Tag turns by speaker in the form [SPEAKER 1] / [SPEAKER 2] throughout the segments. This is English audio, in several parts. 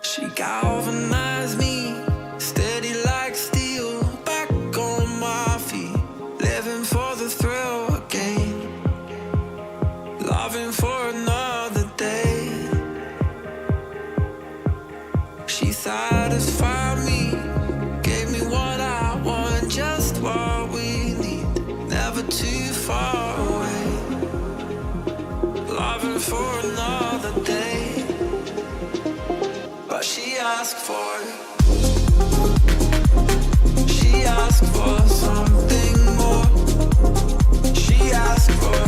[SPEAKER 1] She galvanized me, steady like steel, back on my feet, living for the thrill again, loving for another day. She satisfied me, gave me what I want, just what we need, never too far away, loving for another day. But she asked for something more. She asked for,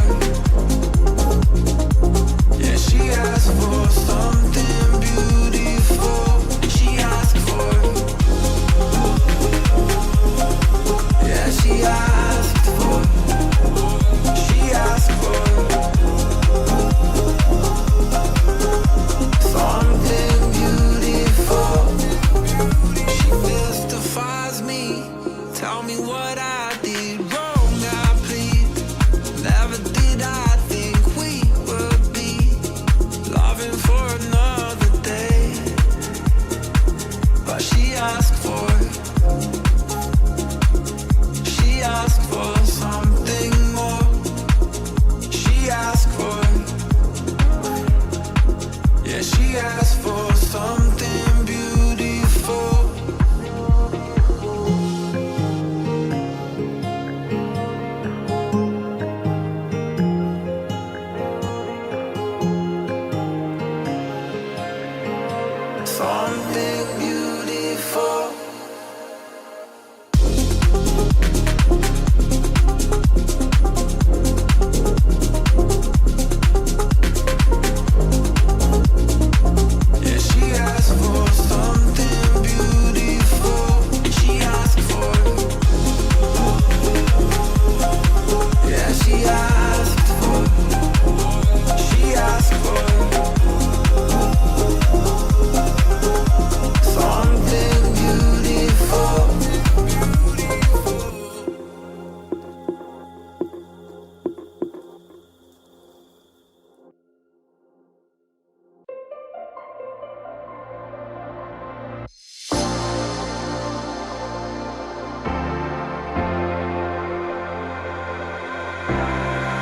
[SPEAKER 1] yeah, she asked for something beautiful. She asked for, yeah, she asked for, she asked for something beautiful. She mystifies me, tell me what I did wrong, I plead. Never did I think we would be loving for another day. But she asked for something more. She asked for, yeah, she asked for something beautiful. Something beautiful. Yeah, she asked for something beautiful. She asked for, yeah, she asked for, she asked for something beautiful.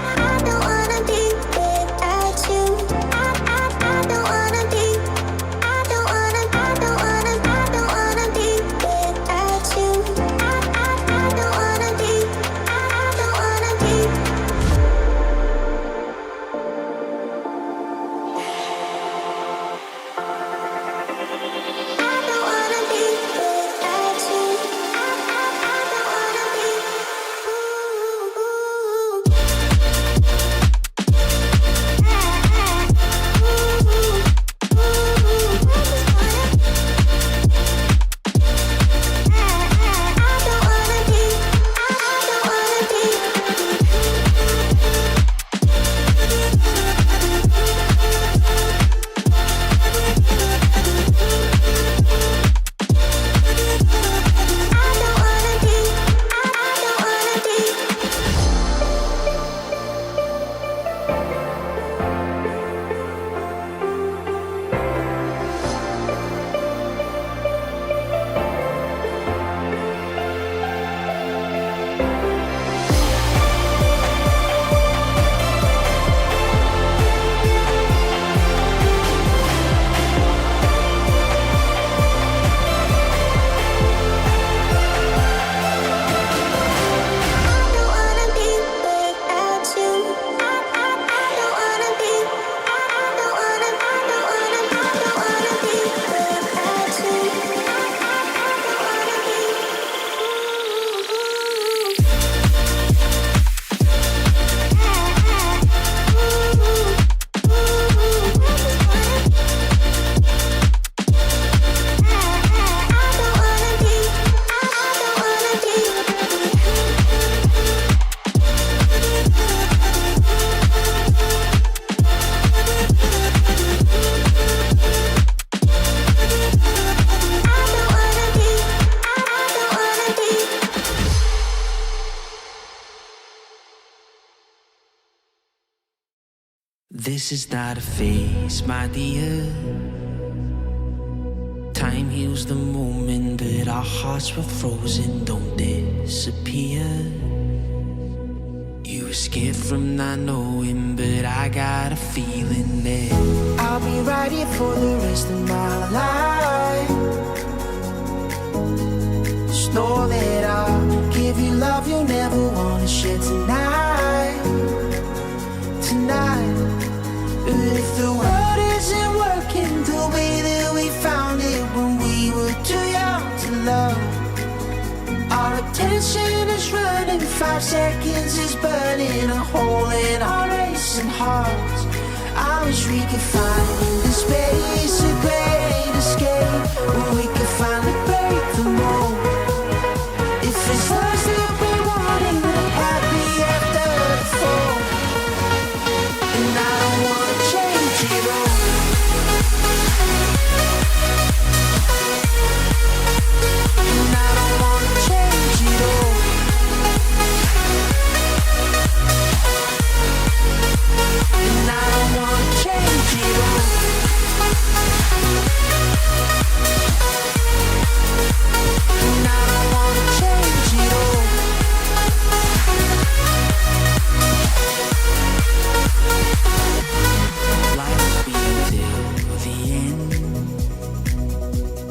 [SPEAKER 2] I don't wanna be without you. I don't wanna be. I don't wanna be without you. I don't wanna be. I don't wanna be. I don't wanna be without you. I don't wanna be.
[SPEAKER 1] This is not a phase, my dear. time heals the moment, but our hearts were frozen, don't disappear. You were scared from not knowing, but I got a feeling that
[SPEAKER 3] I'll be right here for the rest of my life. Just know that I'll give you love you'll never wanna share tonight. Tonight. If the world isn't working the way that we found it when we were too young to love, our attention is running, 5 seconds is burning a hole in our racing hearts. I wish we could find the space, a great escape, where we could finally break the mold. If it's us that we wanting, we're happy after the fall. And I don't wanna change it all. And I don't wanna change it all. And I don't wanna change it all. And I don't wanna change it all.
[SPEAKER 1] life's been till the end.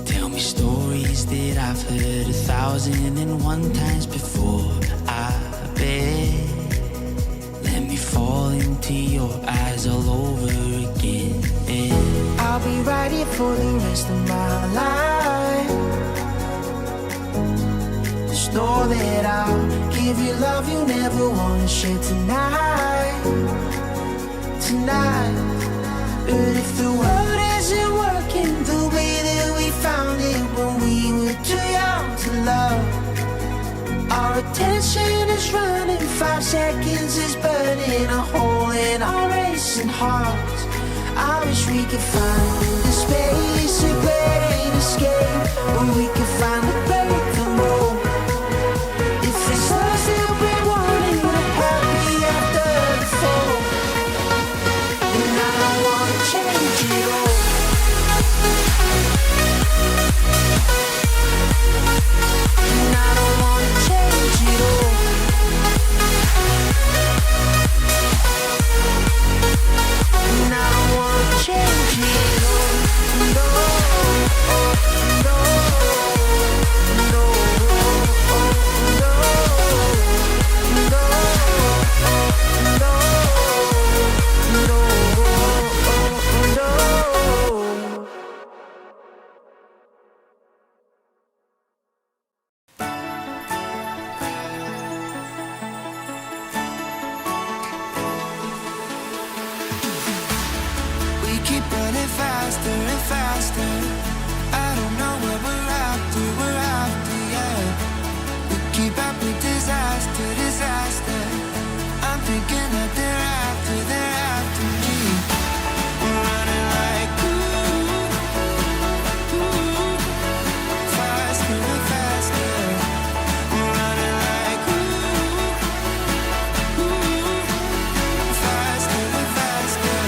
[SPEAKER 1] Tell me stories that I've heard 1,001 times before. I bet. Let me fall into your eyes all over again.
[SPEAKER 3] I'll be right here for the rest of my life. Just know that I'll give you love you never wanna share tonight. Tonight. But if the world isn't working the way that we found it when we were too young to love, our attention is running, 5 seconds is burning a hole in our racing hearts. I wish we could find the space, a great escape, where we could finally break the mold. If it's us that we're wanting, we're happy after the fall. And I don't wanna change it all. And I don't wanna change it all. And I don't wanna change it all. No, no, no, no, no, no.
[SPEAKER 1] We keep running faster and faster. I don't know what we're after, yeah. We keep up with disaster, disaster. I'm thinking that they're after me. We're running like ooh, faster and faster. We're running like ooh, faster and faster.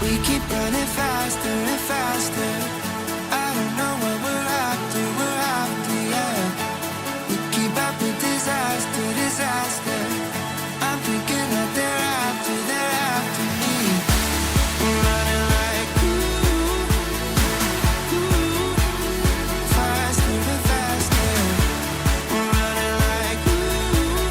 [SPEAKER 1] We keep running faster and faster. I don't know what we're after, yeah. We keep up with disaster, disaster. I'm thinking that they're after me. We're running like ooh, faster and faster. We're running like ooh,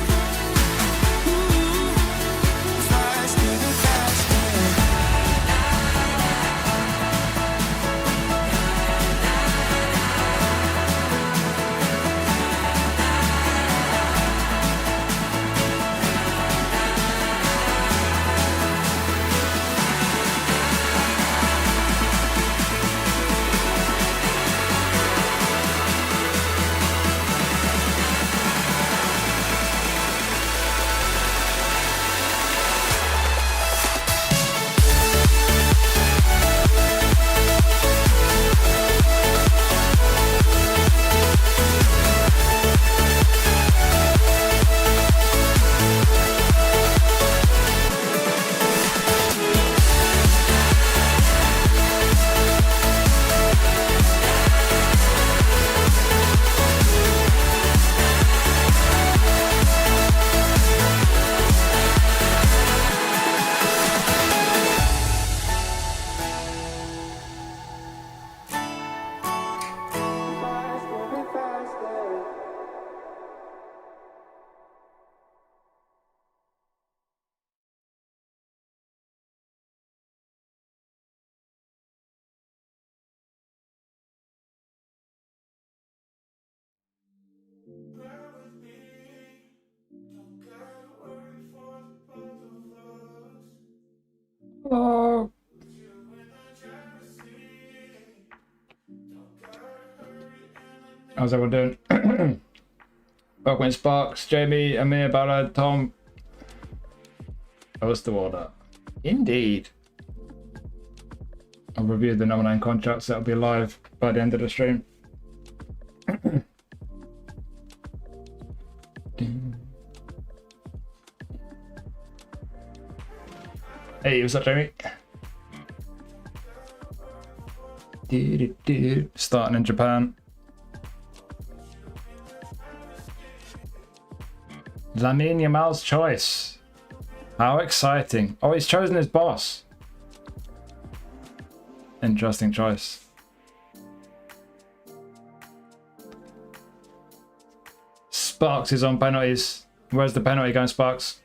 [SPEAKER 4] Oh. How's everyone doing? Welcome Sparks, Jamie, Amir, Ballard, Tom. What's the order? Indeed. I'll review the number 9 contracts that'll be live by the end of the stream. Hey, what's up, Jamie? Starting in Japan. Lamine Yamal's choice. How exciting. Oh, he's chosen his boss. Interesting choice. Sparks is on penalties. Where's the penalty going, Sparks?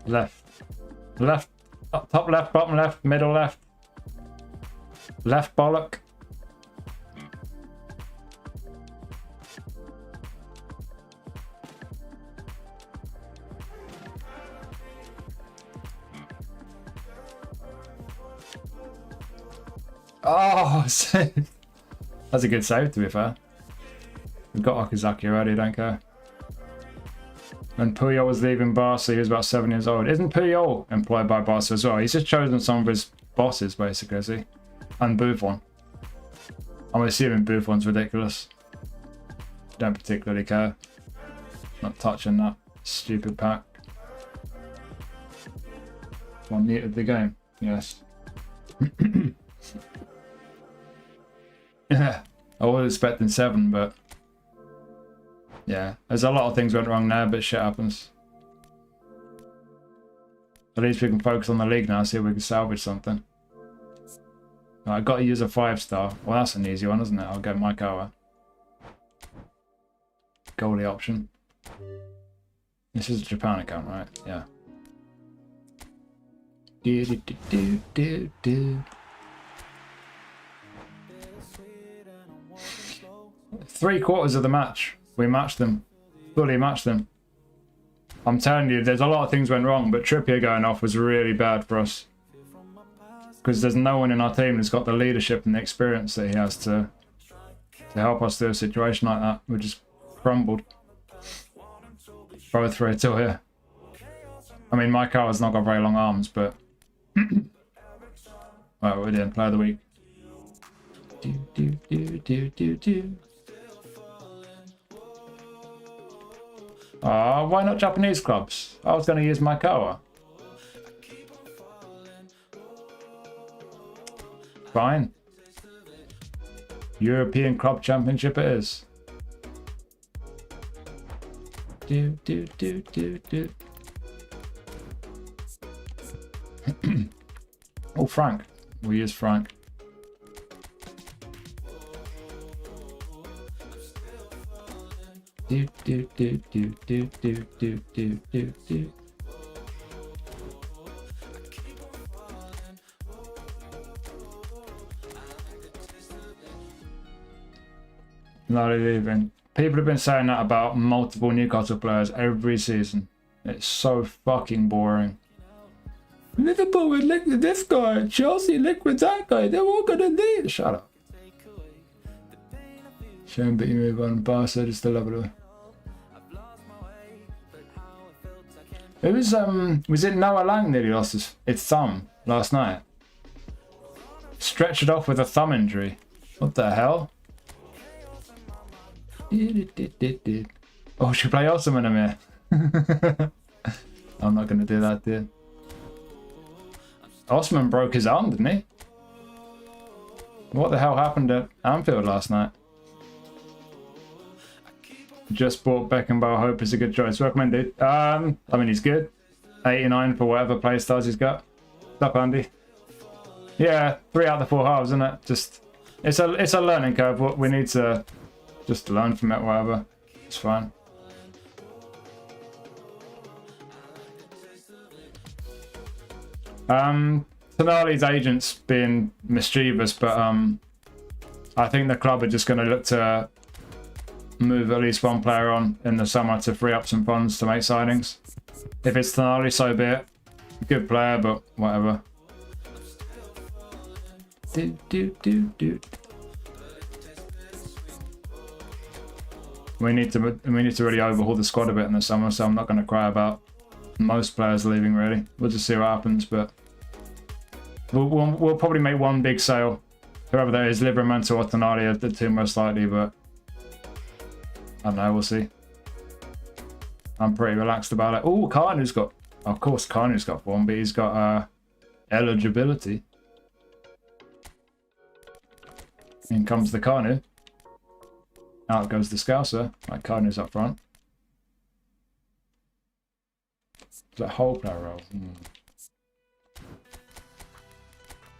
[SPEAKER 4] Left. Left. Top left, bottom left, middle left. Left bollock. Oh, save. That's a good save, to be fair. We've got Okazaki already, don't care. When Puyol was leaving Barca, he was about 7 years old. Isn't Puyol employed by Barca as well? He's just chosen some of his bosses, basically, is he? And Buffon. I'm assuming Buffon's ridiculous. Don't particularly care. Not touching that stupid pack. One muted the game. Yes. Yeah. I was expecting 7, but... yeah, there's a lot of things went wrong there, but shit happens. At least we can focus on the league now, see if we can salvage something. Right, I've got to use a 5-star. Well, that's an easy one, isn't it? I'll get Mike Hour. Goalie option. This is a Japan account, right? Yeah. Do do do do do do. 3/4 of the match. We matched them. Fully matched them. I'm telling you, there's a lot of things went wrong, but Trippier going off was really bad for us. Because there's no one in our team that's got the leadership and the experience that he has to help us through a situation like that. We just crumbled. Both through till here. I mean, my car has not got very long arms, but... right, we're doing Player of the Week. Do, do, do, do, do, do. Why not Japanese clubs? I was going to use Maikawa. Fine. European Club Championship it is. Do, do, do, do, do. Oh, Frank. We'll use Frank. Do, do, do, do, do, do, do, do, do, do. Not even. People have been saying that about multiple Newcastle players every season. It's so fucking boring. Liverpool would lick with this guy. Chelsea lick with that guy. They're all gonna do it. Shut up. Shame, but you move on. Barca just still love it. It was it Noah Lang nearly lost his thumb last night? Stretched it off with a thumb injury. What the hell? Oh, should play Osman Amir. I'm not going to do that, dude. Osman broke his arm, didn't he? What the hell happened at Anfield last night? Just bought Beckenbauer. Hope is a good choice. Recommended. I mean, he's good. 89 for whatever play styles he's got. What's up, Andy? Yeah, 3 out of the 4 halves, isn't it? Just it's a learning curve. We need to just learn from it. Whatever, it's fine. Tonali's agent's been mischievous, but I think the club are just going to look to move at least one player on in the summer to free up some funds to make signings. If it's Tonali, so be it. Good player, but whatever. We need to really overhaul the squad a bit in the summer, so I'm not going to cry about most players leaving. Really, we'll just see what happens. But we'll probably make one big sale, whoever that is, Livramento or Tonali are the two most likely. But I don't know, we'll see. I'm pretty relaxed about it. Oh, Kanu's got, of course, Kanu's got form, but he's got eligibility. In comes the Kanu. Out goes the Scouser. Like, Kanu's up front. Is that whole player role?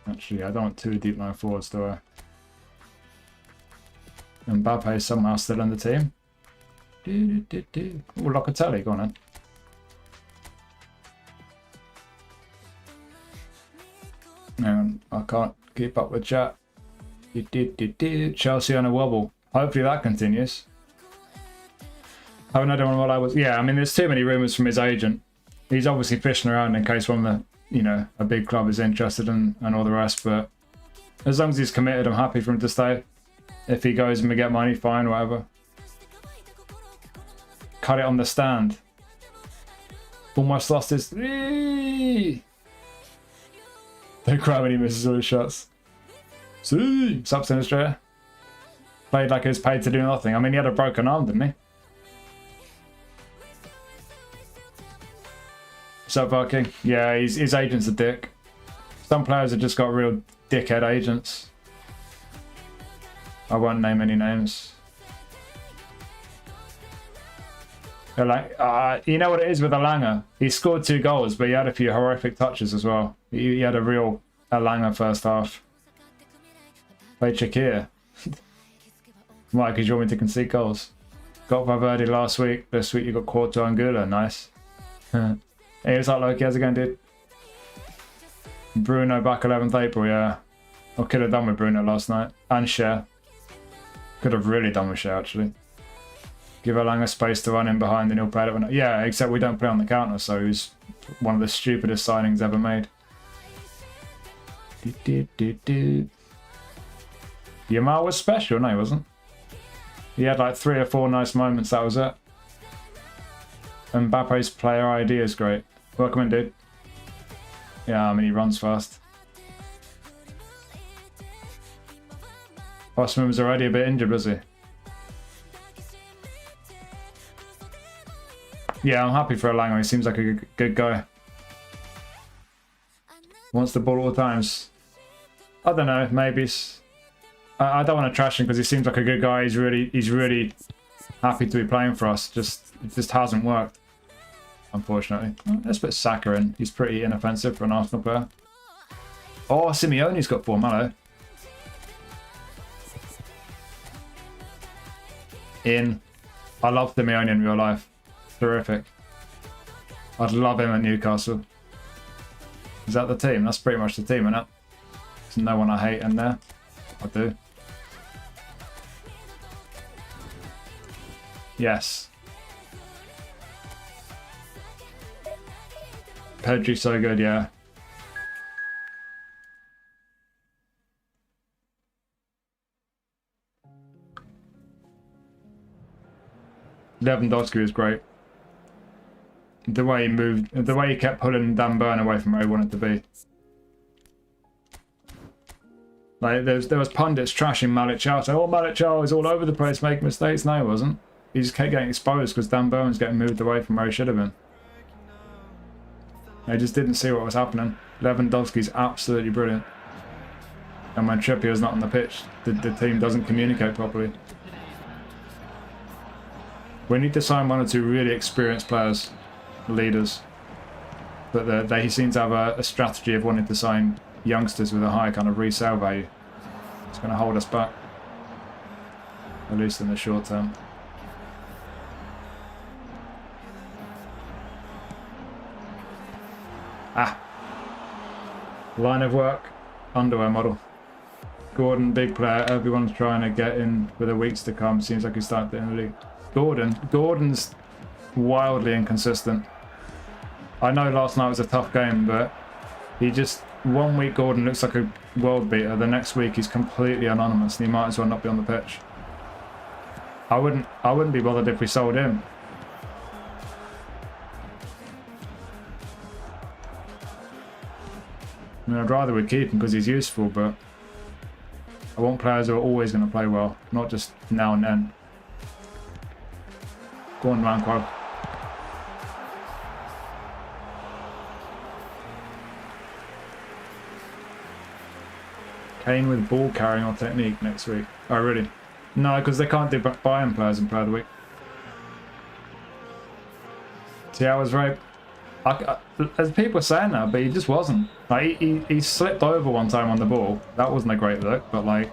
[SPEAKER 4] Actually, I don't want two deep line forwards, do I? Mbappe is somehow still in the team. Oh, Locatelli, go on then. Hang on, I can't keep up with chat. Chelsea on a wobble. Hopefully that continues. Haven't had one while I was... Yeah, I mean, there's too many rumours from his agent. He's obviously fishing around in case one of the, you know, a big club is interested and all the rest, but as long as he's committed, I'm happy for him to stay. If he goes and we get money, fine, whatever. Cut it on the stand. Almost lost his... Don't cry when he misses all his shots. See, Sup, Sinister. Played like he was paid to do nothing. I mean, he had a broken arm, didn't he? Sup, Viking? Yeah, his agent's a dick. Some players have just got real dickhead agents. I won't name any names. They're like, you know what it is with Alanga? He scored 2 goals, but he had a few horrific touches as well. He had a real Alanga first half. Played Shakir. Why? Because you want me to concede goals. Got Valverde last week. This week you got Quarto and Gula. Nice. Hey, what's up, Loki? How's it going, dude? Bruno back 11th April, yeah. I could have done with Bruno last night. And Cher. Could have really done with Cher, actually. Give Alanga space to run in behind and he'll play it. Yeah, except we don't play on the counter, so he's one of the stupidest signings ever made. Yamal was special. No, he wasn't. He had like 3 or 4 nice moments, that was it. Mbappe's player ID is great. Welcome in, dude. Yeah, I mean, he runs fast. Osman was already a bit injured, was he? Yeah, I'm happy for Alanga. He seems like a good guy. Wants the ball all the times. I don't know, maybe. I don't want to trash him because he seems like a good guy. He's really happy to be playing for us. It just hasn't worked, unfortunately. Let's put Saka in. He's pretty inoffensive for an Arsenal player. Oh, Simeone's got 4 mallow. In. I love Simeone in real life. Terrific. I'd love him at Newcastle. Is that the team? That's pretty much the team, isn't it? There's no one I hate in there. I do. Yes. Pedri's so good, yeah. Lewandowski was great. The way he moved, the way he kept pulling Dan Burn away from where he wanted to be. Like, there was pundits trashing Malik Chow, saying, oh, Malik Chow is all over the place making mistakes. No, he wasn't. He just kept getting exposed because Dan Burn was getting moved away from where he should have been. They just didn't see what was happening. Lewandowski's absolutely brilliant. And when Trippier's not on the pitch, the team doesn't communicate properly. We need to sign 1 or 2 really experienced players, leaders. But they seem to have a strategy of wanting to sign youngsters with a high kind of resale value. It's going to hold us back. At least in the short term. Line of work, underwear model. Gordon, big player. Everyone's trying to get in for the weeks to come. Seems like he's starting to in the league. Gordon's wildly inconsistent. I know last night was a tough game, but he just, 1 week Gordon looks like a world beater. The next week he's completely anonymous and he might as well not be on the pitch. I wouldn't be bothered if we sold him. I mean, I'd rather we keep him because he's useful, but I want players who are always going to play well, not just now and then. Go on, Manquo. Kane with ball carrying or technique next week. Oh, really? No, because they can't do buy-in players in Player of the Week. See, I was very... as people are saying that, but he just wasn't. Like, he slipped over one time on the ball. That wasn't a great look, but like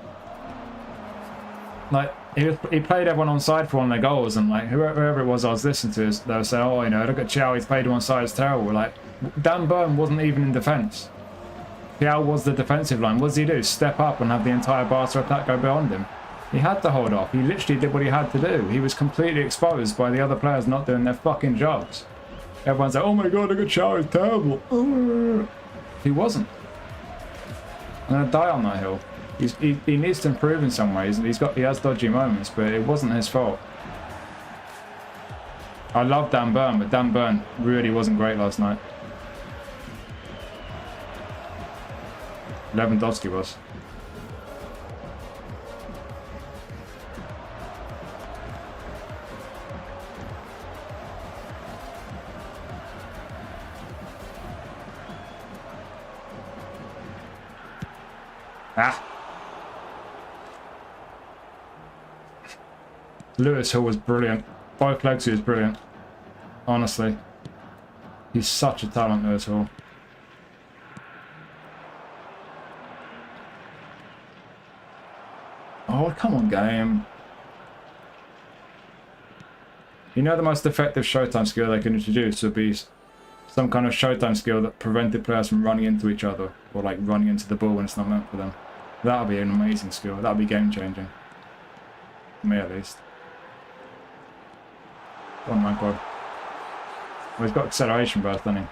[SPEAKER 4] he played everyone on side for one of their goals, and like whoever it was I was listening to, they were saying, oh, you know, look at Chow, he's played one side, it's terrible. Like, Dan Burn wasn't even in defence. Chow was the defensive line. What does he do? Step up and have the entire Barca attack go beyond him? He had to hold off. He literally did what he had to do. He was completely exposed by the other players not doing their fucking jobs. Everyone's like, oh my god, look at Chow, he's terrible. He wasn't. I'm gonna die on that hill. He needs to improve in some ways, and he has dodgy moments, but it wasn't his fault. I love Dan Burn, but Dan Burn really wasn't great last night. Lewandowski was. Ah. Lewis Hill was brilliant. Both legs he was brilliant. Honestly. He's such a talent, Lewis Hill. Oh, come on, game. You know the most effective Showtime skill they can introduce would be some kind of Showtime skill that prevented players from running into each other, or like running into the ball when it's not meant for them. That would be an amazing skill. That would be game changing. For me at least. Oh my god. Well, he's got acceleration burst, doesn't he?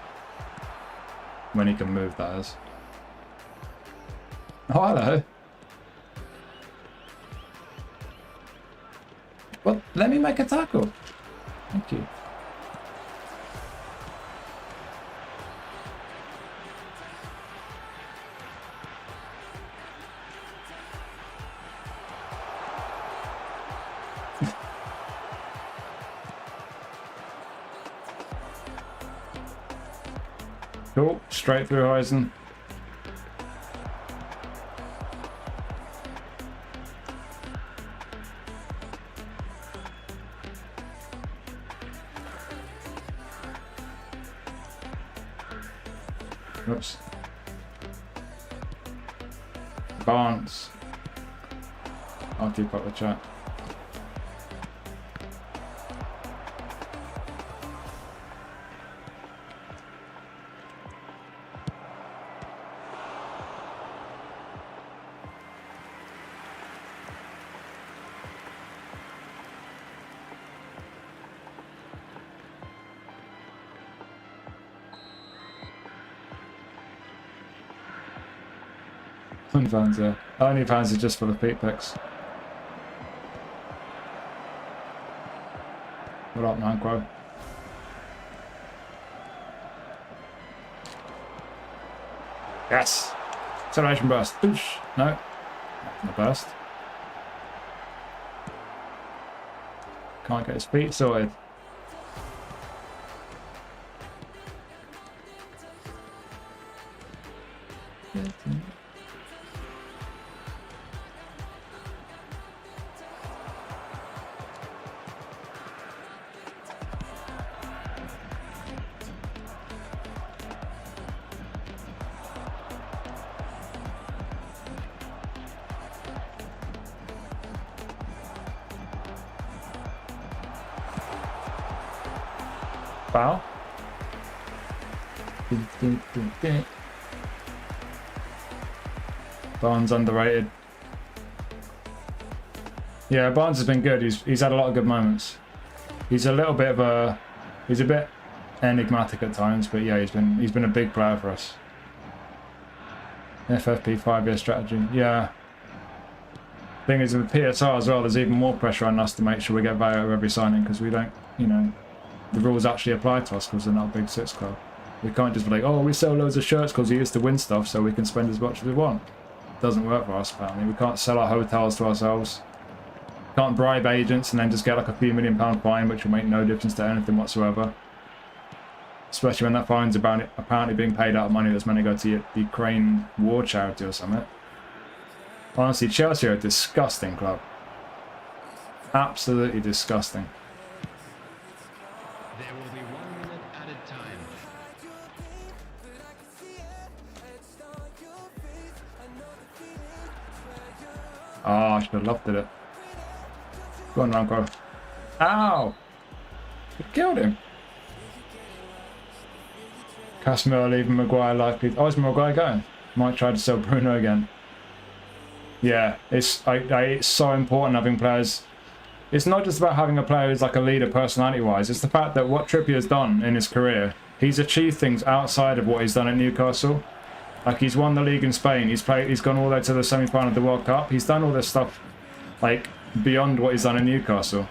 [SPEAKER 4] When he can move, that is. Oh, hello. Well, let me make a tackle. Thank you. Cool, straight through Heisen. Oops. Barnes. I'll keep up the chat. OnlyFans, yeah. OnlyFans is just for the feet pics. What up, Manquo? Yes! Acceleration burst. Oosh. No. Not burst. Can't get his feet sorted. Foul. Barnes underrated. Yeah, Barnes has been good. He's had a lot of good moments. He's a little bit of a... He's a bit enigmatic at times, but yeah, he's been a big player for us. FFP 5-year strategy. Yeah. Thing is, with PSR as well, there's even more pressure on us to make sure we get value out of every signing, because we don't, you know, the rules actually apply to us because we're not a big six club. We can't just be like, oh, we sell loads of shirts because we used to win stuff so we can spend as much as we want. It doesn't work for us, apparently. We can't sell our hotels to ourselves. Can't bribe agents and then just get like a few £1 million fine, which will make no difference to anything whatsoever. Especially when that fine's apparently being paid out of money that's meant to go to the Ukraine war charity or something. Honestly, Chelsea are a disgusting club. Absolutely disgusting.
[SPEAKER 5] There will be 1 minute added time.
[SPEAKER 4] Oh, I should have loved it. Go on, Ramco. Ow! You killed him. Casemiro leaving Maguire likely. Oh, is Maguire going? Might try to sell Bruno again. Yeah, it's so important having players. It's not just about having a player who's like a leader personality-wise. It's the fact that what Trippier's done in his career, he's achieved things outside of what he's done at Newcastle. Like, he's won the league in Spain. He's gone all the way to the semi-final of the World Cup. He's done all this stuff, like, beyond what he's done in Newcastle.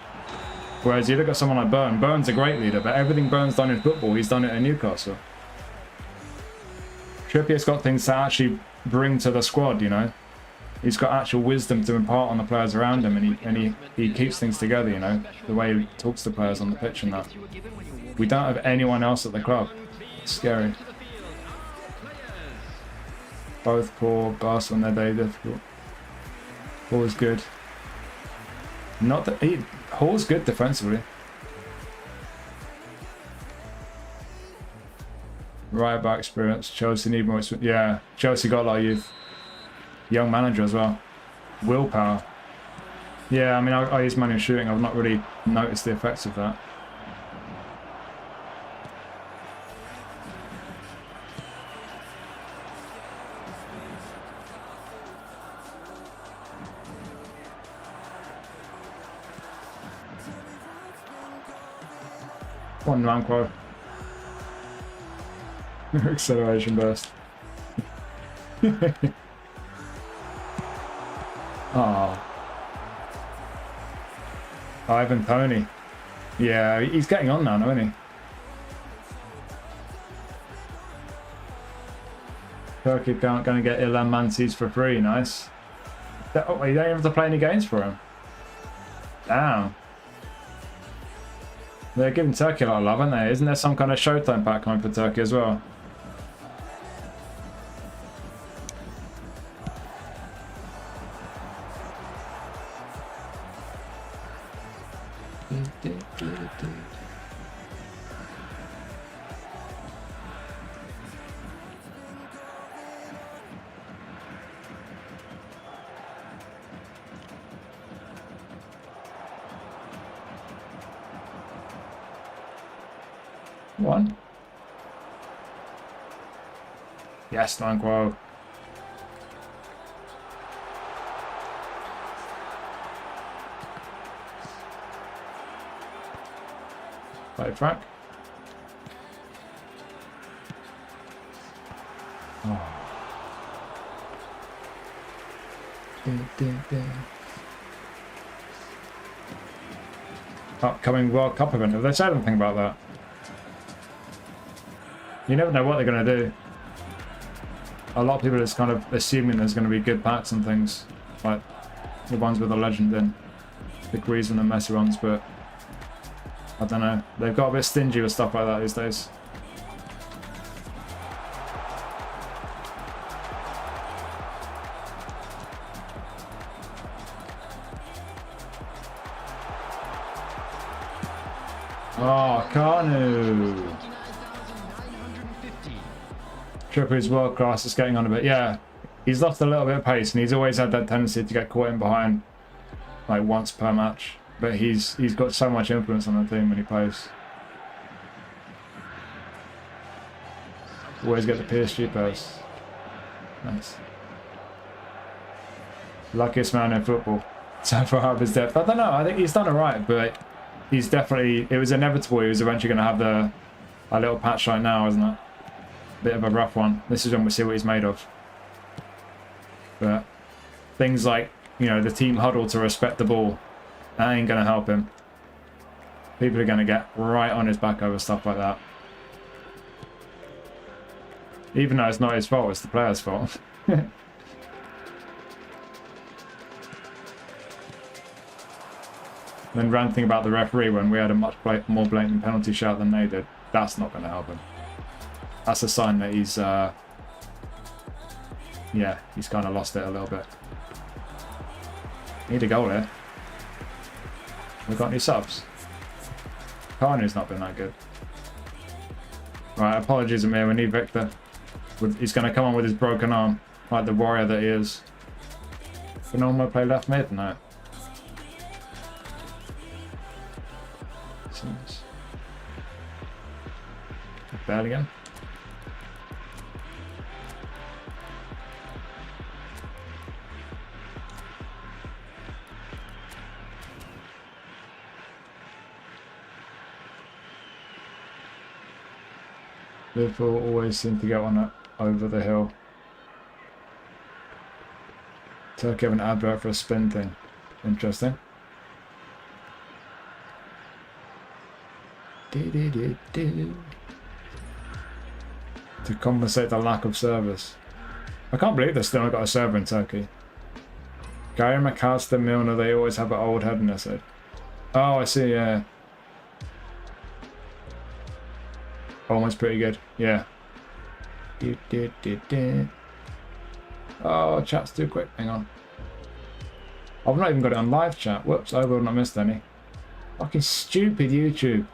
[SPEAKER 4] Whereas you look at someone like Burn. Burn's a great leader, but everything Burn's done in football, he's done it in Newcastle. Trippier's got things to actually bring to the squad, you know. He's got actual wisdom to impart on the players around him, and he keeps things together, you know, the way he talks to players on the pitch and that. We don't have anyone else at the club. It's scary. Both poor, Barca on their day difficult. Hall's good. Not that Hall's good defensively. Right back experience. Chelsea need more experience. Yeah, Chelsea got a lot of youth. Young manager as well. Willpower. Yeah, I mean, I use manual shooting. I've not really noticed the effects of that. One Ramco. Acceleration burst. Oh. Ivan Toney. Yeah, he's getting on now, isn't he? Turkey going to get Ilan Mansiz for free, nice. Oh, you don't even have to play any games for him. Damn. They're giving Turkey a lot of love, aren't they? Isn't there some kind of Showtime pack coming for Turkey as well? One. Yes, Manquo. Play track. Oh. Upcoming World Cup event. Have they said anything about that? You never know what they're going to do. A lot of people are just kind of assuming there's going to be good packs and things. Like the ones with a legend in. The Griezmann and Messi ones, but I don't know. They've got a bit stingy with stuff like that these days. Oh, Kanu! Trippier's world class, is getting on a bit. Yeah, he's lost a little bit of pace, and he's always had that tendency to get caught in behind, like once per match. But he's got so much influence on the team when he plays. Always get the PSG pass. Nice. Luckiest man in football. so far out of his depth. I don't know. I think he's done alright, but he's definitely. It was inevitable. He was eventually going to have a little patch right now, isn't it? Bit of a rough one. This is when we see what he's made of. But things like, you know, the team huddle to respect the ball, that ain't going to help him. People are going to get right on his back over stuff like that. Even though it's not his fault, it's the player's fault. Then ranting about the referee when we had a much more blatant penalty shout than they did. That's not going to help him. That's a sign that he's, yeah, he's kind of lost it a little bit. Need a goal here. We got any subs? Carnu's not been that good. Right, apologies Amir, we need Victor. He's going to come on with his broken arm, like the warrior that he is. Can no one play left mid? No. Bellingham. Liverpool always seem to get one over the hill. Turkey have an advert for a spin thing. Interesting. To compensate the lack of service. I can't believe they've still not got a server in Turkey. Gary McAllister, Milner, they always have an old head in their head. Oh, I see, yeah. Almost pretty good, yeah. Oh, chat's too quick, hang on. I've not even got it on live chat. Whoops, I will not missed any. Fucking stupid YouTube.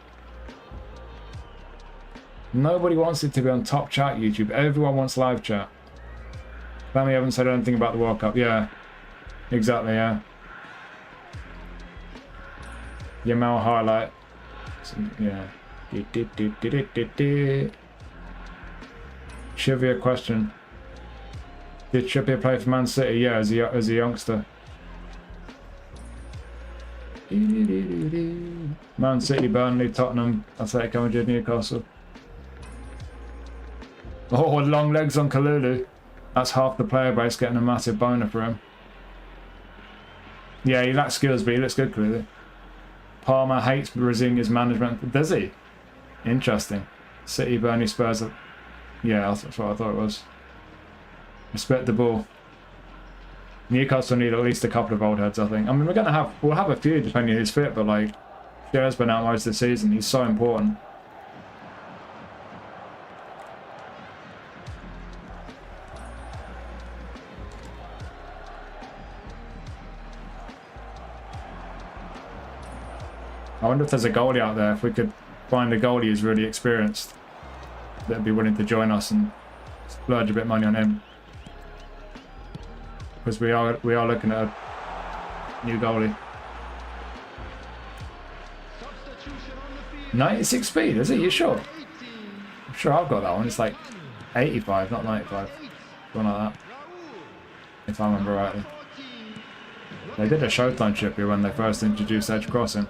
[SPEAKER 4] Nobody wants it to be on top chat YouTube. Everyone wants live chat. Family haven't said anything about the World Cup. Yeah. Exactly, yeah. Yamal highlight. Yeah. Trivia question. Did Trippier play for Man City? Yeah, as a youngster. Man City, Burnley, Tottenham, Atletico Madrid, Newcastle. Oh, long legs on Kalulu. That's half the player base getting a massive boner for him. Yeah, he lacks skills, but he looks good, clearly. Palmer hates Brazilian's management. Does he? Interesting. City, Burnley, Spurs. Yeah, that's what I thought it was. Respect the ball. Newcastle need at least a couple of old heads, I think. I mean, we'll have a few depending on who's fit, but like, Jared's been out most of the season. He's so important. I wonder if there's a goalie out there. If we could find a goalie who's really experienced, that'd be willing to join us and splurge a bit of money on him. Because we are looking at a new goalie. 96 speed, is it? You sure? I'm sure I've got that one. It's like 85, not 95. Something like that. If I remember rightly. They did a Showtime chip here when they first introduced edge crossing.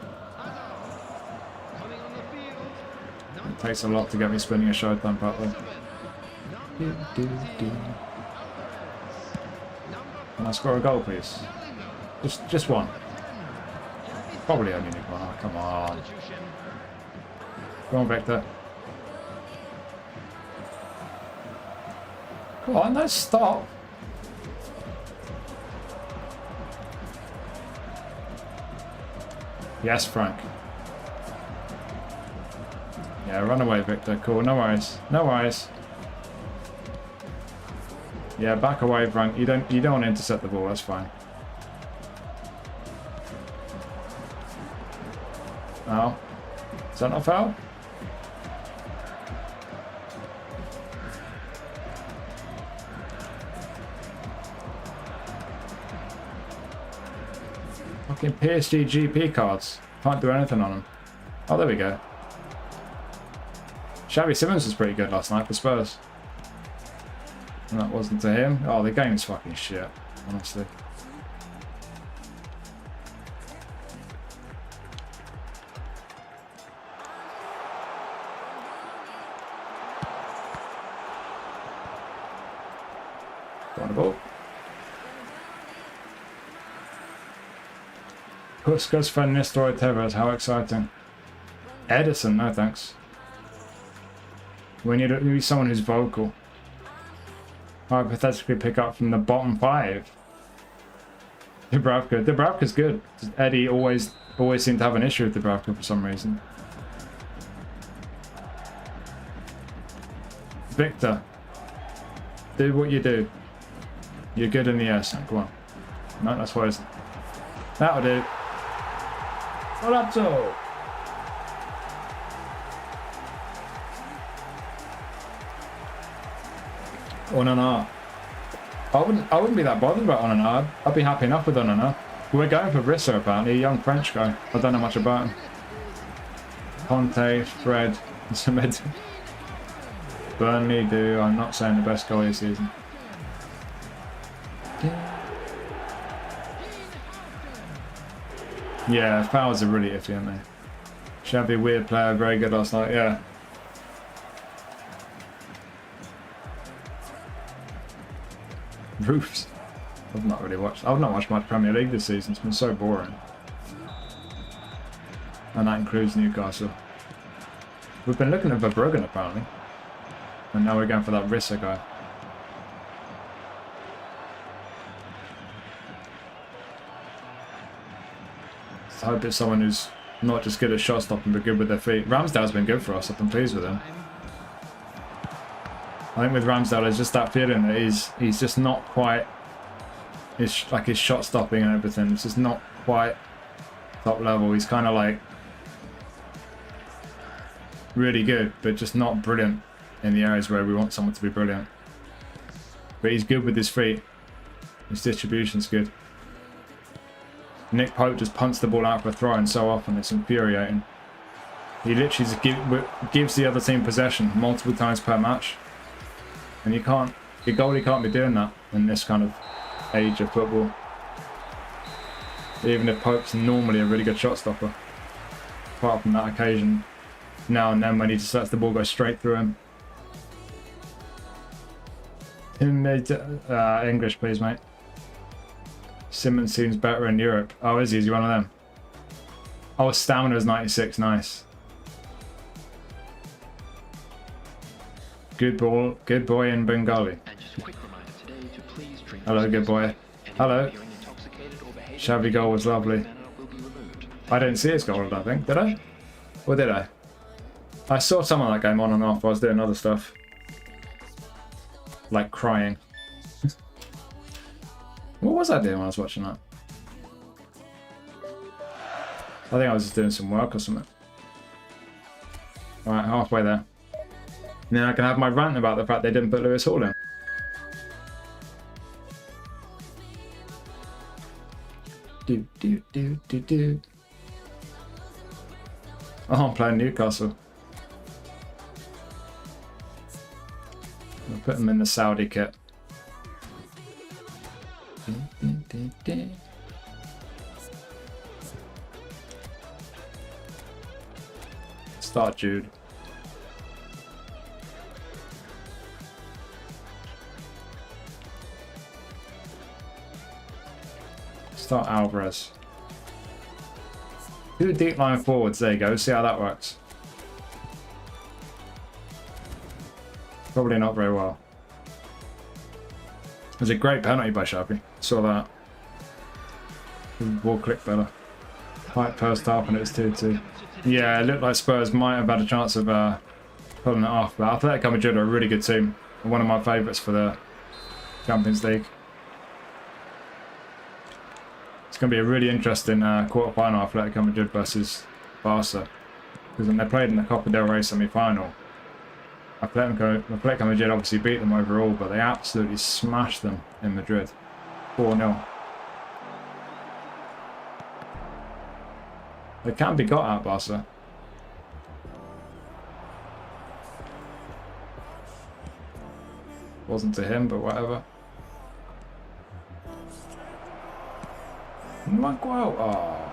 [SPEAKER 4] It takes a lot to get me spinning a Showtime properly. Can I score a goal, please? Just one. Probably only need one. Oh, come on. Come on, Victor. Come on, no, stop. Yes, Frank. Yeah, run away, Victor. Cool, no worries. No worries. Yeah, back away, Frank. You don't want to intercept the ball, that's fine. Oh. Is that not a foul? Fucking PSG GP cards. Can't do anything on them. Oh, there we go. Xavi Simons was pretty good last night for Spurs. And that wasn't to him. Oh, the game's fucking shit, honestly. ball. Puskas for Nistelrooy Tevez, how exciting. Edison, no thanks. We need someone who's vocal. Hypothetically pick up from the bottom 5. Dubravka's good. Eddie always seemed to have an issue with Dubravka for some reason. Victor, do what you do. You're good in the air, son. Come on. No, that's why. That'll do. Palazzo. Onana. I wouldn't be that bothered about Onana. I'd be happy enough with Onana. We're going for Rissa apparently, a young French guy. I don't know much about him. Conte, Fred, Semedo. Burnley do. I'm not saying the best goal this season. Yeah, fouls are really iffy, aren't they? Shabby, weird player, very good last night. Yeah. Roofs. I've not watched much Premier League this season. It's been so boring. And that includes Newcastle. We've been looking at Verbruggen apparently. And now we're going for that Rissa guy. I hope it's someone who's not just good at shot stopping but good with their feet. Ramsdale's been good for us. I've been pleased with him. I think with Ramsdale, there's just that feeling that he's just not quite. His shot stopping and everything. It's just not quite top level. He's kind of like really good, but just not brilliant in the areas where we want someone to be brilliant. But he's good with his feet. His distribution's good. Nick Pope just punts the ball out for a throw in so often. It's infuriating. He literally just gives the other team possession multiple times per match. And your goalie can't be doing that in this kind of age of football. Even if Pope's normally a really good shot stopper. Apart from that occasion now and then when he just lets the ball go straight through him. English please, mate. Simmons seems better in Europe. Oh, is he? Is he one of them? Oh, stamina is 96. Nice. Good boy in Bengali. Hello, good boy. Hello. Xavi goal was lovely. I didn't see his goal, I don't think. Did I? Or did I? I saw some of that game on and off while I was doing other stuff. Like crying. What was I doing when I was watching that? I think I was just doing some work or something. Alright, halfway there. And then I can have my rant about the fact they didn't put Lewis Hall in. Do. Oh, I'm playing Newcastle. I'll put them in the Saudi kit. Start Jude. Start Alvarez. 2 deep line forwards, there you go, see how that works. Probably not very well. It was a great penalty by Sharpie. Saw that. Ball click better. Tight first half and it was 2-2. Yeah, it looked like Spurs might have had a chance of pulling it off, but Atletico Madrid are a really good team. One of my favourites for the Champions League. It's going to be a really interesting quarter-final, Atletico Madrid versus Barca. Because when they played in the Copa del Rey semi-final, Atletico Madrid obviously beat them overall, but they absolutely smashed them in Madrid. 4-0. They can be got out, Barca. Wasn't to him, but whatever. Maguire. Oh.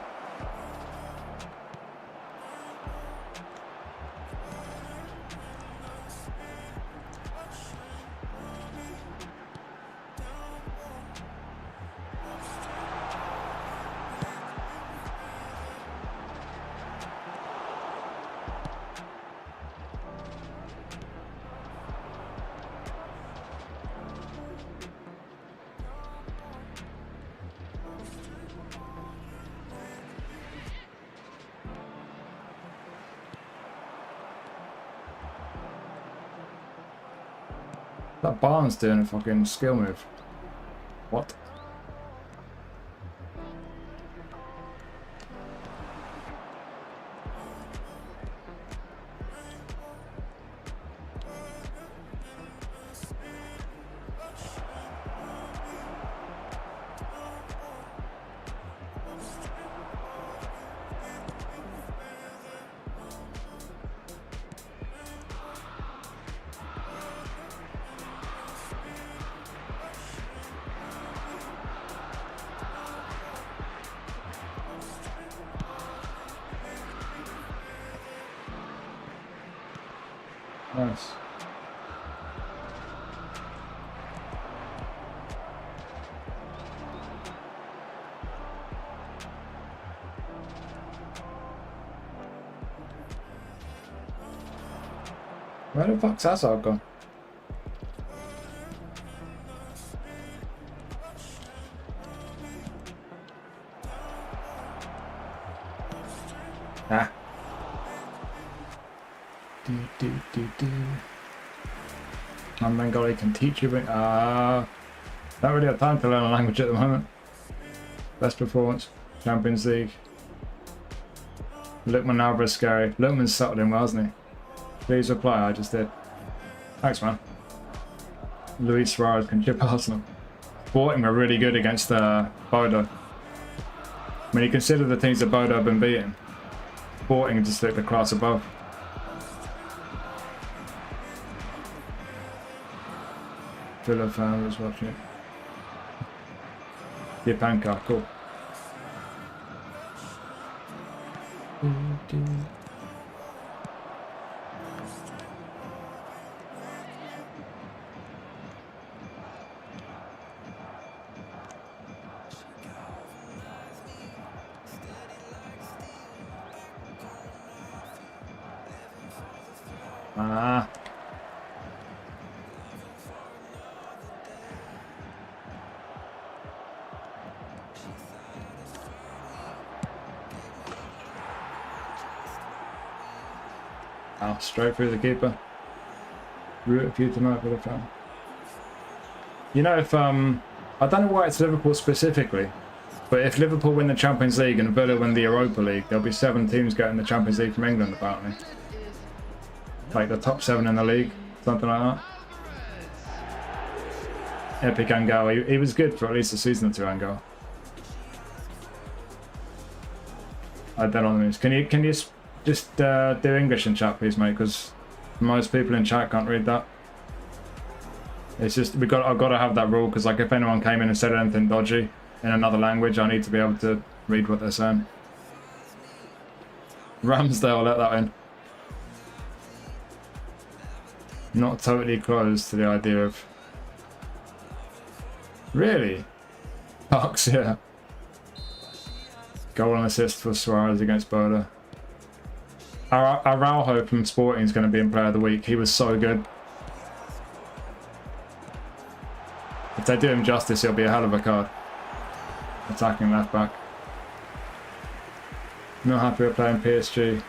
[SPEAKER 4] That Barnes doing a fucking skill move. What? Nice. Where the fuck's Hazard gone? Ah. And Bengali can teach you, but don't really have time to learn a language at the moment. Best performance, Champions League. Lookman Alvarez scary. Lookman's settled in well, hasn't he? Please reply, I just did. Thanks, man. Luis Suarez can chip Arsenal. Sporting were really good against Bodo. When you consider the teams that Bodo have been beating, Sporting just looked the class above. Villa fan was watching it. Yapanka, cool. Ah. Oh, straight through the keeper. Root a few tonight for the fan. You know, if I don't know why it's Liverpool specifically, but if Liverpool win the Champions League and Villa win the Europa League, there'll be 7 teams getting the Champions League from England apparently. Like the top 7 in the league, something like that. Epic Angel, he was good for at least a season or two, Angel. I don't know the news. Can you just do English in chat, please, mate? Because most people in chat can't read that. It's just I've got to have that rule, because like if anyone came in and said anything dodgy in another language, I need to be able to read what they're saying. Ramsdale, let that in. Not totally closed to the idea of... Really? Bucks, yeah. Goal and assist for Suarez against Boda. Araujo from Sporting is going to be in Player of the Week. He was so good. If they do him justice, he'll be a hell of a card. Attacking left back. Not happy with playing PSG.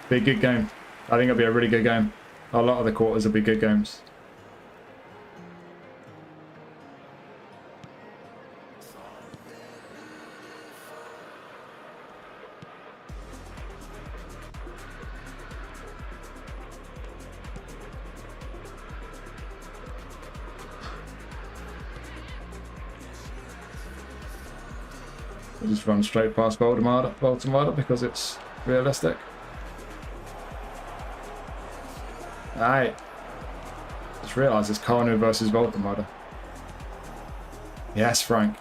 [SPEAKER 4] Be a good game. I think it'll be a really good game. A lot of the quarters will be good games. We'll just run straight past Baltimore because it's realistic. Aye. Just realised it's Kanu versus Baltimore. Yes, Frank.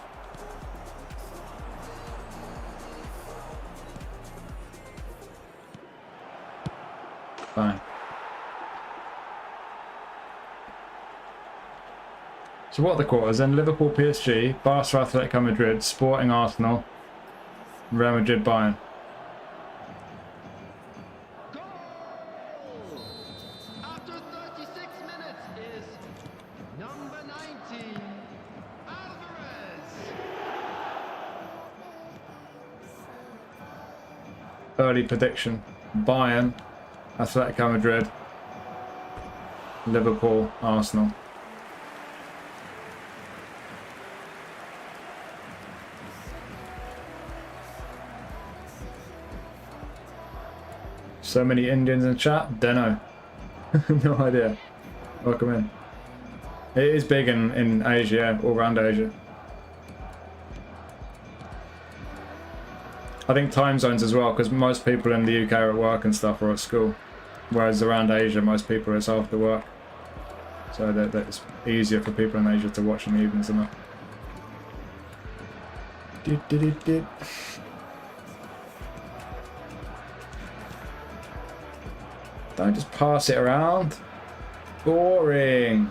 [SPEAKER 4] Fine. So what are the quarters then? Liverpool, PSG, Barca, Atletico Madrid, Sporting, Arsenal, Real Madrid, Bayern.
[SPEAKER 5] After 36 minutes is number 19, Alvarez.
[SPEAKER 4] Early prediction. Bayern, Atletico Madrid, Liverpool, Arsenal. So many Indians in chat? Dunno. No idea. Welcome in. It is big in Asia, yeah, all around Asia. I think time zones as well, because most people in the UK are at work and stuff or at school. Whereas around Asia, most people it's after work. So that it's easier for people in Asia to watch in the evenings and that. Don't just pass it around. Boring.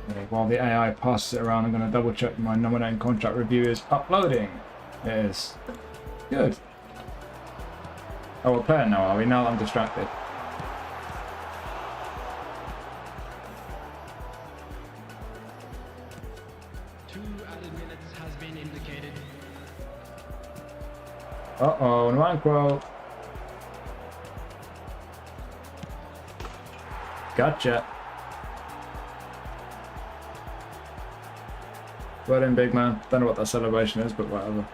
[SPEAKER 4] Okay, while the AI passes it around, I'm going to double check my nominating contract review is uploading. It is. Good. Oh, we're playing now, are we? Now I'm distracted.
[SPEAKER 5] Two added minutes has been indicated.
[SPEAKER 4] Uh-oh, Nwankwo. Gotcha. Well in, big man. Don't know what that celebration is, but whatever.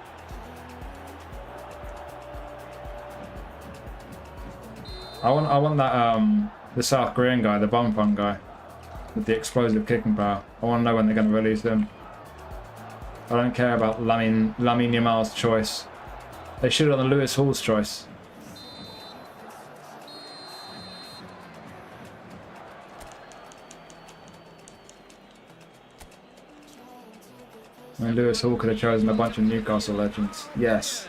[SPEAKER 4] I want that the South Korean guy, the bum punk guy, with the explosive kicking power. I want to know when they're going to release him. I don't care about Lamine Yamal's choice. They should have done Lewis Hall's choice. I mean, Lewis Hall could have chosen a bunch of Newcastle legends. Yes.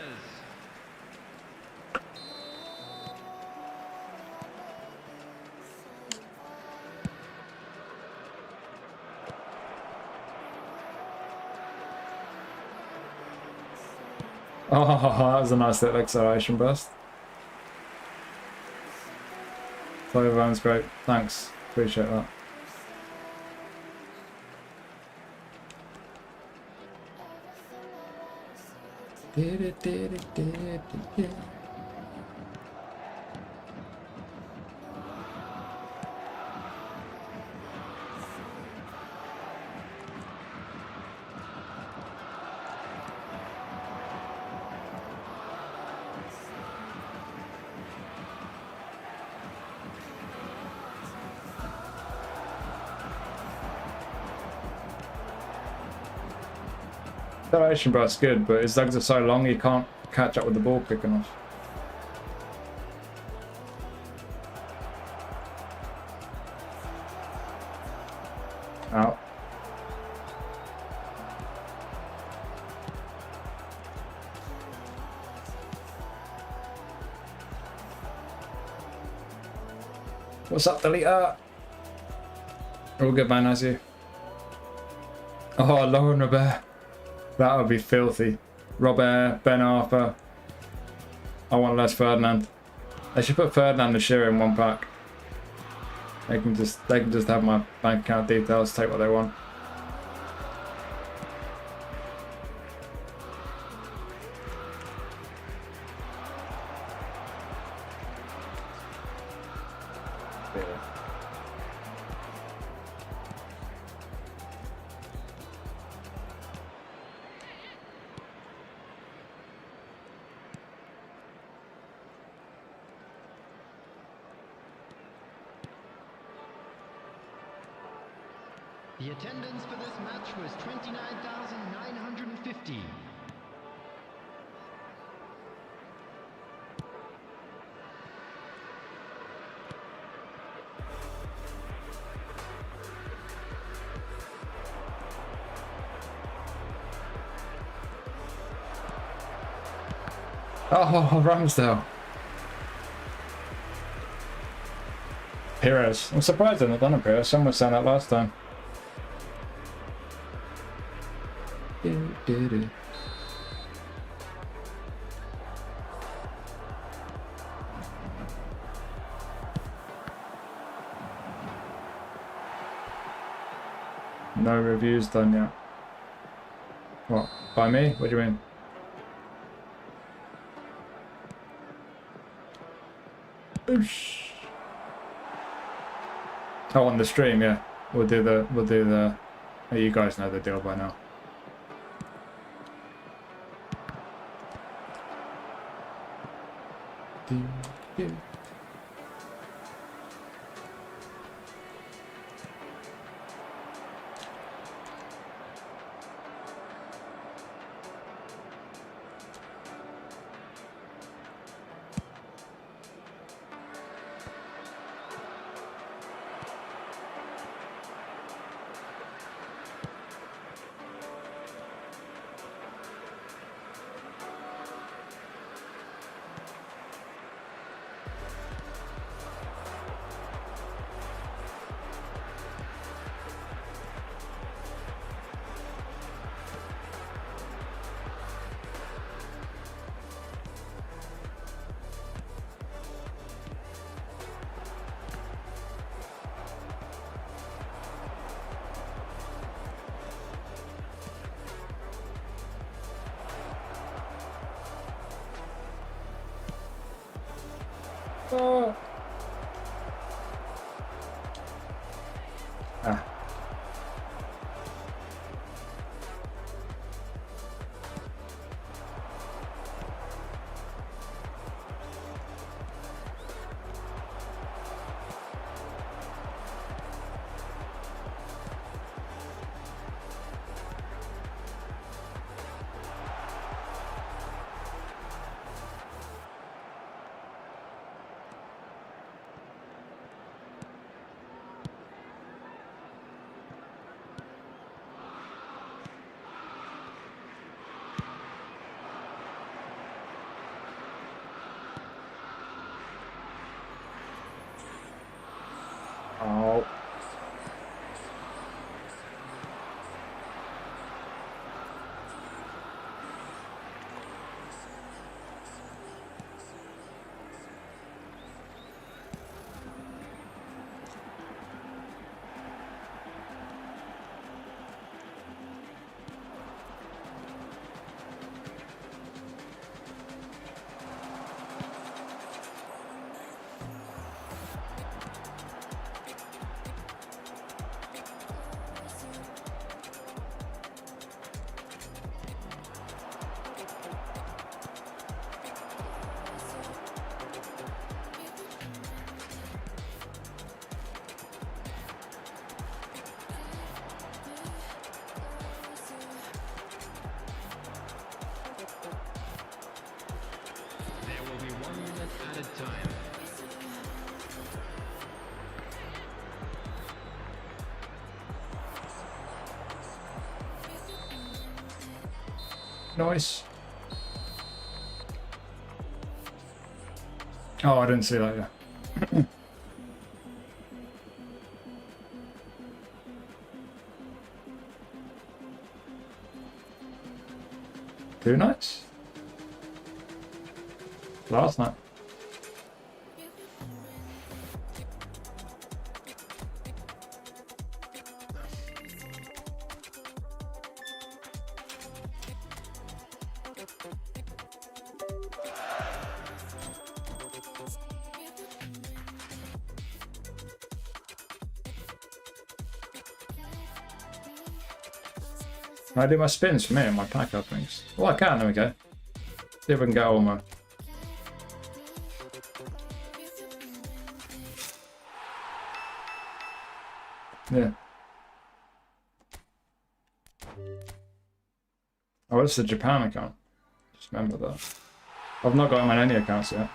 [SPEAKER 4] Oh, that was a nice little acceleration burst. Flavor great. Thanks. Appreciate that. Acceleration burst's good, but his legs are so long he can't catch up with the ball quick enough. Out. What's up, Delita? All good, man. How's you? Oh, Lauren Robert. That would be filthy. Robert, Ben Arthur. I want Les Ferdinand. They should put Ferdinand and Shearer in one pack. They can just have my bank account details, take what they want.
[SPEAKER 5] The attendance for this match was 29,950.
[SPEAKER 4] Oh, Ramsdale. Pires. I'm surprised they've not done a Pires. Someone was saying that last time. No reviews done yet. What? By me? What do you mean? Oosh. Oh, on the stream, yeah. We'll do the oh, you guys know the deal by now. Oh. Ah. Oh.
[SPEAKER 5] There will be 1 minute added time.
[SPEAKER 4] Nice. Oh, I didn't see that yet. Too nice. Last night. Can I do my spins for me and my pack openings? Well, I can. There we go. See if we can get all my. Yeah. Oh, it's the Japan account. Just remember that. I've not got him on any accounts yet.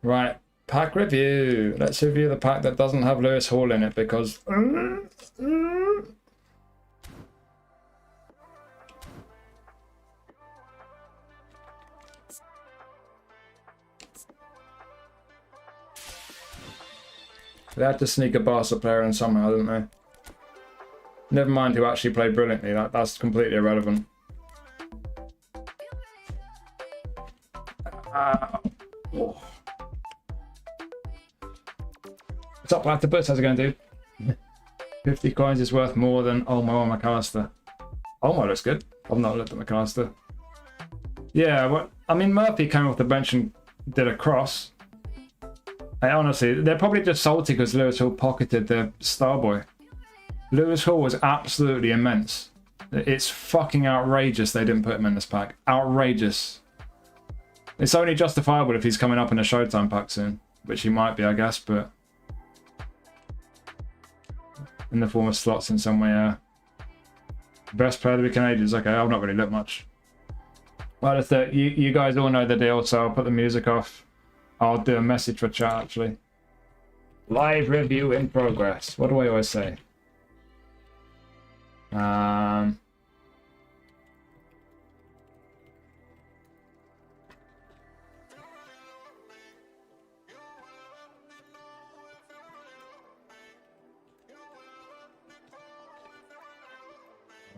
[SPEAKER 4] Right. Pack review. Let's review the pack that doesn't have Lewis Hall in it because... They had to sneak a Barca player in somehow, didn't they? Never mind who actually played brilliantly. That's completely irrelevant. Oh. What's up, Platypus? How's it going, dude? 50 coins is worth more than Olmo or McAllister. Olmo looks good. I've not looked at McAllister. Yeah, well, I mean, Murphy came off the bench and did a cross. Honestly, they're probably just salty because Lewis Hall pocketed their star boy. Lewis Hall was absolutely immense. It's fucking outrageous they didn't put him in this pack. Outrageous. It's only justifiable if he's coming up in a Showtime pack soon, which he might be, I guess, but in the form of slots in some way. Best player of the week in ages. Okay, I've not really looked much. Well, if you guys all know the deal, so I'll put the music off. I'll do a message for chat, actually. Live review in progress. What do I always say?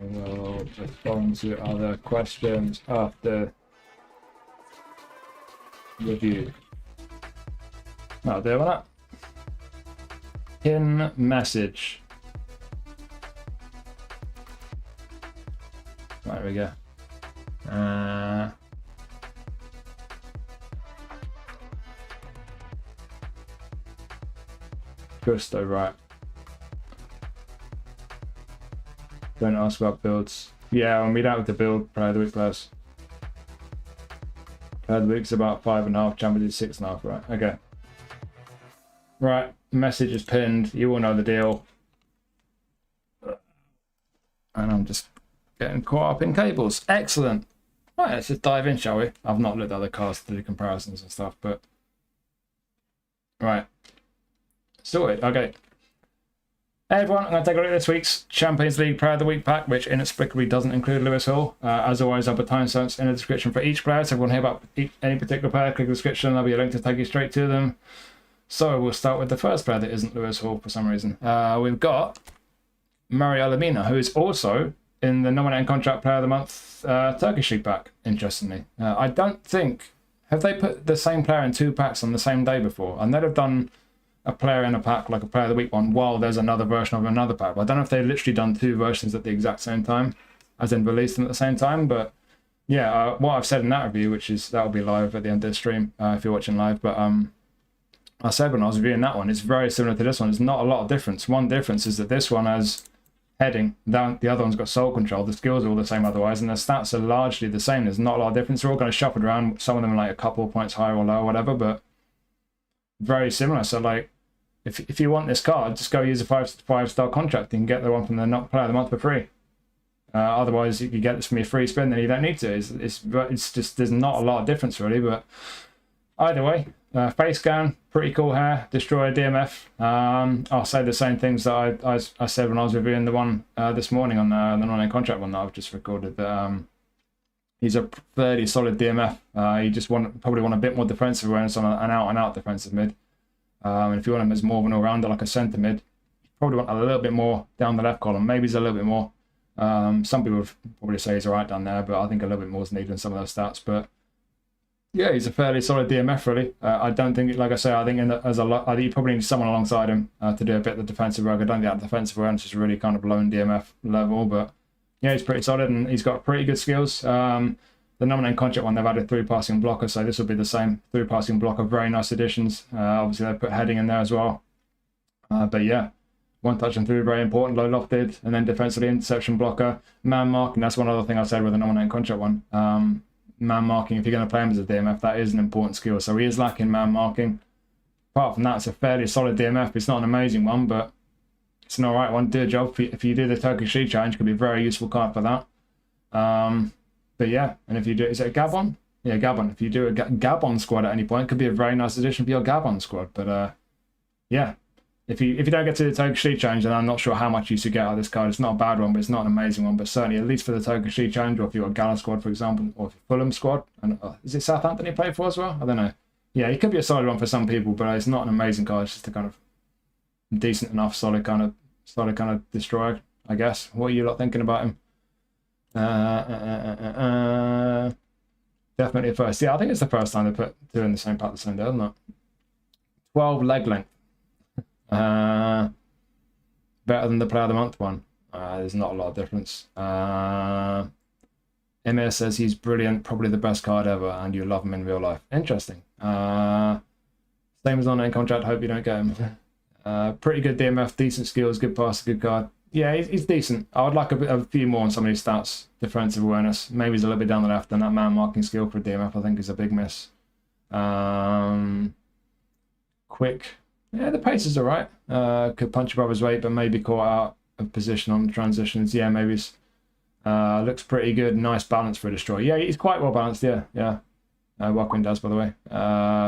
[SPEAKER 4] We'll respond to other questions after review. I'll do that. Pin message. There we go. Gusto, right. Don't ask about builds. Yeah, when we don't have to build player of the week players. Player of the week's about 5.5, Champions 6.5, right? Okay. Right, message is pinned. You all know the deal. And I'm just getting caught up in cables. Excellent. Right, let's just dive in, shall we? I've not looked at other cards to do comparisons and stuff, but right. Sorted. Okay. Hey everyone, I'm going to take a look at this week's Champions League Player of the Week pack, which inexplicably doesn't include Lewis Hall. As always, I'll put timestamps in the description for each player, so if you want to hear about any particular player, click the description, there'll be a link to take you straight to them. So we'll start with the first player that isn't Lewis Hall for some reason. We've got Mario Lemina, who is also in the Nominating Contract Player of the Month Turkish League pack, interestingly. I don't think... Have they put the same player in two packs on the same day before? I know they've done a player in a pack, like a Player of the Week one, while there's another version of another pack. But I don't know if they've literally done two versions at the exact same time, as in released them at the same time. But yeah, what I've said in that review, which is that'll be live at the end of the stream if you're watching live. But I said when I was reviewing that one, it's very similar to this one. There's not a lot of difference. One difference is that this one has heading, the other one's got soul control. The skills are all the same otherwise, and the stats are largely the same. There's not a lot of difference. They're all kind of shuffled around. Some of them are like a couple of points higher or lower, whatever, but very similar. So like, if you want this card, just go use a five-star contract. You can get the one from the Player of the Month for free. Otherwise, you get this from your free spin, then you don't need to. It's just, there's not a lot of difference really, but either way, face scan, pretty cool hair, destroyer DMF. I'll say the same things that I said when I was reviewing the one this morning on the non-name contract one that I've just recorded. That he's a fairly solid DMF. You just probably want a bit more defensive awareness on an out-and-out defensive mid. And if you want him as more of an all-rounder, like a centre mid, you probably want a little bit more down the left column. Maybe he's a little bit more. Some people would probably say he's all right down there, but I think a little bit more is needed in some of those stats. But yeah, he's a fairly solid DMF, really. I don't think, like I say, I think I think you probably need someone alongside him to do a bit of the defensive work. I don't think that defensive awareness is really kind of lone DMF level, but yeah, he's pretty solid and he's got pretty good skills. The Nominating Contract one, they've added 3 passing blocker, so this will be the same 3 passing blocker. Very nice additions. Obviously, they put heading in there as well. But yeah, 1 touch and 3, very important, low lofted, and then defensively interception blocker, man marking. That's one other thing I said with the Nominating Contract one. Man marking, if you're going to play him as a DMF, that is an important skill. So he is lacking man marking. Apart from that, it's a fairly solid DMF. It's not an amazing one, but it's an alright one. Do a job. If you do the Turkish League Challenge, it could be a very useful card for that. But yeah, and if you do, is it a Gabon? Yeah, Gabon. If you do a Gabon squad at any point, it could be a very nice addition for your Gabon squad. But yeah, if you don't get to the Turkish League Challenge, then I'm not sure how much you should get out of this card. It's not a bad one, but it's not an amazing one. But certainly, at least for the Turkish League Challenge, or if you're a Gala squad, for example, or if you're Fulham squad, and is it Southampton you play for as well? I don't know. Yeah, it could be a solid one for some people, but it's not an amazing card. It's just a kind of decent enough, solid kind of destroyer, I guess. What are you lot thinking about him? Definitely a first. Yeah, I think it's the first time they put 2 in the same pack the same day, isn't it? 12 leg length. Better than the Player of the Month one. There's not a lot of difference. Emir says he's brilliant, probably the best card ever, and you love him in real life. Interesting. Same as on-name contract, hope you don't get him. Pretty good DMF, decent skills, good pass, good card. Yeah, he's decent. I would like a few more on some of these stats. Defensive awareness. Maybe he's a little bit down the left, and that man marking skill for DMF I think is a big miss. Quick. Yeah, the pace is alright. Could punch above his weight, but maybe caught out of position on the transitions. Yeah, maybe he's looks pretty good. Nice balance for a destroyer. Yeah, he's quite well balanced. Yeah. Walkwin does, by the way.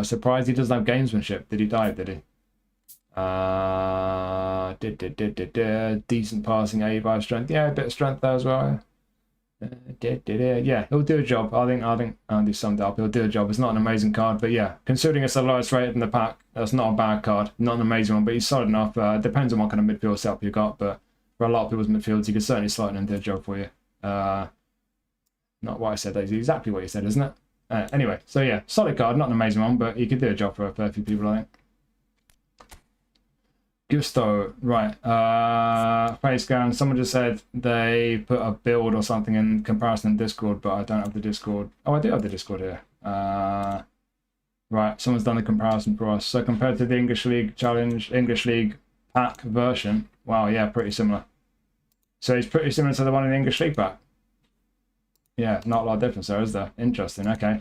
[SPEAKER 4] Surprised he doesn't have gamesmanship. Did he dive? Did he? Decent passing, 85 strength. Yeah, a bit of strength there as well. Yeah, he'll do a job. I think Andy summed it up. He'll do a job. It's not an amazing card, but yeah, considering it's the lowest rated in the pack, that's not a bad card. Not an amazing one, but he's solid enough. Depends on what kind of midfield setup you got, but for a lot of people's midfields, he could certainly slot in and do a job for you. Not what I said, that's exactly what you said, isn't it? Anyway, so yeah, solid card, not an amazing one, but he could do a job for a fair few people, I think. Gusto, right. Face scan. Someone just said they put a build or something in comparison in Discord, but I don't have the Discord. Oh, I do have the Discord here. Right, someone's done the comparison for us. So compared to the English League Challenge, English League pack version, wow, yeah, pretty similar. So he's pretty similar to the one in the English League pack. Yeah, not a lot of difference there, is there? Interesting, okay.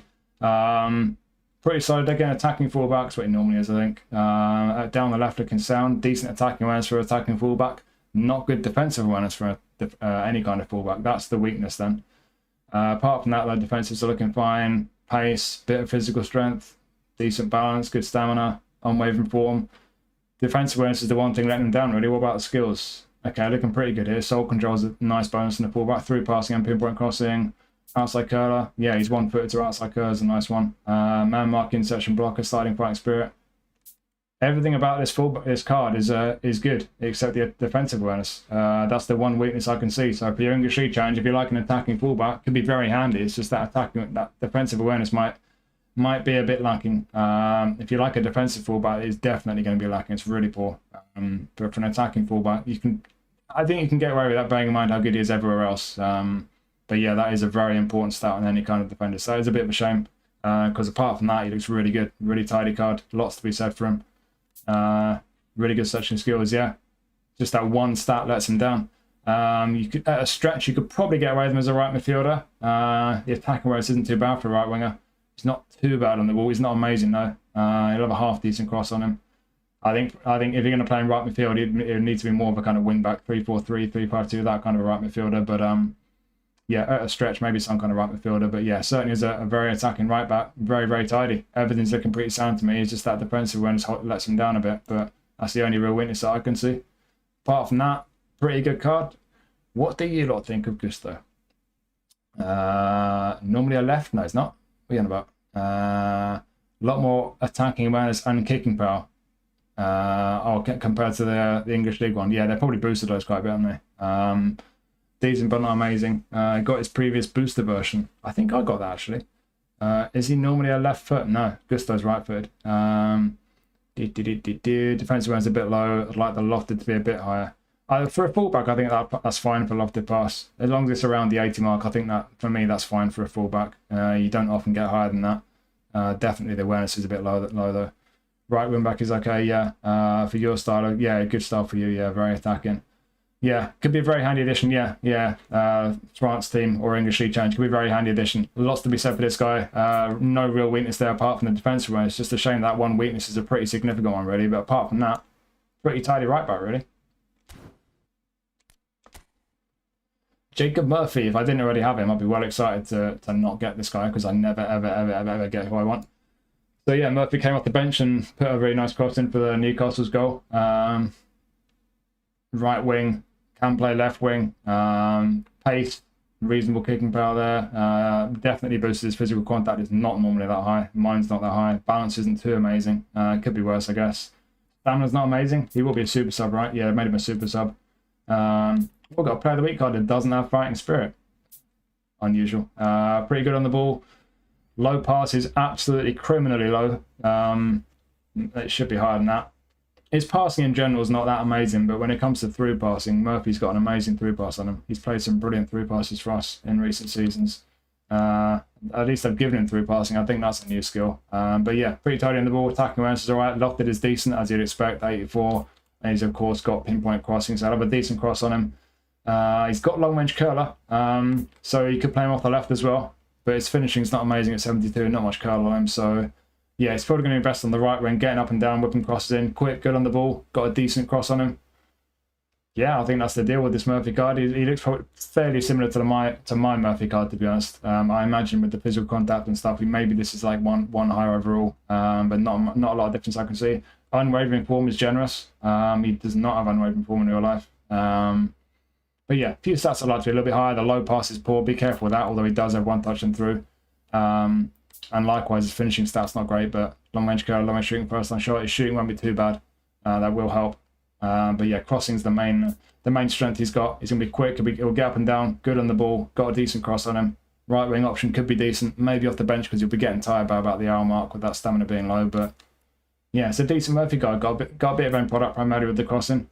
[SPEAKER 4] Pretty solid again, attacking fullback's what he normally is, I think. Down the left looking sound, decent attacking awareness for attacking fullback. Not good defensive awareness for any kind of fullback. That's the weakness then. Apart from that, the defensives are looking fine. Pace, bit of physical strength, decent balance, good stamina, unwavering form. Defensive awareness is the one thing letting him down, really. What about the skills? Okay, looking pretty good here. Soul control is a nice bonus in the fullback. Through passing and pinpoint crossing. Outside curler, yeah, he's one-footed to outside curler is a nice one. Man marking, section blocker, sliding fighting spirit. Everything about this card is good, except the defensive awareness. That's the one weakness I can see. So for your English League challenge, if you like an attacking fullback, it could be very handy. It's just that defensive awareness might be a bit lacking. If you like a defensive fullback, it's definitely going to be lacking. It's really poor. But for an attacking fullback, I think you can get away with that, bearing in mind how good he is everywhere else. But yeah, that is a very important stat on any kind of defender. So it's a bit of a shame because apart from that, he looks really good. Really tidy card. Lots to be said for him. Really good searching skills, yeah. Just that one stat lets him down. You could, at a stretch, you could probably get away with him as a right midfielder. The attacking awareness isn't too bad for a right winger. He's not too bad on the ball. He's not amazing though. He'll have a half decent cross on him. I think if you're going to play in right midfield, it would need to be more of a kind of wing back 3-4-3, 3-5-2, that kind of a right midfielder. But yeah, at a stretch, maybe some kind of right midfielder. But yeah, certainly is a very attacking right back. Very, very tidy. Everything's looking pretty sound to me. It's just that defensive awareness lets him down a bit. But that's the only real weakness that I can see. Apart from that, pretty good card. What do you lot think of Gusto? Normally a left? No, it's not. What are you on about? A lot more attacking awareness and kicking power. Compared to the English League one. Yeah, they probably boosted those quite a bit, haven't they? Decent but not amazing. Got his previous booster version. I think I got that actually. Is he normally a left foot? No, Gusto's right footed. Defensive awareness a bit low. I'd like the lofted to be a bit higher. For a fullback, I think that's fine for lofted pass. As long as it's around the 80 mark, I think that for me that's fine for a fullback. You don't often get higher than that. Definitely the awareness is a bit low though. Right wing back is okay, yeah. For your style, yeah, good style for you, yeah, very attacking. Yeah, could be a very handy addition, yeah. France team or English League Challenge could be a very handy addition. Lots to be said for this guy. No real weakness there apart from the defensive one. It's just a shame that one weakness is a pretty significant one, really. But apart from that, pretty tidy right back, really. Jacob Murphy, if I didn't already have him, I'd be well excited to not get this guy because I never, ever get who I want. So yeah, Murphy came off the bench and put a really nice cross in for the Newcastle's goal. Right wing, can play left wing. Pace, reasonable kicking power there. Definitely boosted his physical contact. Is not normally that high. Mine's not that high. Balance isn't too amazing. Could be worse, I guess. Stamina's not amazing. He will be a super sub, right? Yeah, made him a super sub. We've got a player of the week card that doesn't have fighting spirit. Unusual. Pretty good on the ball. Low pass is absolutely criminally low. It should be higher than that. His passing in general is not that amazing, but when it comes to through passing, Murphy's got an amazing through pass on him. He's played some brilliant through passes for us in recent seasons. At least I've given him through passing. I think that's a new skill. But yeah, pretty tidy on the ball. Attacking awareness is alright. Lofted is decent, as you'd expect. 84. And he's, of course, got pinpoint crossing, so I'll have a decent cross on him. He's got long-range curler, so you could play him off the left as well. But his finishing's not amazing at 72, not much curl on him. So, yeah, he's probably going to be best on the right wing, getting up and down, whipping crosses in. Quick, good on the ball, got a decent cross on him. Yeah, I think that's the deal with this Murphy card. He looks probably fairly similar to my Murphy card, to be honest. I imagine with the physical contact and stuff, maybe this is like one higher overall, but not a lot of difference I can see. Unwavering form is generous. He does not have unwavering form in real life. But yeah, a few stats I'd like to be a little bit higher. The low pass is poor. Be careful with that, although he does have one touch and through. And likewise, his finishing stats not great, but long range curl, long range shooting, first line shot. His shooting won't be too bad. That will help. But yeah, crossing's the main strength he's got. He's gonna be quick. He'll get up and down. Good on the ball. Got a decent cross on him. Right wing option could be decent. Maybe off the bench because you'll be getting tired by about the hour mark with that stamina being low. But yeah, it's a decent Murphy guy. Got a bit of end product primarily with the crossing.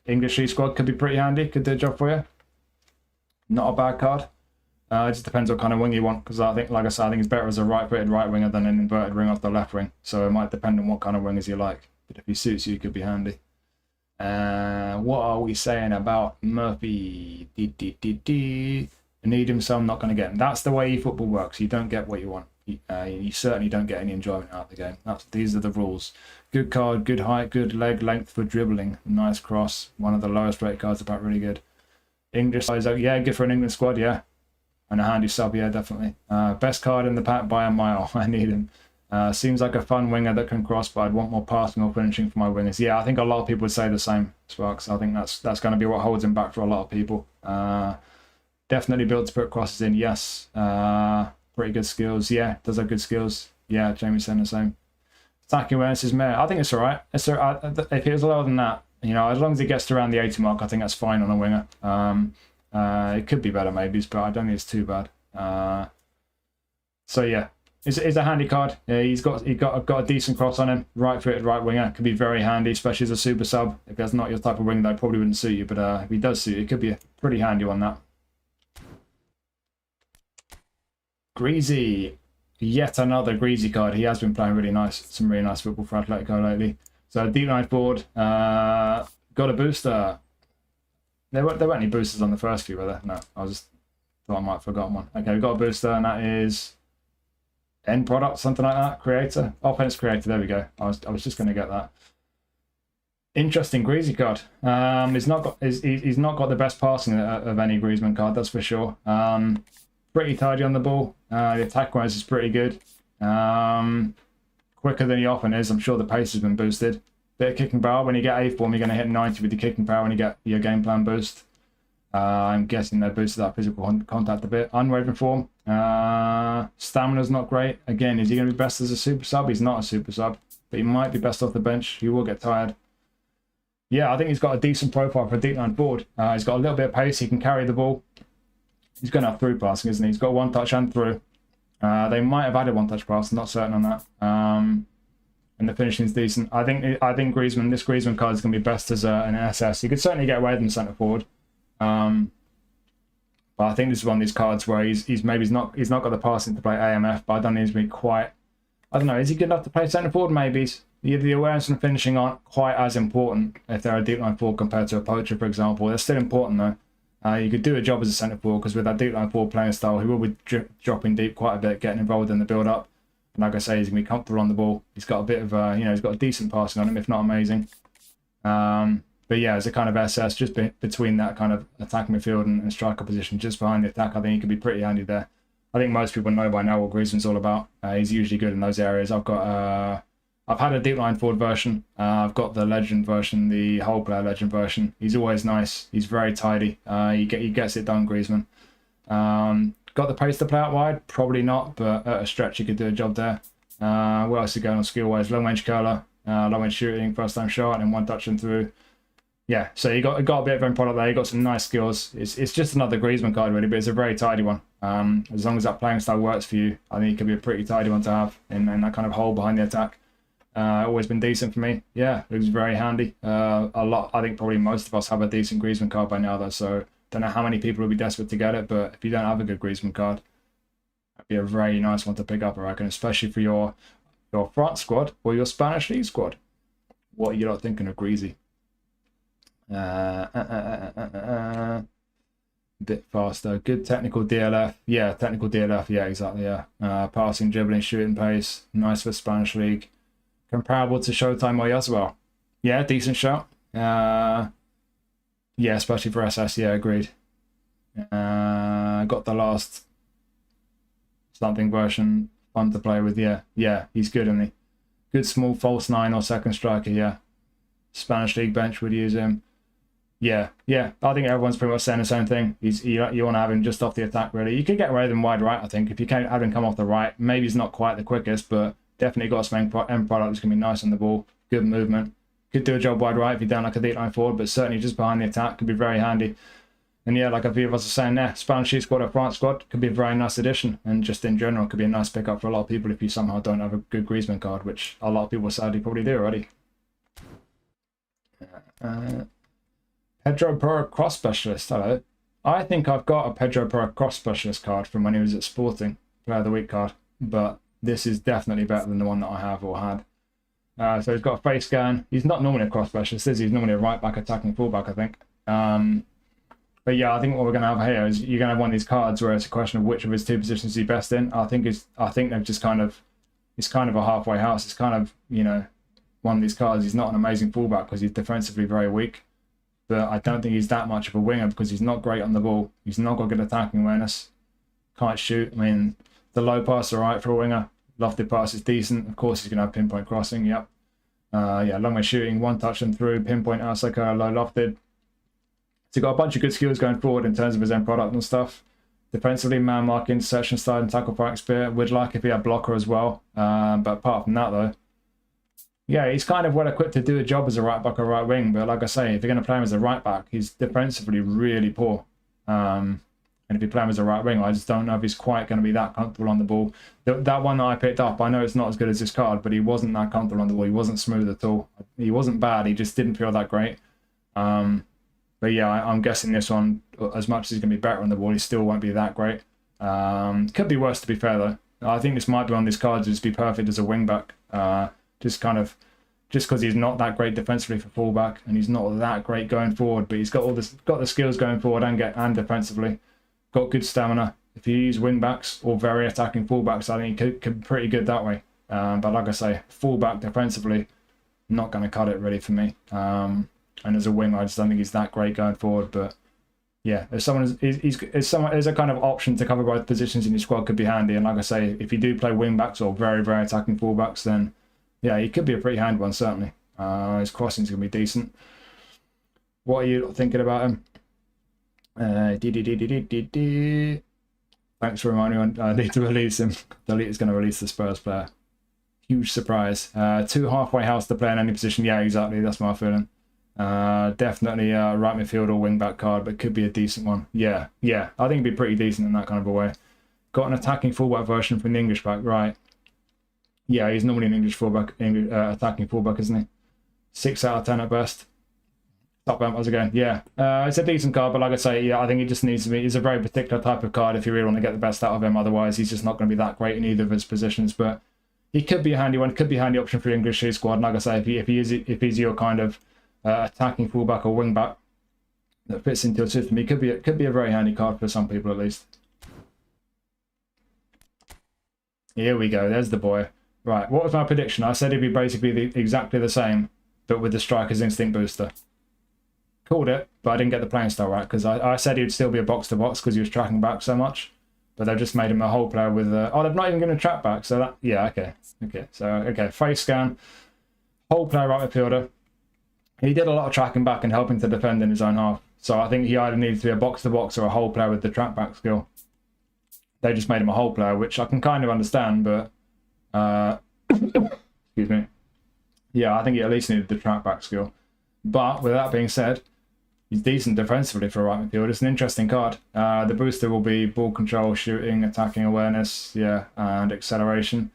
[SPEAKER 4] English E squad could be pretty handy. Could do a job for you. Not a bad card. It just depends what kind of wing you want, because I think, like I said, I think it's better as a right-footed right winger than an inverted wing off the left wing. So it might depend on what kind of wingers you like. But if he suits you, he could be handy. What are we saying about Murphy? I need him, so I'm not going to get him. That's the way eFootball works. You don't get what you want. You certainly don't get any enjoyment out of the game. These are the rules. Good card, good height, good leg length for dribbling. Nice cross. One of the lowest rated cards, about really good. English size, yeah, good for an England squad, yeah. And a handy sub, yeah, definitely. Best card in the pack by a mile. I need him. Seems like a fun winger that can cross, but I'd want more passing or finishing for my wingers. Yeah, I think a lot of people would say the same, Sparks. I think that's going to be what holds him back for a lot of people. Definitely built to put crosses in, yes. Pretty good skills, yeah. Does have good skills, yeah. Jamie's saying the same. Attacking awareness is meh. I think it's all right. If it was lower than that, you know, as long as it gets to around the 80 mark, I think that's fine on a winger. It could be better maybe, but I don't think it's too bad. So yeah, it's a handy card. Yeah, he's got a decent cross on him. Right-footed right winger could be very handy, especially as a super sub. If that's not your type of wing, that probably wouldn't suit you. But if he does suit you, it could be a pretty handy one. That. Greasy, yet another Greasy card. He has been playing some really nice football for Atletico lately. So deep line forward, got a booster. There weren't any boosters on the first few, were there? No, I just thought I might have forgotten one. Okay, we've got a booster, and that is end product, something like that. Creator, offense creator. There we go. I was just going to get that. Interesting Greasy card. He's not got the best passing of any Griezmann card, that's for sure. Pretty tidy on the ball. The attack wise is pretty good. Quicker than he often is. I'm sure the pace has been boosted. Bit of kicking power. When you get A form, you're going to hit 90 with your kicking power when you get your game plan boost. I'm guessing they boosted that physical contact a bit. Unwavering form. Stamina's not great. Again, is he going to be best as a super sub? He's not a super sub, but he might be best off the bench. He will get tired. Yeah, I think he's got a decent profile for a deep line forward. He's got a little bit of pace. He can carry the ball. He's going to have through passing, isn't he? He's got one touch and through. They might have added one touch pass. I'm not certain on that. And the finishing's decent. I think Griezmann, this Griezmann card is going to be best as an SS. You could certainly get away with him centre forward. But I think this is one of these cards where he's not got the passing to play AMF, but I don't think he's been quite. I don't know. Is he good enough to play centre forward? Maybe. The awareness and finishing aren't quite as important if they're a deep line forward compared to a poacher, for example. They're still important though. You could do a job as a centre forward because with that deep line forward playing style, he will be dropping deep quite a bit, getting involved in the build up. And like I say, he's gonna be comfortable on the ball. He's got a bit of he's got a decent passing on him, if not amazing. But yeah, as a kind of SS, just between that kind of attack midfield and striker position, just behind the attack, I think he could be pretty handy there. I think most people know by now what Griezmann's all about. He's usually good in those areas. I've had a deep line forward version. I've got the legend version, the whole player legend version. He's always nice. He's very tidy. He gets it done, Griezmann. Got the pace to play out wide? Probably not, but at a stretch he could do a job there. What else is going on skill wise? Long range curler, long range shooting, first time shot, and one touch and through. Yeah, so you got a bit of end product there. You got some nice skills. It's just another Griezmann card really, but it's a very tidy one. As long as that playing style works for you, I think it could be a pretty tidy one to have in that kind of hole behind the attack. Always been decent for me. Yeah, it was very handy. I think probably most of us have a decent Griezmann card by now though, so don't know how many people will be desperate to get it, but if you don't have a good Griezmann card, that'd be a very nice one to pick up, I reckon, especially for your France squad or your Spanish League squad. What are you lot thinking of Greasy? Bit faster. Good technical DLF. Yeah, technical DLF. Yeah, exactly. Yeah. Passing, dribbling, shooting pace. Nice for Spanish League. Comparable to Showtime or Yaswell. Yeah, decent shot. Yeah, especially for SS. Yeah, agreed. Got the last something version. Fun to play with. Yeah, he's good, isn't he? Good small false 9 or second striker. Yeah. Spanish League bench would use him. Yeah. I think everyone's pretty much saying the same thing. You want to have him just off the attack, really. You could get away with him wide right, I think. If you can't have him come off the right, maybe he's not quite the quickest, but definitely got some end product that's going to be nice on the ball. Good movement. Could do a job wide right if you're down like a deep line forward, but certainly just behind the attack could be very handy. And yeah, like a few of us are saying there, Spanish League squad or France squad could be a very nice addition. And just in general, could be a nice pickup for a lot of people if you somehow don't have a good Griezmann card, which a lot of people sadly probably do already. Pedro Porro cross specialist. Hello. I think I've got a Pedro Porro cross specialist card from when he was at Sporting, Player of the Week card, but this is definitely better than the one that I have or had. So he's got a face scan. He's not normally a cross specialist, is he? He's normally a right back attacking fullback, I think. But yeah, I think what we're going to have here is you're going to have one of these cards where it's a question of which of his two positions he's best in. I think they've just kind of, it's kind of a halfway house. It's kind of, you know, one of these cards. He's not an amazing fullback because he's defensively very weak, but I don't think he's that much of a winger because he's not great on the ball. He's not got good attacking awareness. Can't shoot. I mean, the low pass are right for a winger. Lofted pass is decent. Of course, he's going to have pinpoint crossing. Yep. Yeah, long way shooting, one touch and through, pinpoint outside, low lofted. So he's got a bunch of good skills going forward in terms of his end product and stuff. Defensively, man mark, interception style, and tackle fighting spirit. Would like if he had blocker as well. But apart from that, though, yeah, he's kind of well equipped to do a job as a right back or right wing. But like I say, if you're going to play him as a right back, he's defensively really poor. And if you play him as a right wing, I just don't know if he's quite going to be that comfortable on the ball. That one that I picked up, I know it's not as good as this card, but he wasn't that comfortable on the ball. He wasn't smooth at all. He wasn't bad. He just didn't feel that great. But yeah, I'm guessing this one, as much as he's going to be better on the ball, he still won't be that great. Could be worse, to be fair, though. I think this might be on this card to just be perfect as a wing back. Just because he's not that great defensively for fullback, and he's not that great going forward, but he's got the skills going forward and defensively. Got good stamina. If you use wing backs or very attacking fullbacks, I think he could be pretty good that way. But like I say, fullback defensively, not going to cut it really for me. And as a wing, I just don't think he's that great going forward. But yeah, as a kind of option to cover both positions in your squad could be handy. And like I say, if you do play wing backs or very, very attacking fullbacks, then yeah, he could be a pretty handy one, certainly. His crossing's going to be decent. What are you thinking about him? Thanks for reminding me I need to release him. Delete is going to release the Spurs player. Huge surprise. 2 halfway house to play in any position. Yeah, exactly. That's my feeling. Definitely right midfield or wing back card, but could be a decent one. Yeah. I think it'd be pretty decent in that kind of a way. Got an attacking fullback version from the English back, right? Yeah, he's normally an English fullback, attacking fullback, isn't he? 6 out of 10 at best. Top bumpers again. Yeah, it's a decent card, but like I say, yeah, I think he just needs to be. He's a very particular type of card if you really want to get the best out of him. Otherwise, he's just not going to be that great in either of his positions. But he could be a handy one. Could be a handy option for your English C squad. And like I say, if he's your kind of attacking fullback or wing back that fits into your system, he could be a very handy card for some people at least. Here we go. There's the boy. Right. What was my prediction? I said he'd be basically exactly the same, but with the striker's instinct booster. Called it, but I didn't get the playing style right because I said he'd still be a box-to-box because he was tracking back so much. But they've just made him a whole player with... oh, they've not even going to track back, so that... Yeah, okay. Okay, face scan. Whole player right midfielder. He did a lot of tracking back and helping to defend in his own half. So I think he either needs to be a box-to-box or a whole player with the track back skill. They just made him a whole player, which I can kind of understand, but... excuse me. Yeah, I think he at least needed the track back skill. But with that being said, he's decent defensively for a right midfielder. It's an interesting card. The booster will be ball control, shooting, attacking awareness, yeah, and acceleration.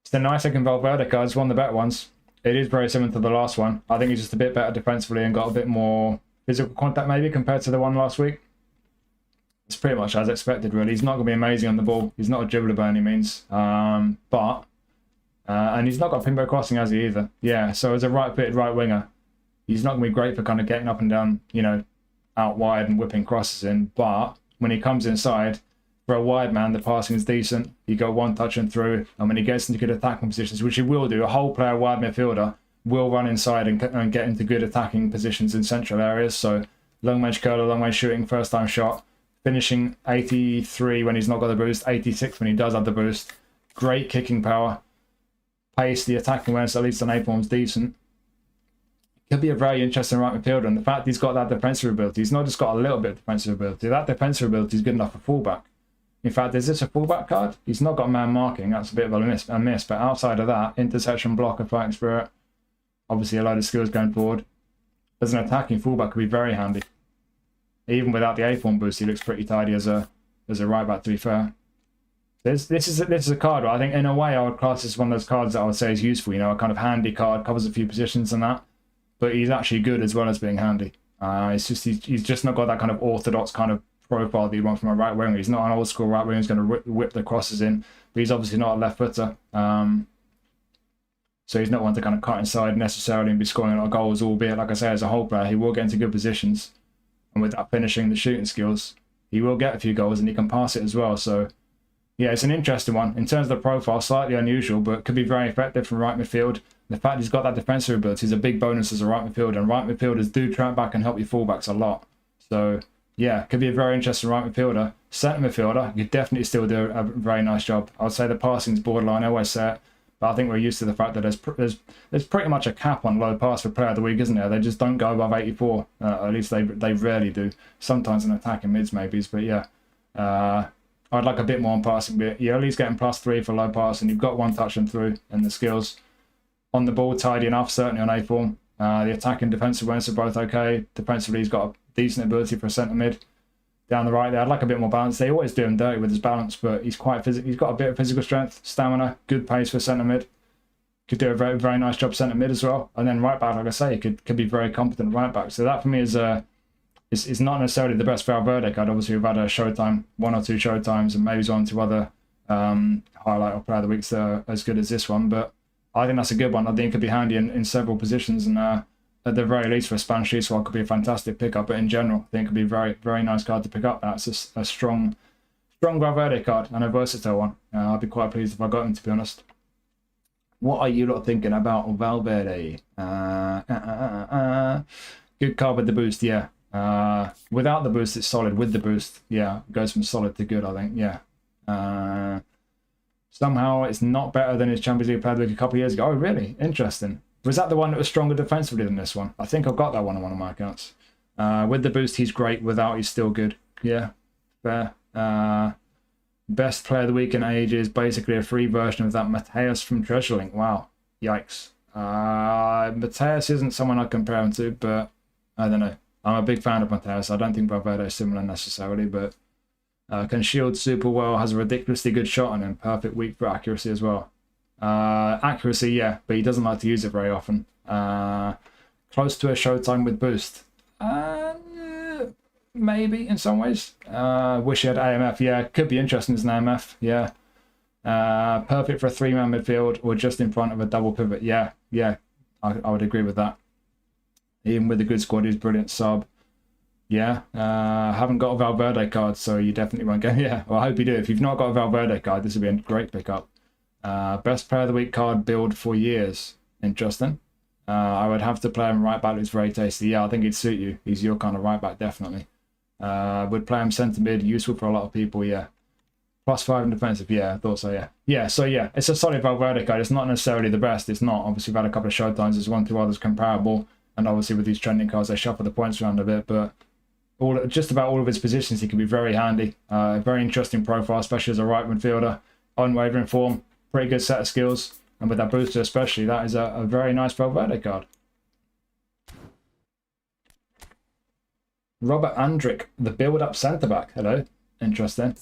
[SPEAKER 4] It's the nice looking Valverde card. It's one of the better ones. It is very similar to the last one. I think he's just a bit better defensively and got a bit more physical contact maybe compared to the one last week. It's pretty much as expected, really. He's not going to be amazing on the ball. He's not a dribbler by any means. But And he's not got pinball crossing, has he, either? Yeah, so as a right-footed right winger, he's not going to be great for kind of getting up and down, you know, out wide and whipping crosses in. But when he comes inside, for a wide man, the passing is decent. You go one touch and through. And when he gets into good attacking positions, which he will do, a whole player wide midfielder will run inside and get into good attacking positions in central areas. So long range curler, long range shooting, first time shot, finishing 83 when he's not got the boost, 86 when he does have the boost. Great kicking power. Pace, the attacking awareness, at least on A-form's decent. Could be a very interesting right midfielder, and the fact he's got that defensive ability, he's not just got a little bit of defensive ability, that defensive ability is good enough for fullback. In fact, is this a fullback card? He's not got man marking, that's a bit of a miss, but outside of that, interception, blocker, fighting spirit, obviously a load of skills going forward. As an attacking fullback could be very handy. Even without the A-form boost, he looks pretty tidy as a right back, to be fair. This is a card where I think in a way I would class this as one of those cards that I would say is useful, you know, a kind of handy card, covers a few positions and that. But he's actually good as well as being handy. It's just he's just not got that kind of orthodox kind of profile that you want from a right winger. He's not an old school right winger who's going to whip the crosses in, but he's obviously not a left footer. So he's not one to kind of cut inside necessarily and be scoring a lot of goals, albeit, like I say, as a whole player, he will get into good positions. And with that finishing, the shooting skills, he will get a few goals and he can pass it as well. So yeah, it's an interesting one. In terms of the profile, slightly unusual, but could be very effective from right midfield. The fact he's got that defensive ability is a big bonus as a right midfielder, and right midfielders do track back and help your fullbacks a lot. So yeah, could be a very interesting right midfielder. Centre midfielder, you could definitely still do a very nice job. I would say the passing's borderline, I always say it, but I think we're used to the fact that there's pretty much a cap on low pass for player of the week, isn't there? They just don't go above 84. At least they rarely do. Sometimes in attacking mids maybe, but yeah. I'd like a bit more on passing, but you're at least getting +3 for low pass, and you've got one touch and through, and the skills on the ball tidy enough, certainly on A-form. The attack and defensive awareness are both okay. Defensively, he's got a decent ability for a centre mid. Down the right there, I'd like a bit more balance. They always do him dirty with his balance, but he's quite physical. He's got a bit of physical strength, stamina, good pace for centre mid. Could do a very, very nice job centre mid as well. And then right back, like I say, could be very competent right back. So that for me is not necessarily the best Valverde card. Obviously, we've had a showtime, 1 or 2 showtimes, and maybe on to other highlight or player of the weeks that are as good as this one. But I think that's a good one. I think it could be handy in several positions, and at the very least for a Spanish League squad, could be a fantastic pickup. But in general, I think it could be a very, very nice card to pick up. That's a strong Valverde card and a versatile one. I'd be quite pleased if I got him, to be honest. What are you lot thinking about Valverde? Good card with the boost, yeah. Without the boost, it's solid. With the boost, yeah, it goes from solid to good, I think, yeah. Somehow it's not better than his Champions League player of the week a couple of years ago. Oh, really? Interesting. Was that the one that was stronger defensively than this one? I think I've got that one on one of my accounts. With the boost, he's great. Without, he's still good. Yeah, fair. Best player of the week in ages. Basically a free version of that Mateus from Treasure Link. Wow. Yikes. Mateus isn't someone I compare him to, but I don't know. I'm a big fan of Mateus. I don't think Valverde is similar necessarily, but can shield super well, has a ridiculously good shot on him. Perfect week for accuracy as well. Accuracy, yeah, but he doesn't like to use it very often. Close to a showtime with boost. Maybe in some ways. Wish he had AMF, yeah. Could be interesting as an AMF, yeah. Perfect for a 3-man midfield or just in front of a double pivot. Yeah, I would agree with that. Even with a good squad, he's brilliant sub. Yeah, haven't got a Valverde card, so you definitely won't go. Yeah, well, I hope you do. If you've not got a Valverde card, this would be a great pickup. Best player of the week card build for years. Interesting. I would have to play him right back. Looks very tasty. Yeah, I think he'd suit you. He's your kind of right back, definitely. Would play him centre mid. Useful for a lot of people. Yeah. +5 in defensive. Yeah, I thought so. Yeah. Yeah. So yeah, it's a solid Valverde card. It's not necessarily the best. It's not. Obviously, we've had a couple of showtimes. There's 1-2 others comparable, and obviously with these trending cards, they shuffle the points around a bit, but. Just about all of his positions, he can be very handy. Very interesting profile, especially as a right midfielder. Unwavering form, pretty good set of skills, and with that booster especially, that is a very nice Valverde card. Robert Andrick, the build-up centre-back. Hello, interesting.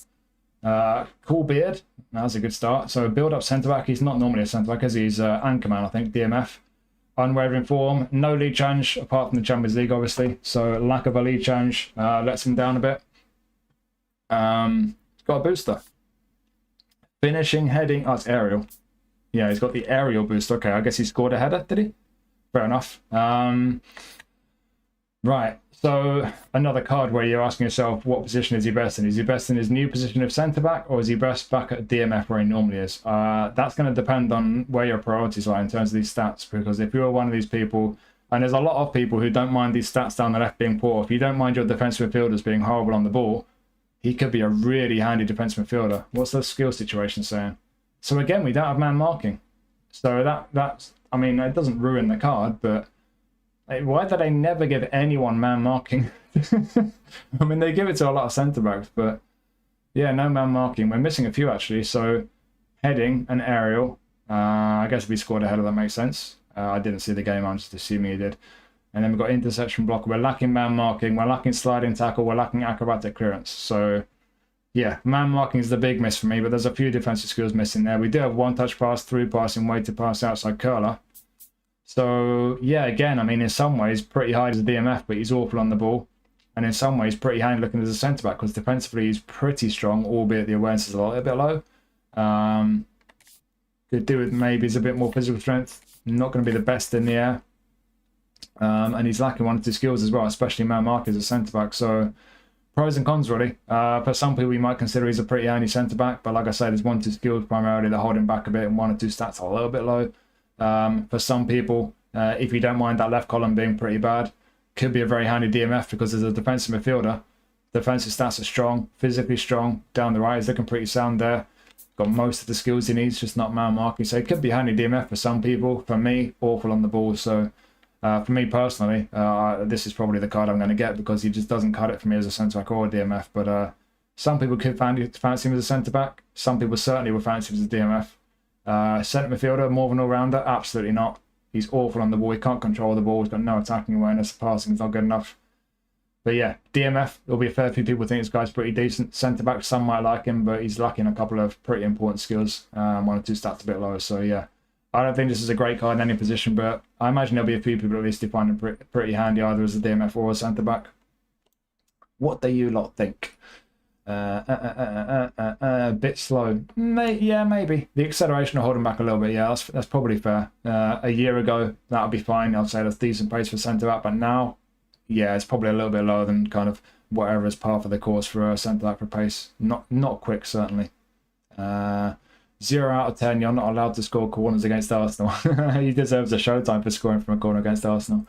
[SPEAKER 4] Cool beard, that's a good start. So build-up centre-back, he's not normally a centre-back, as he's Anchorman, I think, DMF. Unwavering form, no league change apart from the Champions League, obviously. So lack of a league change lets him down a bit. He's got a booster. Finishing, heading, oh, it's aerial. Yeah, he's got the aerial boost. Okay, I guess he scored a header, did he? Fair enough. Right, so another card where you're asking yourself, what position is he best in? Is he best in his new position of centre-back, or is he best back at DMF where he normally is? That's going to depend on where your priorities are in terms of these stats, because if you're one of these people, and there's a lot of people who don't mind these stats down the left being poor, if you don't mind your defensive midfielders being horrible on the ball, he could be a really handy defensive midfielder. What's the skill situation saying? So again, we don't have man marking. So that's, I mean, it doesn't ruin the card, but why do they never give anyone man marking? I mean, they give it to a lot of centre-backs, but yeah, no man marking. We're missing a few, actually. So heading and aerial. I guess if he scored a header, that makes sense. I didn't see the game. I'm just assuming he did. And then we've got interception block. We're lacking man marking. We're lacking sliding tackle. We're lacking acrobatic clearance. So yeah, man marking is the big miss for me, but there's a few defensive skills missing there. We do have one-touch pass, through passing, weighted pass, outside curler. So yeah, again, I mean, in some ways, pretty high as a DMF, but he's awful on the ball. And in some ways, pretty handy looking as a centre-back, because defensively he's pretty strong, albeit the awareness is a little bit low. Could do with maybe he's a bit more physical strength. Not going to be the best in the air. And he's lacking one or two skills as well, especially man mark as a centre-back. So pros and cons, really. For some people, you might consider he's a pretty handy centre-back, but like I said, there's one or two skills primarily that hold him back a bit, and one or two stats are a little bit low. For some people, if you don't mind that left column being pretty bad, could be a very handy DMF, because as a defensive midfielder, defensive stats are strong, physically strong, down the right, he's looking pretty sound there. Got most of the skills he needs, just not man marking. So it could be handy DMF for some people. For me, awful on the ball. So for me personally, this is probably the card I'm going to get, because he just doesn't cut it for me as a centre-back or a DMF. But some people could fancy him as a centre-back. Some people certainly would fancy him as a DMF. Centre midfielder, more of an all-rounder? Absolutely not. He's awful on the ball. He can't control the ball. He's got no attacking awareness. Passing is not good enough. But yeah, DMF, there'll be a fair few people think this guy's pretty decent. Centre-back, some might like him, but he's lacking a couple of pretty important skills. One or two stats a bit low. So yeah, I don't think this is a great card in any position, but I imagine there'll be a few people at least who find him pretty handy either as a DMF or a centre-back. What do you lot think? A bit slow. Yeah, maybe. The acceleration will hold him back a little bit. Yeah, that's probably fair. A year ago, that would be fine. I'd say that's decent pace for centre-back, but now, yeah, it's probably a little bit lower than kind of whatever is par for the course for a centre-back for pace. Not quick, certainly. 0 out of 10, you're not allowed to score corners against Arsenal. He deserves a showtime for scoring from a corner against Arsenal.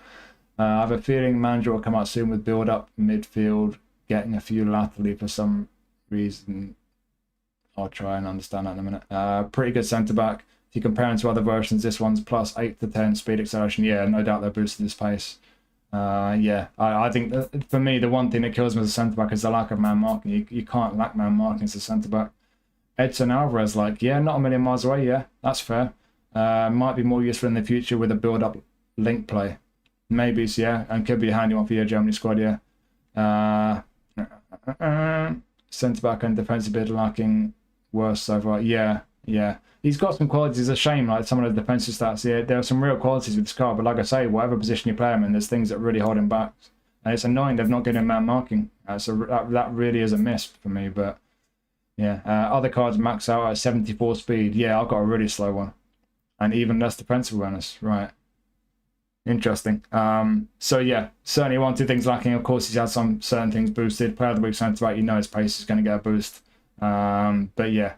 [SPEAKER 4] I have a feeling manager will come out soon with build-up midfield, getting a few laterally for some reason. I'll try and understand that in a minute. Pretty good centre-back. If you compare him to other versions, this one's plus 8 to 10 speed acceleration. Yeah, no doubt they're boosting his pace. Yeah, I think that for me, the one thing that kills me as a centre-back is the lack of man marking. You can't lack man marking as a centre-back. Edson Alvarez, like, yeah, not a million miles away, yeah, that's fair. Might be more useful in the future with a build-up link play. Maybe, yeah, and could be a handy one for your Germany squad, yeah. Centre-back and defensive bid lacking worse so far. Yeah. He's got some qualities. It's a shame, like some of the defensive stats. Yeah, there are some real qualities with this card, but like I say, whatever position you play him in, there's things that really hold him back. And it's annoying they've not given him man marking. So that really is a miss for me. But yeah, other cards max out at 74 speed. Yeah, I've got a really slow one, and even less defensive awareness. Right. Interesting. So yeah, certainly one, two things lacking. Of course, he's had some certain things boosted. Player of the week centre-back, you know his pace is going to get a boost. But yeah,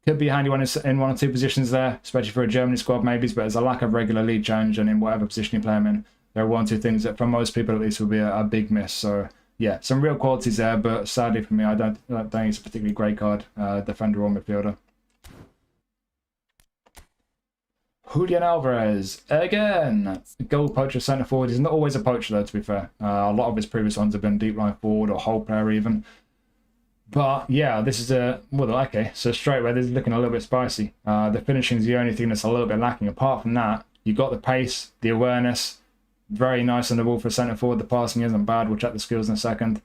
[SPEAKER 4] could be a handy one in one or two positions there, especially for a Germany squad maybe, but there's a lack of regular lead change, and in whatever position you play him in, there are one or two things that for most people at least will be a big miss. So yeah, some real qualities there, but sadly for me, I don't think it's a particularly great card, defender or midfielder. Julian Alvarez, again, goal poacher centre forward. He's not always a poacher though, to be fair. A lot of his previous ones have been deep line forward or whole player even. But yeah, this is okay, so straight away this is looking a little bit spicy. The finishing is the only thing that's a little bit lacking. Apart from that, you've got the pace, the awareness, very nice on the ball for centre forward. The passing isn't bad, we'll check the skills in a second.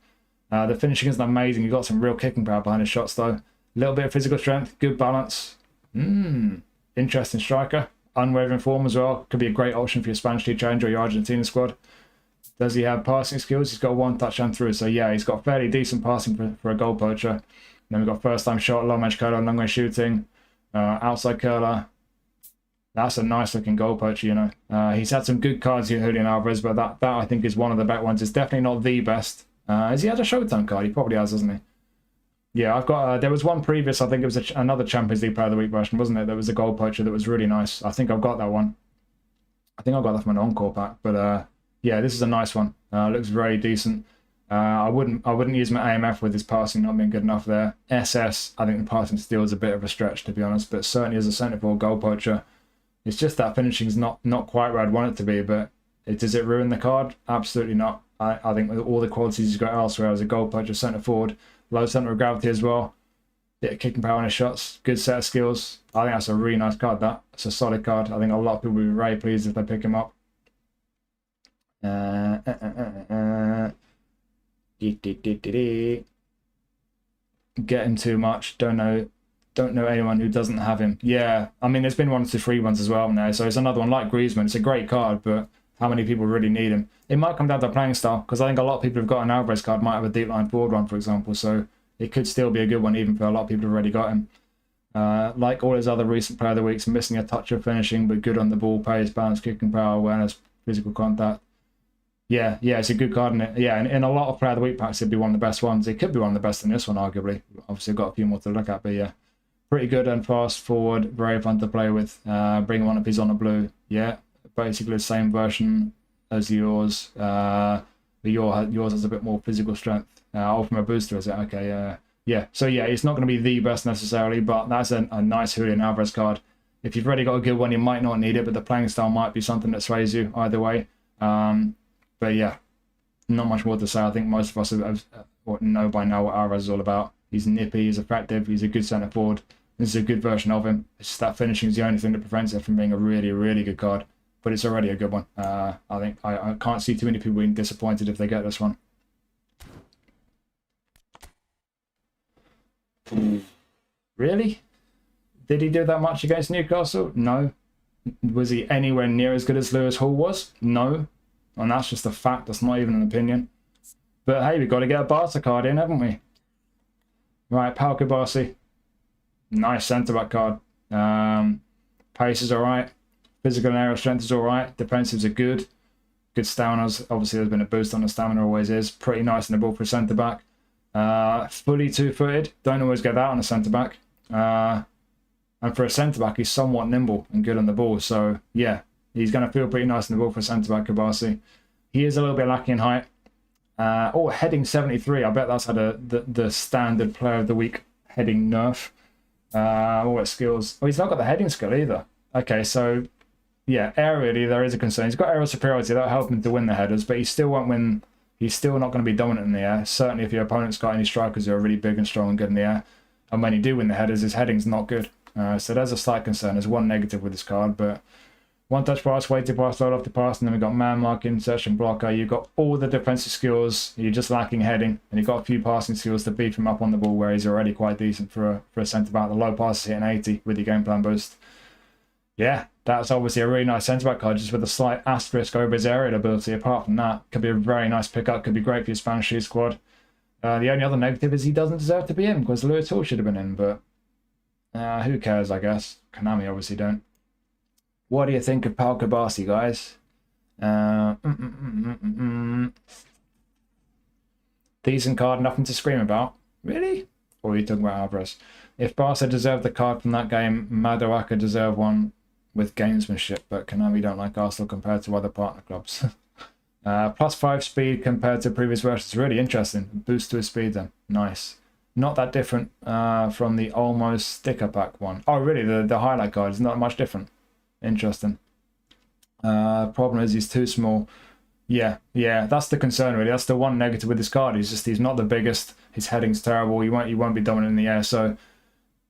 [SPEAKER 4] The finishing isn't amazing. You've got some real kicking power behind his shots though. A little bit of physical strength, good balance. Interesting striker. Unwavering form as well. Could be a great option for your Spanish league change or your Argentina squad. Does he have passing skills? He's got one touchdown through. So yeah, he's got fairly decent passing for a goal poacher. And then we've got first time shot, long range curler, long range shooting, outside curler. That's a nice looking goal poacher, you know. He's had some good cards here, Julian Alvarez, but that I think is one of the better ones. It's definitely not the best. Has he had a Showtime card? He probably has, hasn't he? Yeah, I've got, there was one previous, I think it was another Champions League Player of the Week version, wasn't it? There was a goal poacher that was really nice. I think I've got that one. I think I got that from an Encore pack, but yeah, this is a nice one. Looks very decent. I wouldn't use my AMF with his passing not being good enough there. SS, I think the passing still is a bit of a stretch, to be honest, but certainly as a centre forward goal poacher, it's just that finishing's not quite where I'd want it to be, but does it ruin the card? Absolutely not. I think with all the qualities he's got elsewhere as a goal poacher, centre forward, low centre of gravity as well, bit of kicking power on his shots, good set of skills. I think that's a really nice card. It's a solid card. I think a lot of people will be very pleased if they pick him up. Getting too much. Don't know anyone who doesn't have him. Yeah, I mean, there's been 1 to 3 ones as well now, so it's another one like Griezmann. It's a great card, but how many people really need him? It might come down to playing style, because I think a lot of people who've got an Alvarez card might have a deep line forward one, for example, so it could still be a good one even for a lot of people who've already got him. Like all his other recent Player of the Weeks, missing a touch of finishing, but good on the ball, pace, balance, kicking power, awareness, physical contact. Yeah, it's a good card, and in a lot of Player of the Week packs, it'd be one of the best ones. It could be one of the best in this one, arguably. Obviously, I've got a few more to look at, but yeah. Pretty good and fast forward, very fun to play with. Bring one up, he's on a blue. Yeah, basically the same version as yours. But yours has a bit more physical strength. From a booster, is it? Okay, yeah. So yeah, it's not going to be the best necessarily, but that's a nice Julian Alvarez card. If you've already got a good one, you might not need it, but the playing style might be something that sways you either way. But yeah, not much more to say. I think most of us know by now what Alvarez is all about. He's nippy, he's effective, he's a good centre forward. This is a good version of him. It's just that finishing is the only thing that prevents it from being a really, really good card. But it's already a good one. I think I can't see too many people being disappointed if they get this one. Really? Did he do that much against Newcastle? No. Was he anywhere near as good as Lewis Hall was? No. And that's just a fact. That's not even an opinion. But hey, we've got to get a Barca card in, haven't we? Right, Pau Kubasi. Nice centre-back card. Pace is alright. Physical and aerial strength is alright. Defensives are good. Good stamina. Obviously, there's been a boost on the stamina, always is. Pretty nice in the ball for a centre-back. Fully two-footed. Don't always get that on a centre-back. And for a centre-back, he's somewhat nimble and good on the ball. So, yeah, he's going to feel pretty nice in the ball for a centre-back, Kubasi. He is a little bit lacking in height. Heading 73. I bet that's had the standard Player of the Week heading nerf. All his skills. Oh, he's not got the heading skill either. Okay, so yeah, aerially there is a concern. He's got aerial superiority that'll help him to win the headers, but he still won't win. He's still not going to be dominant in the air. Certainly, if your opponent's got any strikers who are really big and strong and good in the air, and when you do win the headers, his heading's not good. So there's a slight concern. There's one negative with this card, but one touch pass, weighted pass, load off the pass, and then we've got man marking, search and blocker. You've got all the defensive skills. You're just lacking heading, and you've got a few passing skills to beef him up on the ball, where he's already quite decent for a centre back. The low pass is hitting 80 with your game plan boost. Yeah, that's obviously a really nice centre back card, just with a slight asterisk over his aerial ability. Apart from that, could be a very nice pickup. Could be great for your Spanish League squad. The only other negative is he doesn't deserve to be in, because Lewis Hall should have been in, but who cares? I guess Konami obviously don't. What do you think of Pau Kubasi, guys? Decent card, nothing to scream about. Really? Or are you talking about Alvarez? If Barca deserved the card from that game, Maduaka deserved one with gamesmanship, but Konami don't like Arsenal compared to other partner clubs. +5 speed compared to previous versions. Really interesting. Boost to his speed then. Nice. Not that different from the almost sticker pack one. Oh, really? The highlight card is not much different. Interesting. Problem is he's too small. Yeah, that's the concern really. That's the one negative with this card. He's not the biggest. His heading's terrible. He won't be dominant in the air. So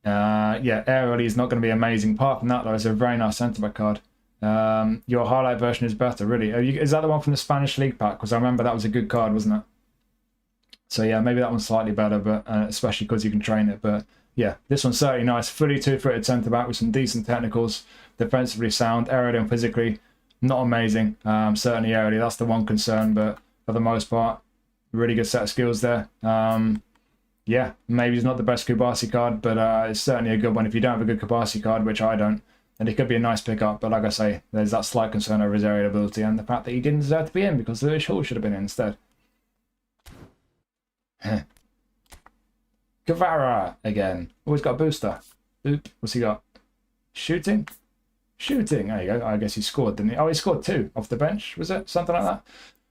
[SPEAKER 4] yeah, aerially he's not going to be amazing. Apart from that though, it's a very nice centre back card. Your highlight version is better, really. Is that the one from the Spanish League pack? Because I remember that was a good card, wasn't it? So yeah, maybe that one's slightly better, but especially because you can train it. But yeah, this one's certainly nice. Fully two-footed centre back with some decent technicals. Defensively sound, aerially and physically not amazing. Certainly aerially, that's the one concern, but for the most part, really good set of skills there. Yeah, maybe it's not the best Kubasi card, but it's certainly a good one. If you don't have a good Kubasi card, which I don't, And it could be a nice pickup, but like I say, there's that slight concern over his aerial ability and the fact that he didn't deserve to be in because Lewis Hall should have been in instead. Guevara again. Always got a booster. Oop, what's he got? Shooting? Shooting. There you go. I guess he scored, didn't he? Oh, he scored 2 off the bench, was it? Something like that?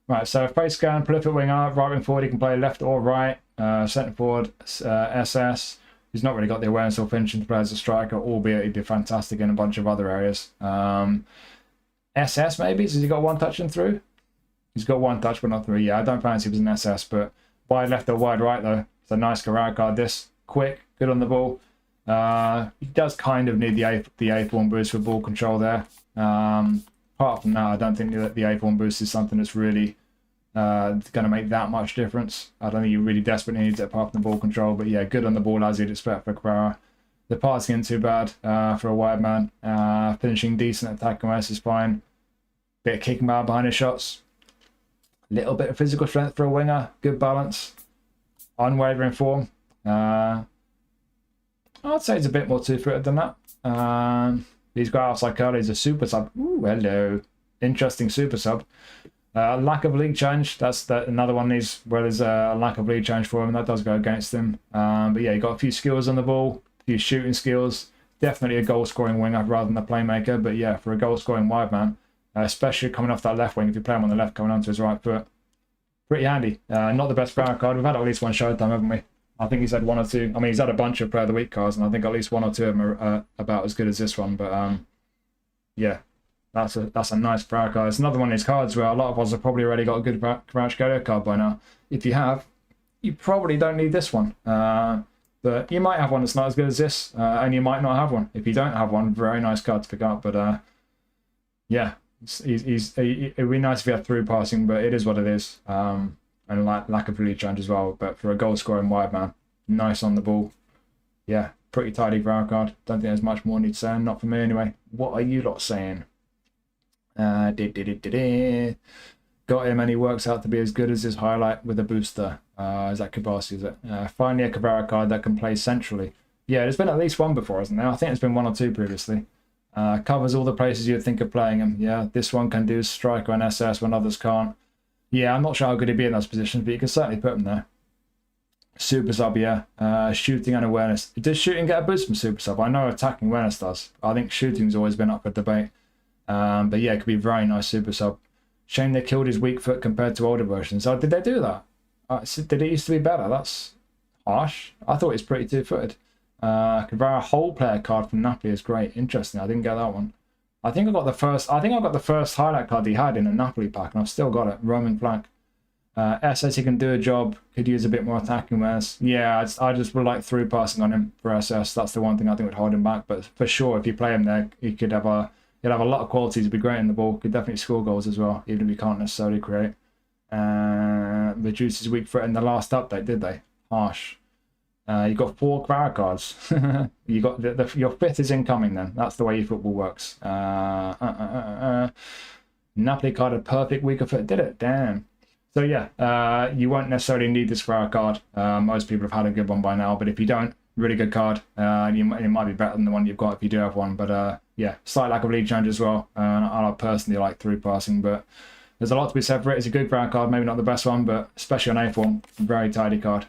[SPEAKER 4] Right, so face scan, prolific winger, right wing forward, he can play left or right. Centre forward, SS. He's not really got the awareness or finishing to play as a striker, albeit he'd be fantastic in a bunch of other areas. SS maybe? Has he got 1 touch and through? He's got 1 touch, but not 3. Yeah, I don't fancy he was an SS, but wide left or wide right, though. It's a nice Carrera card. This, quick, good on the ball. He does kind of need the A-form boost for ball control there. Apart from that, I don't think that the A-form boost is something that's really going to make that much difference. I don't think he really desperately needs it apart from the ball control. But yeah, good on the ball as you'd expect for Carrera. The passing isn't too bad for a wide man. Finishing decent attacking awareness is fine. Bit of kicking power behind his shots. Little bit of physical strength for a winger. Good balance. Unwavering form. I'd say it's a bit more two-footed than that. He's got outside curler. He's a super sub. Ooh, hello. Interesting super sub. Lack of league change. That's another one. There's a lack of league change for him. That does go against him. But yeah, he got a few skills on the ball. A few shooting skills. Definitely a goal-scoring winger rather than a playmaker. But yeah, for a goal-scoring wide man, especially coming off that left wing, if you play him on the left, coming onto his right foot, pretty handy. Not the best power card. We've had at least 1 showtime, haven't we? I think he's had 1 or 2. I mean, he's had a bunch of Player of the Week cards, and I think at least 1 or 2 of them are about as good as this one. But yeah, that's a nice power card. It's another one of these cards where a lot of us have probably already got a good Kvaratskhelia card by now. If you have, you probably don't need this one. But you might have one that's not as good as this, and you might not have one. If you don't have one, very nice card to pick up. But yeah, it'd be nice if you had through passing, but it is what it is. And lack of lead change as well. But for a goal scoring wide man, nice on the ball. Yeah, pretty tidy for our card. Don't think there's much more need to say. Not for me anyway. What are you lot saying? Got him, and he works out to be as good as his highlight with a booster. Is that Kabasi, is it? Finally a Cabrera card that can play centrally. Yeah, there's been at least 1 before, hasn't there? I think there's been 1 or 2 previously. Covers all the places you'd think of playing him. Yeah, this one can do striker and SS when others can't. Yeah, I'm not sure how good he'd be in those positions, but you can certainly put him there. Super sub, yeah. Shooting and awareness. Does shooting get a boost from super sub? I know attacking awareness does. I think shooting's always been up for debate. But yeah, it could be a very nice super sub. Shame they killed his weak foot compared to older versions. Oh, did they do that? Did it used to be better? That's harsh. I thought it was pretty two-footed. Cabrera whole player card from Napoli is great. Interesting. I didn't get that one. I think I got the first highlight card he had in a Napoli pack, and I've still got it. Roaming flank. SS, he can do a job. Could use a bit more attacking awareness. Yeah, I just would like through passing on him for SS. That's the one thing I think would hold him back. But for sure, if you play him there, he could have a lot of qualities. He'd be great in the ball. Could definitely score goals as well, even if he can't necessarily create. Reduced his weak foot in the last update, did they? Harsh. You got 4 Clara cards. You got your 5th is incoming. Then that's the way eFootball works. Napoli card a perfect weaker foot. Did it? Damn. So yeah, you won't necessarily need this Clara card. Most people have had a good one by now, but if you don't, really good card. It might be better than the one you've got if you do have one. But yeah, slight lack of lead change as well. I personally like through passing, but there's a lot to be said for it. It's a good Clara card, maybe not the best one, but especially on A form, very tidy card.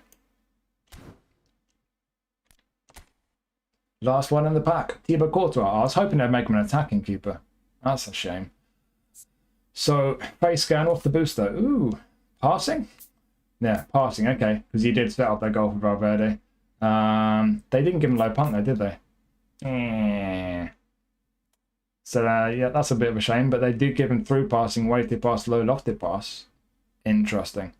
[SPEAKER 4] Last one in the pack, Thibaut Courtois. I was hoping they'd make him an attacking keeper. That's a shame. So, face scan off the booster. Ooh, passing? Yeah, passing, okay. Because he did set up that goal for Valverde. They didn't give him low punt though, did they? So, yeah, that's a bit of a shame. But they did give him through passing, weighted pass, low lofted pass. Interesting.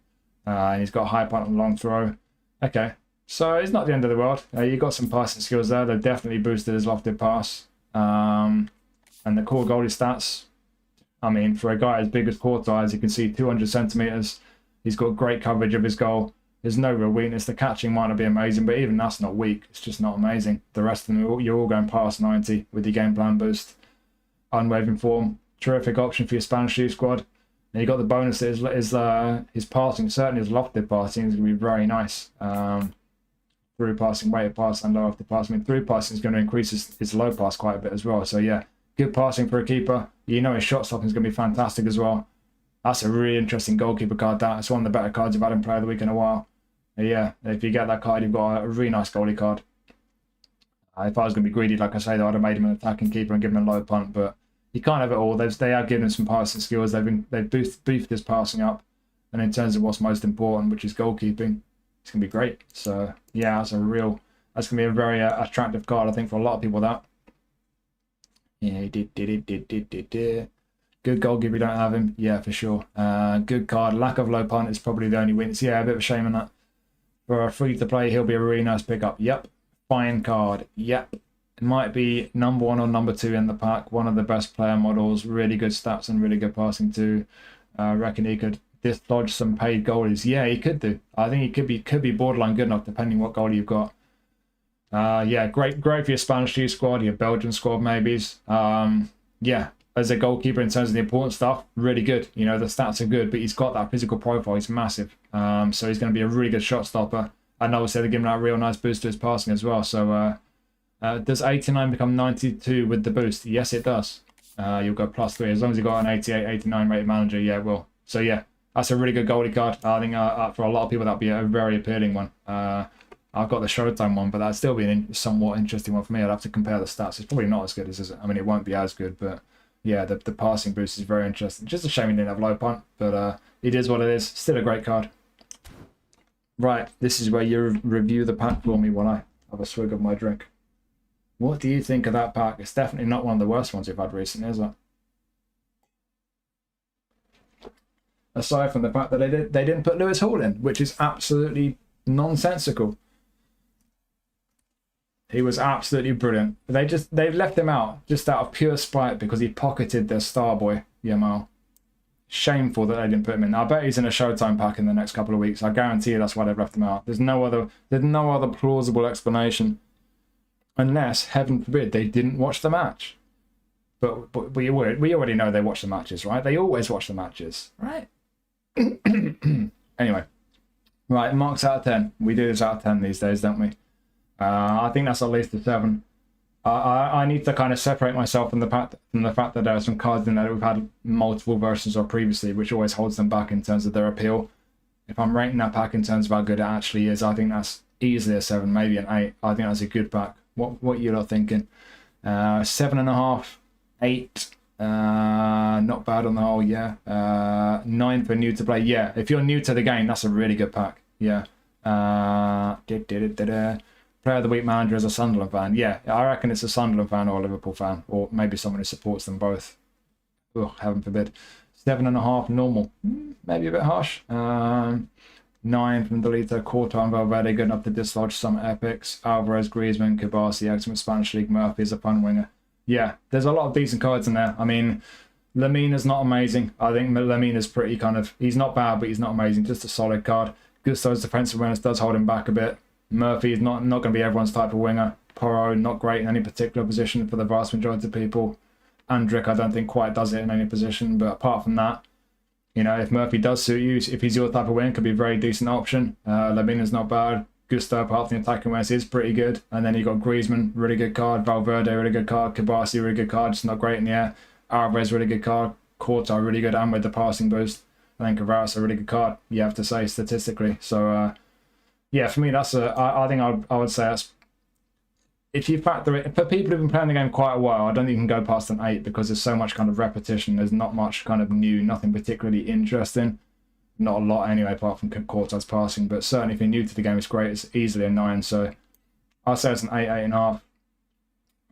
[SPEAKER 4] And he's got high punt and long throw. Okay. So it's not the end of the world. You got some passing skills there. They've definitely boosted his lofted pass. And the core goalie stats, I mean, for a guy as big as Courtois, as you can see, 200 centimetres. He's got great coverage of his goal. There's no real weakness. The catching might not be amazing, but even that's not weak. It's just not amazing. The rest of them, you're all going past 90 with your game plan boost. Unwavering form. Terrific option for your Spanish youth squad. And you got the bonus that his passing, certainly his lofted passing, is going to be very nice. through passing, weighted pass, and low off the pass. I mean, through passing is going to increase his low pass quite a bit as well. So yeah, good passing for a keeper. You know his shot stopping is going to be fantastic as well. That's a really interesting goalkeeper card. It's one of the better cards I've had in Player of the Week in a while. Yeah, if you get that card, you've got a really nice goalie card. If I was going to be greedy, like I say, I'd have made him an attacking keeper and given him a low punt, but you can't have it all. They have given him some passing skills. They've beefed his passing up, and in terms of what's most important, which is goalkeeping, it's going to be great. So yeah, that's going to be a very attractive card, I think, for a lot of people. That yeah, good goalkeeper. You don't have him, yeah, for sure. Good card. Lack of low punt is probably the only wins. Yeah, a bit of a shame in that. For a free to play, he'll be a really nice pickup. Yep. Fine card. Yep. It might be number 1 or number 2 in the pack. One of the best player models. Really good stats and really good passing too. I reckon he could dislodge some paid goalies. Yeah, he could do. I think he could be borderline good enough depending what goalie you've got. Yeah, great for your Spanish G squad, your Belgian squad maybes. Yeah, as a goalkeeper in terms of the important stuff, really good. You know, the stats are good, but he's got that physical profile. He's massive. So he's going to be a really good shot stopper. And obviously they're giving that a real nice boost to his passing as well. So does 89 become 92 with the boost? Yes, it does. You'll go +3 as long as you've got an 88, 89 rated manager. Yeah, it will. So yeah, that's a really good goalie card. I think for a lot of people that'd be a very appealing one. I've got the Showtime one, but that'd still be a somewhat interesting one for me. I'd have to compare the stats. It's probably not as good as I mean, it won't be as good, but yeah, the passing boost is very interesting. Just a shame he didn't have low punt, but it is what it is. Still a great card. Right, this is where you review the pack for me while I have a swig of my drink. What do you think of that pack? It's definitely not one of the worst ones we've had recently, is it? Aside from the fact that they didn't put Lewis Hall in, which is absolutely nonsensical. He was absolutely brilliant. They've left him out just out of pure spite because he pocketed their star boy, Yamal. Shameful that they didn't put him in. I bet he's in a Showtime pack in the next couple of weeks. I guarantee you that's why they've left him out. There's no other plausible explanation. Unless, heaven forbid, they didn't watch the match. But we already know they watch the matches, right? They always watch the matches, right? Anyway. Right, marks out of 10. We do this out of 10 these days, don't we? I think that's at least a 7. I need to kind of separate myself from the fact that there are some cards in there that we've had multiple versions of previously, which always holds them back in terms of their appeal. If I'm rating that pack in terms of how good it actually is, I think that's easily a 7, maybe an 8. I think that's a good pack. What you lot thinking? 7.5, 8. Not bad on the whole, yeah. 9 for new to play. Yeah, if you're new to the game, that's a really good pack. Yeah. Player of the Week manager as a Sunderland fan. Yeah, I reckon it's a Sunderland fan or a Liverpool fan, or maybe someone who supports them both. Oh, heaven forbid. 7.5 normal. Maybe a bit harsh. 9 from Delita, Courtois and Valverde, good enough to dislodge some epics. Alvarez, Griezmann, Kabasi, excellent Spanish League. Murphy is a fun winger. Yeah, there's a lot of decent cards in there. I mean, Lemina's not amazing. I think Lemina's pretty kind of... He's not bad, but he's not amazing. Just a solid card. Gusto's defensive awareness does hold him back a bit. Murphy is not going to be everyone's type of winger. Porro, not great in any particular position for the vast majority of people. Andrick, I don't think quite does it in any position. But apart from that, you know, if Murphy does suit you, if he's your type of winger, could be a very decent option. Lemina's not bad. Gusto, apart from the attacking awareness, is pretty good. And then you got Griezmann, really good card. Valverde, really good card. Kabasi, really good card. Just not great in the air. Alvarez, really good card. Courtois, really good, and with the passing boost. And then Kvaras, a really good card, you have to say, statistically. So, yeah, for me, that's I think I would say that's... If you factor it... For people who've been playing the game quite a while, I don't think you can go past an 8 because there's so much kind of repetition. There's not much kind of new, nothing particularly interesting. Not a lot anyway, apart from Courtois passing. But certainly if you're new to the game, it's great. It's easily a 9. So I'll say it's an 8, 8.5,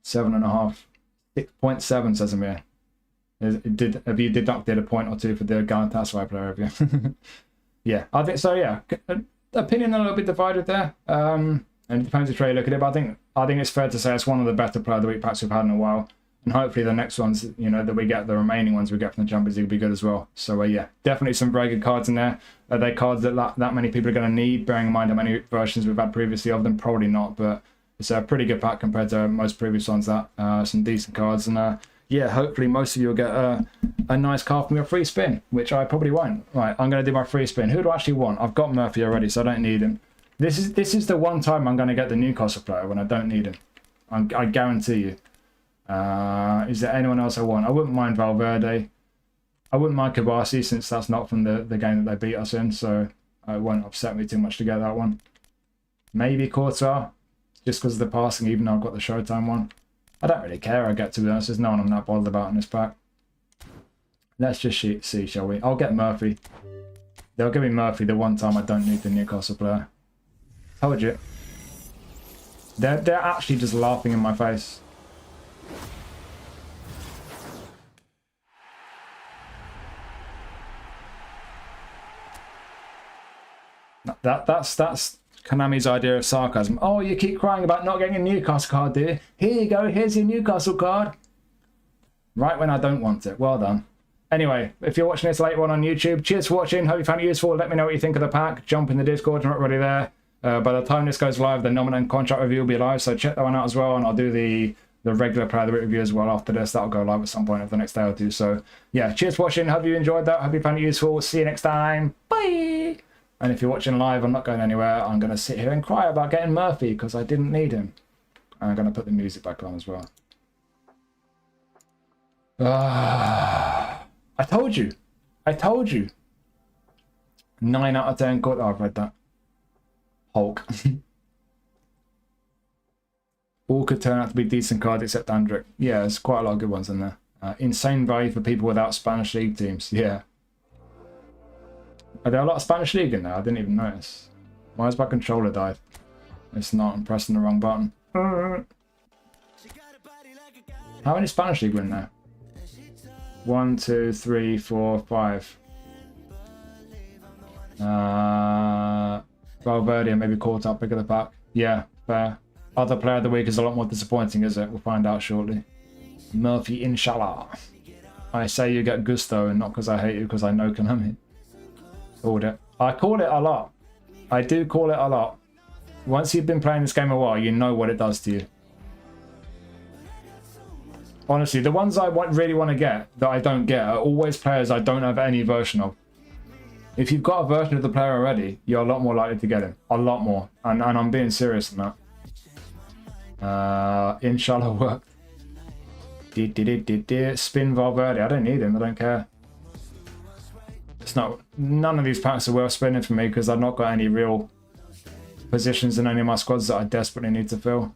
[SPEAKER 4] 7.5. 6.7 says I'm here. Have you deducted a point or two for the Galatasaray player, have you? Yeah, I think so, yeah. Opinion a little bit divided there. And it depends which way you look at it, but I think it's fair to say it's one of the better Player of the Week packs we've had in a while. And hopefully the next ones, you know, that we get, the remaining ones we get from the Champions League will be good as well. So yeah, definitely some very good cards in there. Are they cards that many people are going to need, bearing in mind how many versions we've had previously of them? Probably not, but it's a pretty good pack compared to most previous ones. Some decent cards, and yeah, hopefully most of you will get a nice card from your free spin, which I probably won't. Right, I'm going to do my free spin. Who do I actually want? I've got Murphy already, so I don't need him. This is the one time I'm going to get the Newcastle player when I don't need him. I guarantee you. Is there anyone else I want? I wouldn't mind Valverde. I wouldn't mind Kabasi since that's not from the game that they beat us in, so it won't upset me too much to get that one. Maybe Courtois, just because of the passing, even though I've got the Showtime one. I don't really care, I get, to be honest. There's no one I'm not bothered about in this pack. Let's just see, shall we? I'll get Murphy. They'll give me Murphy the one time I don't need the Newcastle player. Told you. They're actually just laughing in my face. That's Konami's idea of sarcasm. Oh, you keep crying about not getting a Newcastle card, do you? Here you go, here's your Newcastle card. Right when I don't want it. Well done. Anyway, if you're watching this later on YouTube, cheers for watching. Hope you found it useful. Let me know what you think of the pack. Jump in the Discord, I'm not already there. By the time this goes live, the nominee and contract review will be live, so check that one out as well, and I'll do the regular player of the week review as well after this. That'll go live at some point over the next day or two. So yeah, cheers for watching. Hope you enjoyed that. Hope you found it useful. See you next time. Bye! And if you're watching live, I'm not going anywhere. I'm going to sit here and cry about getting Murphy because I didn't need him. And I'm going to put the music back on as well. I told you. I told you. 9 out of 10. Oh, I've read that. Hulk. All could turn out to be decent cards except Andrick. Yeah, there's quite a lot of good ones in there. Insane value for people without Spanish League teams. Yeah. Are there a lot of Spanish League in there? I didn't even notice. Why has my controller died? It's not. I'm pressing the wrong button. How many Spanish League were in there? 1, 2, 3, 4, 5. Valverde maybe caught up, pick of the pack. Yeah, fair. Other player of the week is a lot more disappointing, is it? We'll find out shortly. Murphy, inshallah. I say you get gusto, and not because I hate you, because I know Konami. Called it. I call it a lot. I do call it a lot. Once you've been playing this game a while, you know what it does to you. Honestly, the ones I really want to get that I don't get are always players I don't have any version of. If you've got a version of the player already, you're a lot more likely to get him. A lot more. And I'm being serious on that. Inshallah worked. Spin Valverde. I don't need him. I don't care. It's not. None of these packs are worth spinning for me because I've not got any real positions in any of my squads that I desperately need to fill.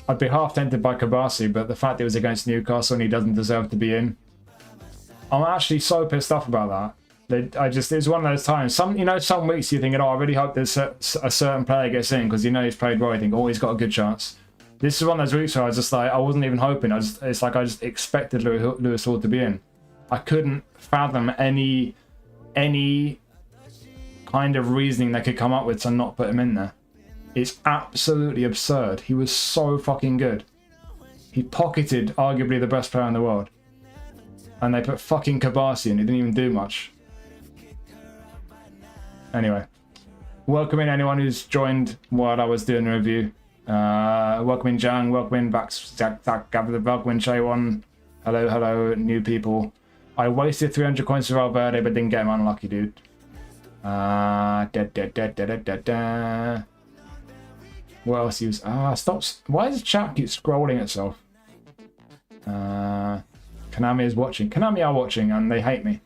[SPEAKER 4] I'd be half tempted by Kabasi, but the fact it was against Newcastle and he doesn't deserve to be in, I'm actually so pissed off about that. It's one of those times. Some weeks you're thinking, oh, I really hope there's a certain player gets in because you know he's played well. You think, oh, he's got a good chance. This is one of those weeks where I was just like, I wasn't even hoping. It's like I just expected Lewis Hall to be in. I couldn't fathom any kind of reasoning they could come up with to not put him in there. It's absolutely absurd. He was so fucking good. He pocketed arguably the best player in the world. And they put fucking Kabasi in. He didn't even do much. Anyway. Welcome in anyone who's joined while I was doing the review. Welcome in Jang. Welcome in Vax, Zach, Gavin, welcome in Shaywon. Hello, new people. I wasted 300 coins for Valverde, but didn't get him. Unlucky, dude. What else he was? Stop. Why does the chat keep scrolling itself? Konami is watching. Konami are watching and they hate me.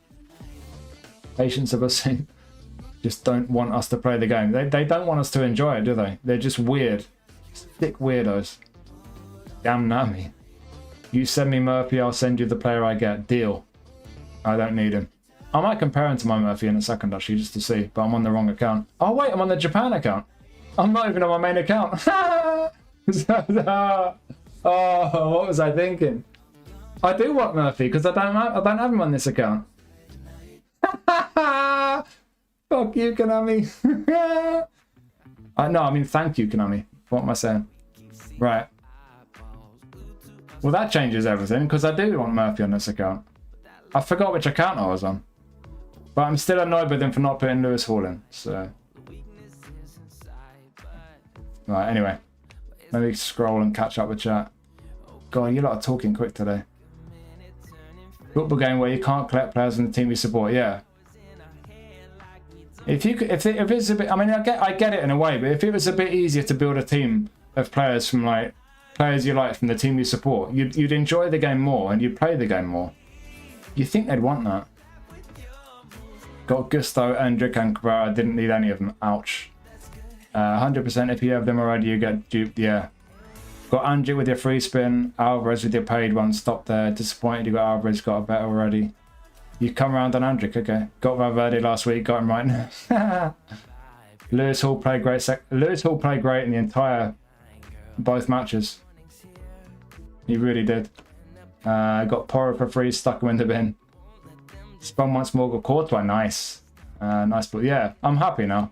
[SPEAKER 4] Patience of us just don't want us to play the game. They don't want us to enjoy it, do they? They're just weird. Thick weirdos. Damn Nami. You send me Murphy, I'll send you the player I get. Deal. I don't need him. I might compare him to my Murphy in a second actually, just to see, but I'm on the wrong account. Oh wait, I'm on the Japan account. I'm not even on my main account. Oh, what was I thinking? I do want Murphy because I don't have him on this account. Fuck you, Konami. No, I mean thank you, Konami. What am I saying? Right. Well, that changes everything because I do want Murphy on this account. I forgot which account I was on, but I'm still annoyed with him for not putting Lewis Hall in. So. Right, anyway. Let me scroll and catch up with chat. God, you lot are talking quick today. Football game where you can't collect players in the team you support, yeah. If it's a bit, I mean, I get it in a way, but if it was a bit easier to build a team of players from like players you like from the team you support, you'd enjoy the game more and you'd play the game more. You think they'd want that? Got Gusto, Endrick, and Cabrera. Didn't need any of them. Ouch. 100% if you have them already, you get duped. Yeah. Got Andrew with your free spin. Alvarez with your paid one. Stop there. Disappointed you got Alvarez. Got a bet already. You come around on Andrick. Okay. Got Valverde last week. Got him right. Lewis Hall played great. Lewis Hall played great in the entire both matches. He really did. Got Porro for free. Stuck him in the bin. Spun once more. Got Courtois. Nice. Nice. But yeah, I'm happy now.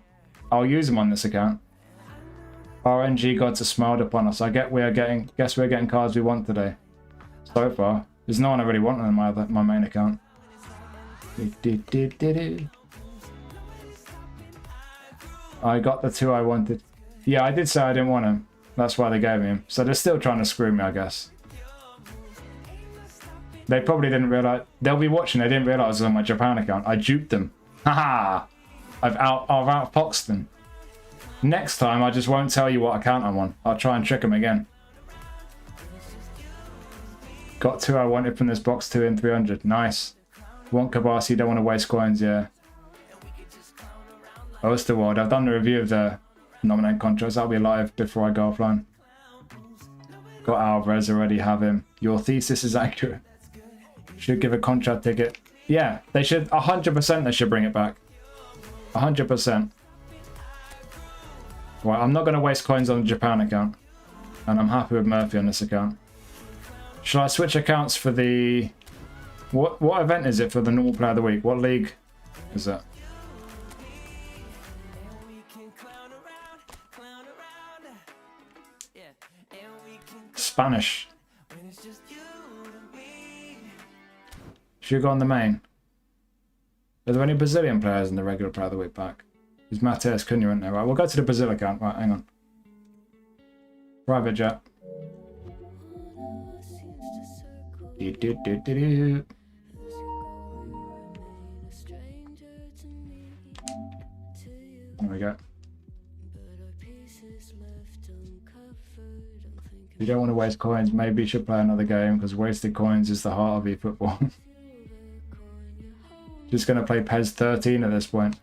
[SPEAKER 4] I'll use him on this account. RNG gods have smiled upon us. Guess we're getting cards we want today. So far, there's no one I really want on my main account. I got the 2 I wanted. Yeah, I did say I didn't want him. That's why they gave me him. So they're still trying to screw me, I guess. They probably didn't realize. They'll be watching. They didn't realize it was on my Japan account. I duped them. Haha. I've outfoxed them. Next time, I just won't tell you what account I'm on. I'll try and trick them again. Got 2 I wanted from this box, 2 in 300. Nice. Want Kabasi, don't want to waste coins, yeah. Osterwald, I've done the review of the nominate contracts. That'll be live before I go offline. Got Alvarez, already have him. Your thesis is accurate. Should give a contract ticket. Yeah, they should, 100% they should bring it back. 100%. Right, I'm not going to waste coins on the Japan account. And I'm happy with Murphy on this account. Shall I switch accounts for the... What event is it for the normal player of the week? What league is it? Spanish. Should we go on the main? Are there any Brazilian players in the regular player of the week pack? There's Mateus Cunha in there. Right, we'll go to the Brazil account. Right, hang on. Private jet. There we go. If you don't want to waste coins, maybe you should play another game because wasted coins is the heart of eFootball. Just going to play PES 13 at this point.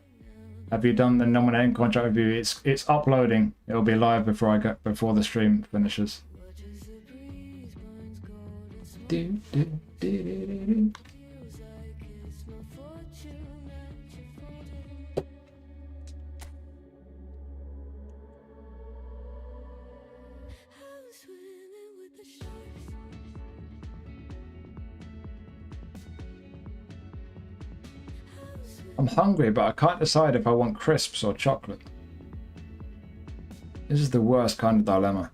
[SPEAKER 4] Have you done the nominating contract review? It's uploading. It'll be live before the stream finishes. I'm hungry, but I can't decide if I want crisps or chocolate. This is the worst kind of dilemma.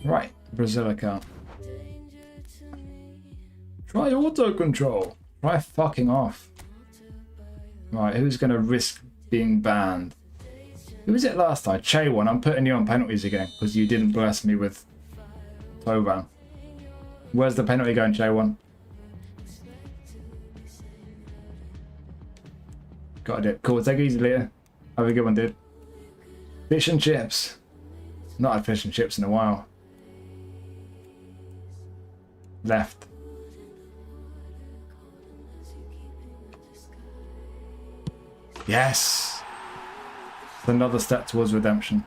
[SPEAKER 4] Right, Brazil account. Try auto control. Try fucking off. Right, who's going to risk being banned? Who was it last time? Che won. I'm putting you on penalties again because you didn't bless me with Toban. Where's the penalty going, Che won? Got it. Cool. Take it easy later. Have a good one, dude. Fish and chips. Not had fish and chips in a while. Left. Yes! It's another step towards redemption.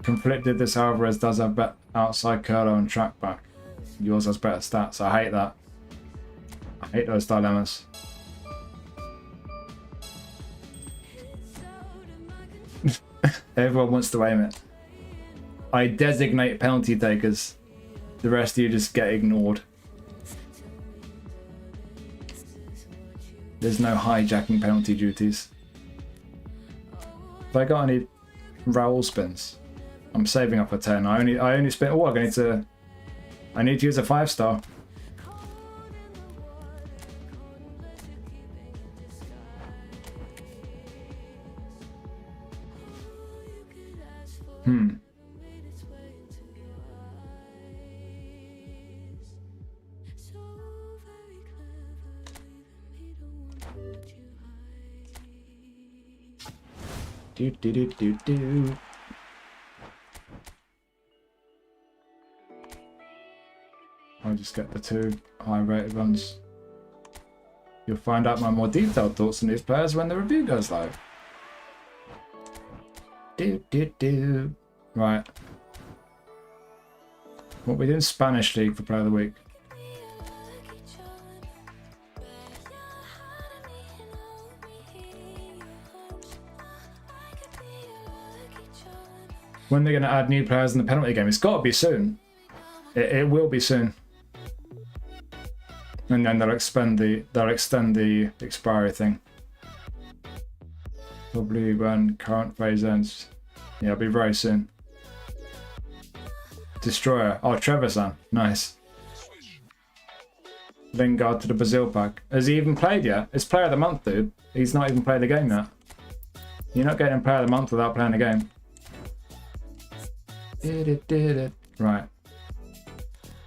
[SPEAKER 4] Conflicted, this Alvarez does have better outside curler and track back. Yours has better stats. I hate that. I hate those dilemmas. Everyone wants to aim it. I designate penalty takers. The rest of you just get ignored. There's no hijacking penalty duties. Have I got any Raul spins? I'm saving up a 10. I only spin. Oh, I need to use a 5-star. Do, do, do, do, do. I'll just get the 2 high-rated ones. You'll find out my more detailed thoughts on these players when the review goes live. Do, do, do. Right. What we doing? Spanish League for Player of the Week. When they're going to add new players in the penalty game? It's got to be soon. It will be soon. And then they'll extend the expiry thing. Probably when current phase ends. Yeah, it'll be very soon. Destroyer. Oh, Trevisan. Nice. Lingard to the Brazil pack. Has he even played yet? It's Player of the Month, dude. He's not even played the game yet. You're not getting Player of the Month without playing the game. Did it. Right.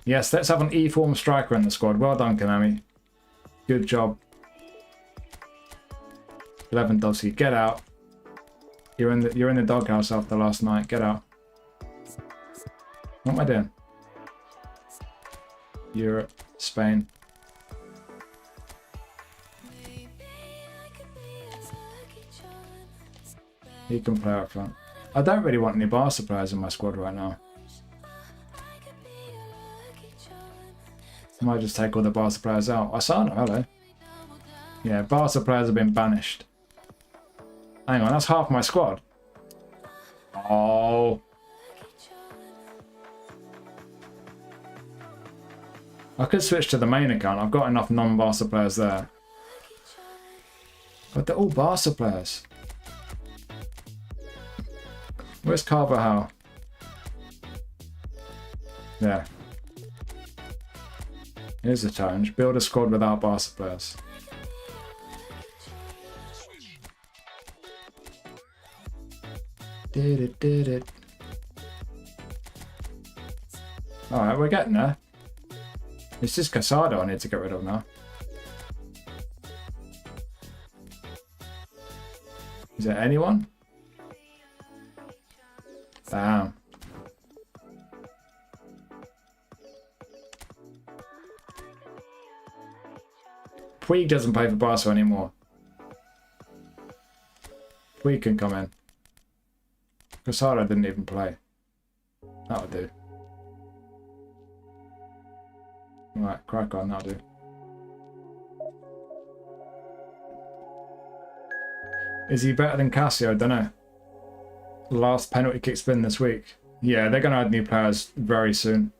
[SPEAKER 4] Yes, let's have an E-form striker in the squad. Well done, Konami. Good job. Lewandowski, get out. You're in the doghouse after last night. Get out. What am I doing? Europe, Spain. He can play up front. I don't really want any Barca players in my squad right now. I might just take all the Barca players out. Asano, hello. Yeah, Barca players have been banished. Hang on, that's half my squad. Oh. I could switch to the main account. I've got enough non-Barca players there. But they're all Barca players. Where's Carvajal? Yeah. Here's the challenge. Build a squad without Barca players. Did it. Alright, we're getting there. It's just Casado I need to get rid of now. Is there anyone? Damn. Puig doesn't play for Barca anymore. Puig can come in. Casado didn't even play. That'll do. Right, crack on, that'll do. Is he better than Casio? Dunno. Last penalty kick spin this week. Yeah, they're going to add new players very soon.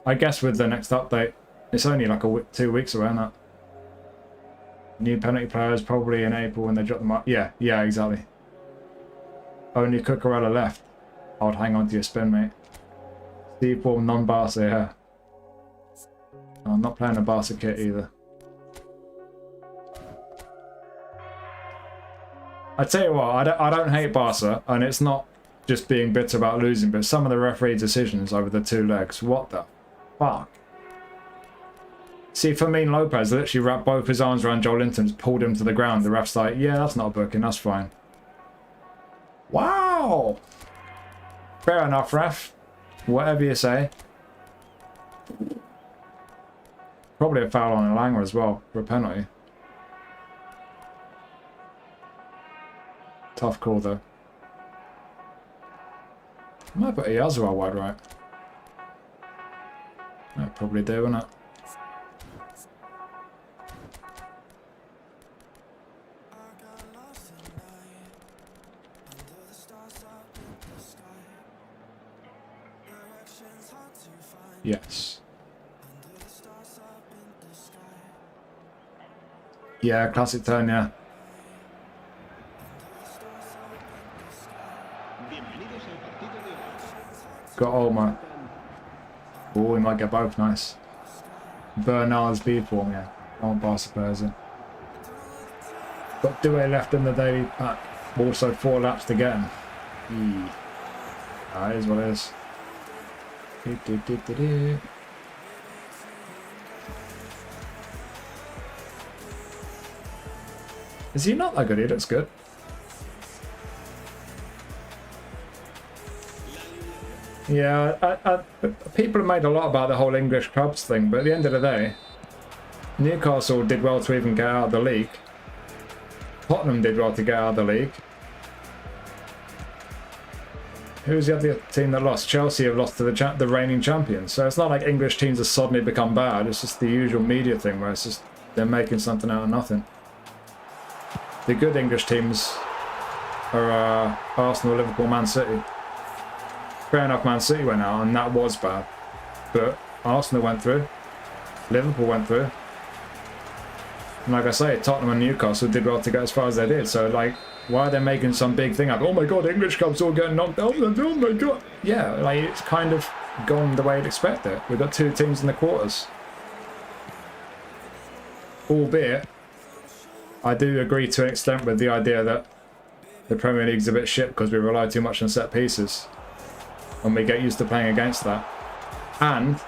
[SPEAKER 4] I guess with the next update. It's only like 2 weeks away, isn't it? New penalty players probably in April when they drop them up. Yeah, exactly. Only Cucurella left. I would hang on to your spin, mate. Steve Paul, non-Barca, yeah. Oh, I'm not playing a Barca kit either. I tell you what, I don't hate Barca, and it's not just being bitter about losing, but some of the referee decisions over the 2 legs. What the fuck? See, Fermin Lopez literally wrapped both his arms around Joel Linton, pulled him to the ground. The ref's like, yeah, that's not a booking, that's fine. Wow! Fair enough, ref. Whatever you say. Probably a foul on Elanga as well, for a penalty. Tough call, though. I might put Iazua wide right. I probably do, wouldn't it? Yes. Yeah, classic turn, yeah. Got Olma. Oh, we might get both, nice. Bernard's B form, yeah. I want Barca players in. Got Doué left in the daily pack. Also 4 laps to get him. That is what it is. Is he not that good? He looks good. Yeah, people have made a lot about the whole English clubs thing, but at the end of the day, Newcastle did well to even get out of the league. Tottenham did well to get out of the league. Who's the other team that lost? Chelsea have lost to the reigning champions. So it's not like English teams have suddenly become bad. It's just the usual media thing where it's just they're making something out of nothing. The good English teams are Arsenal, Liverpool, Man City. Fair enough, Man City went out and that was bad. But Arsenal went through. Liverpool went through. And like I say, Tottenham and Newcastle did well to get as far as they did. So like, why are they making some big thing up? Oh my god, English clubs all getting knocked out. Oh my god. Yeah, like it's kind of gone the way you'd expect it. We've got 2 teams in the quarters. Albeit, I do agree to an extent with the idea that the Premier League's a bit shit because we rely too much on set pieces. And we get used to playing against that. And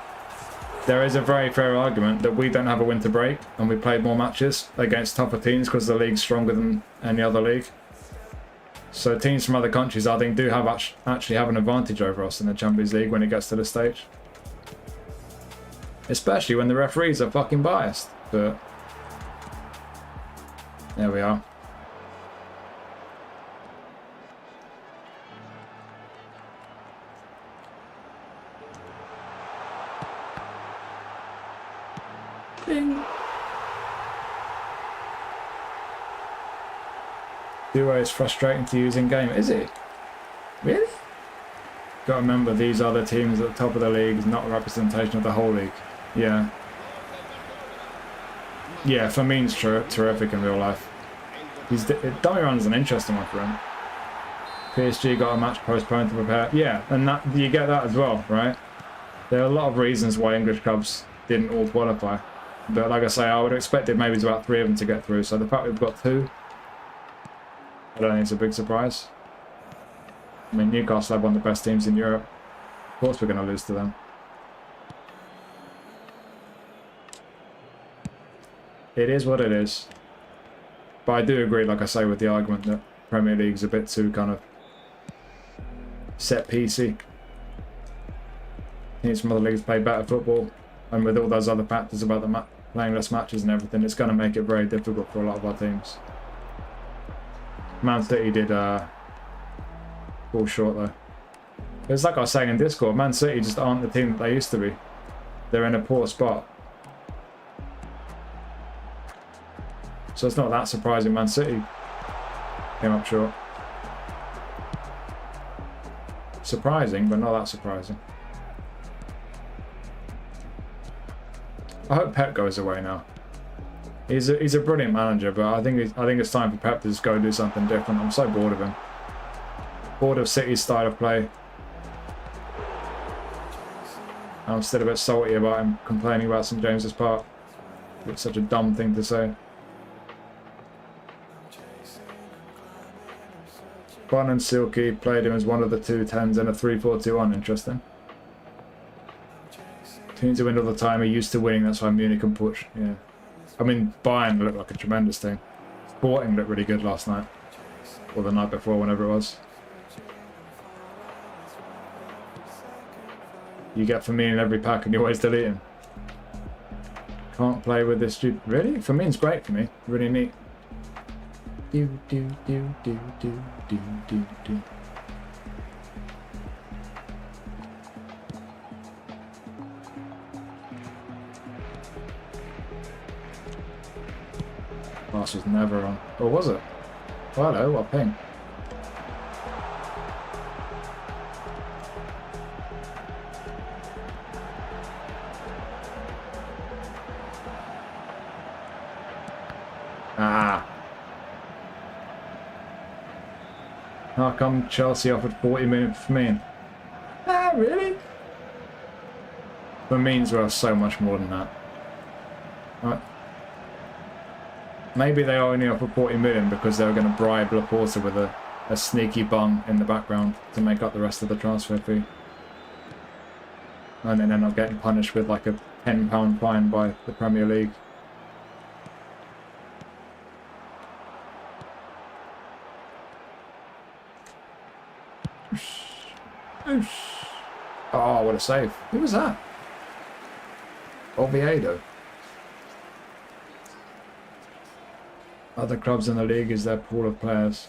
[SPEAKER 4] there is a very fair argument that we don't have a winter break and we played more matches against tougher teams because the league's stronger than any other league. So teams from other countries, I think, do have actually have an advantage over us in the Champions League when it gets to this stage. Especially when the referees are fucking biased. But there we are. Bing. Duo is frustrating to use in game. Is it? Really? Got to remember, these other teams at the top of the league is not a representation of the whole league. Yeah. Yeah, Firmino's terrific in real life. Dummy Run's an interesting one for him. PSG got a match postponed to prepare. Yeah, and that you get that as well, right? There are a lot of reasons why English clubs didn't all qualify. But like I say, I would have expected maybe it's about 3 of them to get through. So the fact we've got 2, I don't think it's a big surprise. I mean, Newcastle have one of the best teams in Europe. Of course we're going to lose to them. It is what it is. But I do agree, like I say, with the argument that Premier League's a bit too kind of set-piecey. I think some other leagues play better football. And with all those other factors about the playing less matches and everything, it's going to make it very difficult for a lot of our teams. Man City did fall short though. It's like I was saying in Discord, Man City just aren't the team that they used to be. They're in a poor spot. So it's not that surprising Man City came up short. Surprising, but not that surprising. I hope Pep goes away now. He's a brilliant manager, but I think it's time for Pep to just go do something different. I'm so bored of him. Bored of City's style of play. I'm still a bit salty about him complaining about St James's Park. It's such a dumb thing to say. Bun and Silky played him as one of the 2 10s in a 3-4-2-1. Interesting. Teams who win all the time are used to winning, that's why Munich can push. Yeah. I mean, Bayern looked like a tremendous team. Sporting looked really good last night. Or the night before, whenever it was. You get Firmino in every pack and you always delete him. Can't play with this dude. Really? Firmino's great for me. Really neat. Do, do, do, do, do, do, do, do. Pass was never on. Or was it? Oh, hello, what ping? Ah. How come Chelsea offered 40 million for me? Ah, really? The means were so much more than that. Right. Maybe they only offered 40 million because they were going to bribe Laporta with a sneaky bung in the background to make up the rest of the transfer fee. And then end up getting punished with like a £10 fine by the Premier League. what a save. Who was that? Oviedo. Other clubs in the league is their pool of players.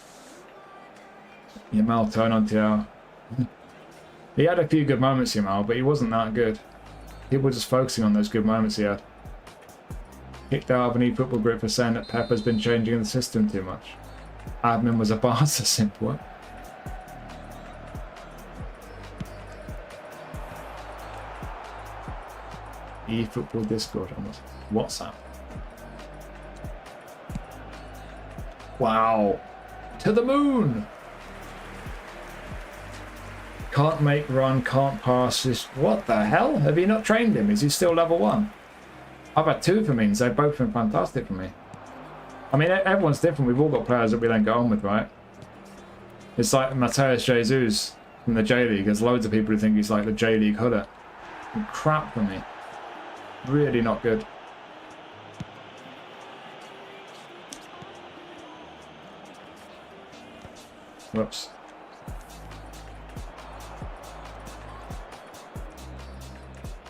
[SPEAKER 4] Yamal turn on Tiao. He had a few good moments, Yamal, but he wasn't that good. People were just focusing on those good moments he had. Kicked out of an eFootball group for saying that Pep has been changing the system too much. Admin was a Barca simp, what? eFootball Discord on WhatsApp. Wow. To the moon! Can't make run, can't pass. This. What the hell? Have you not trained him? Is he still level 1? I've had 2 for me, and they've both been fantastic for me. I mean, everyone's different. We've all got players that we don't get on with, right? It's like Mateus Jesus from the J-League. There's loads of people who think he's like the J-League Hudder. Crap for me. Really not good. Whoops.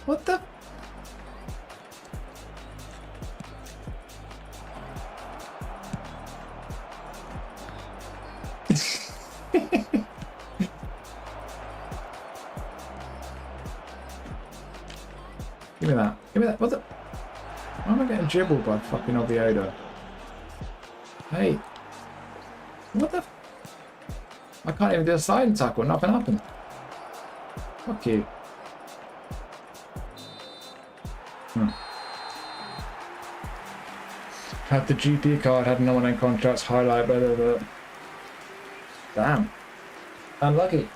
[SPEAKER 4] What the? Give me that. Give me that. What the? Why am I getting dribbled by fucking Oviedo? Hey. What the? I can't even do a sliding tackle. Nothing happened. Fuck you. Had the GP card, had no one in contracts, highlight, blah, blah, blah. Damn. Unlucky.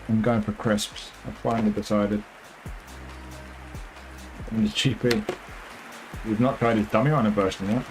[SPEAKER 4] I'm going for crisps. I finally decided. And the GP. We've not tried his dummy runner version yet.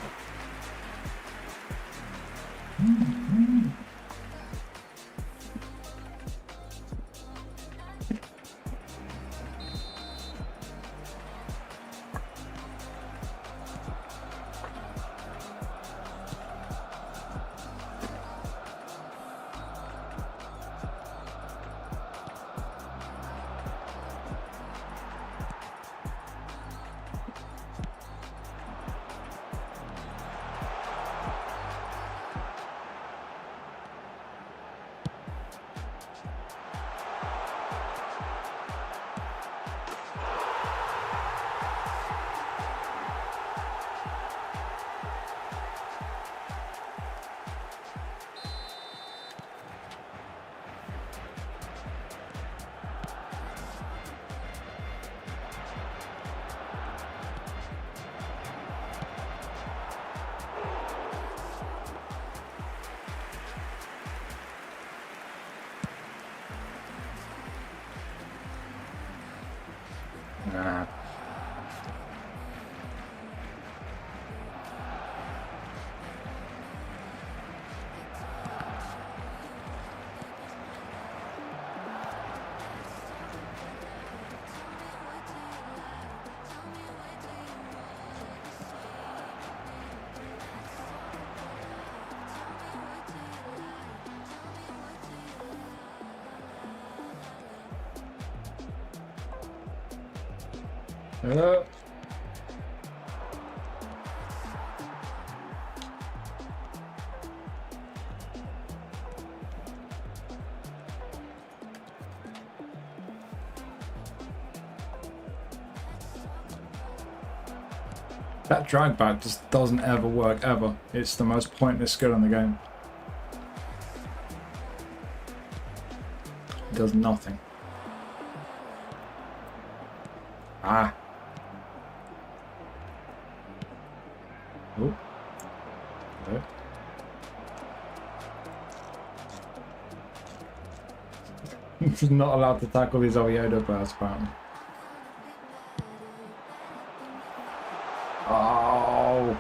[SPEAKER 4] Nah. That drag back just doesn't ever work, ever. It's the most pointless skill in the game. It does nothing. Ah. Oh. Okay. He's not allowed to tackle these Oviedo players, apparently. Oh.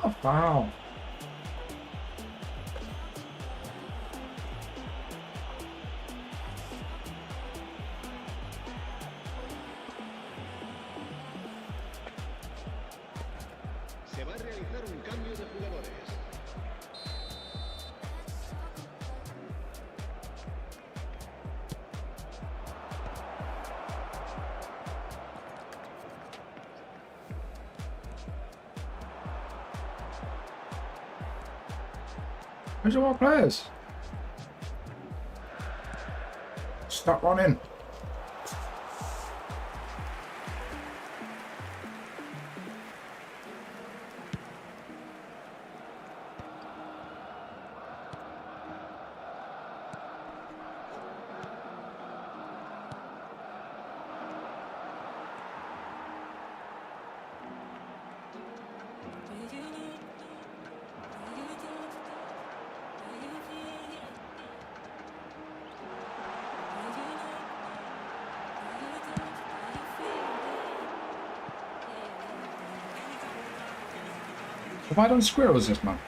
[SPEAKER 4] not a foul.
[SPEAKER 5] Se va a realizar un cambio de jugadores.
[SPEAKER 4] Where's your more players? Stop running. Have I done squirrels this month?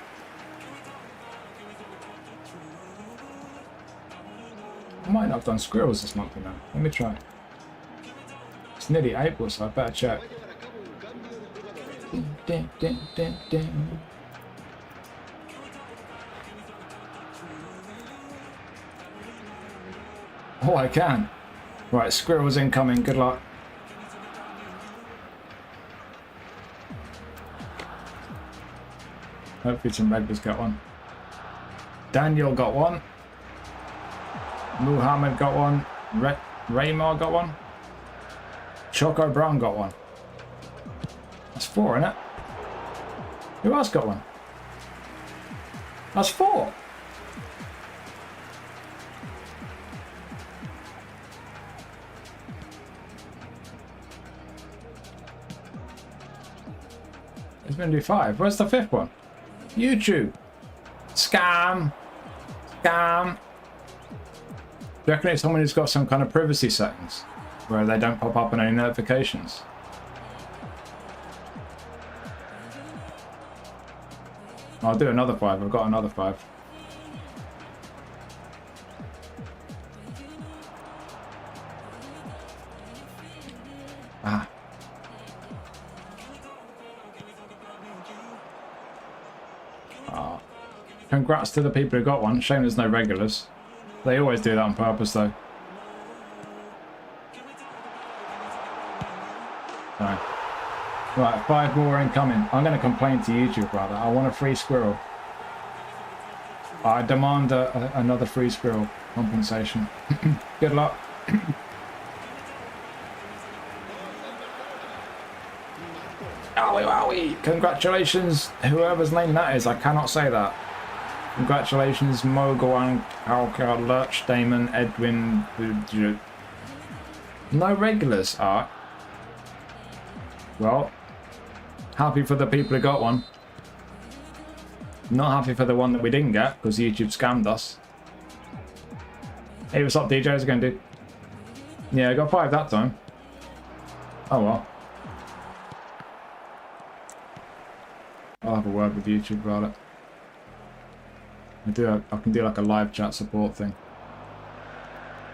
[SPEAKER 4] I might not have done squirrels this month, you know. Let me try. It's nearly April, so I better check. Ding, ding, ding, ding. Oh, I can. Right, squirrels incoming. Good luck. Hopefully some regulars got one. Daniel got one. Muhammad got one. Raymar got one. Choco Brown got one. That's 4, isn't it? Who else got one? That's 4. It's going to do 5. Where's the 5th one? YouTube. Scam. Scam. Do you reckon it's someone who's got some kind of privacy settings where they don't pop up on any notifications? I'll do another 5. I've got another 5. Ah. Congrats to the people who got one. Shame there's no regulars. They always do that on purpose, though. No. Right, 5 more incoming. I'm going to complain to YouTube, rather. I want a free squirrel. I demand another free squirrel compensation. Good luck. Owie, owie. Congratulations, whoever's name that is. I cannot say that. Congratulations, Mogowan, Alcar, Lurch, Damon, Edwin. No regulars are. Well, happy for the people who got one. Not happy for the one that we didn't get because YouTube scammed us. Hey, what's up, DJ? How's it going, dude? Yeah, I got 5 that time. Oh well. I'll have a word with YouTube about it. I can do like a live chat support thing.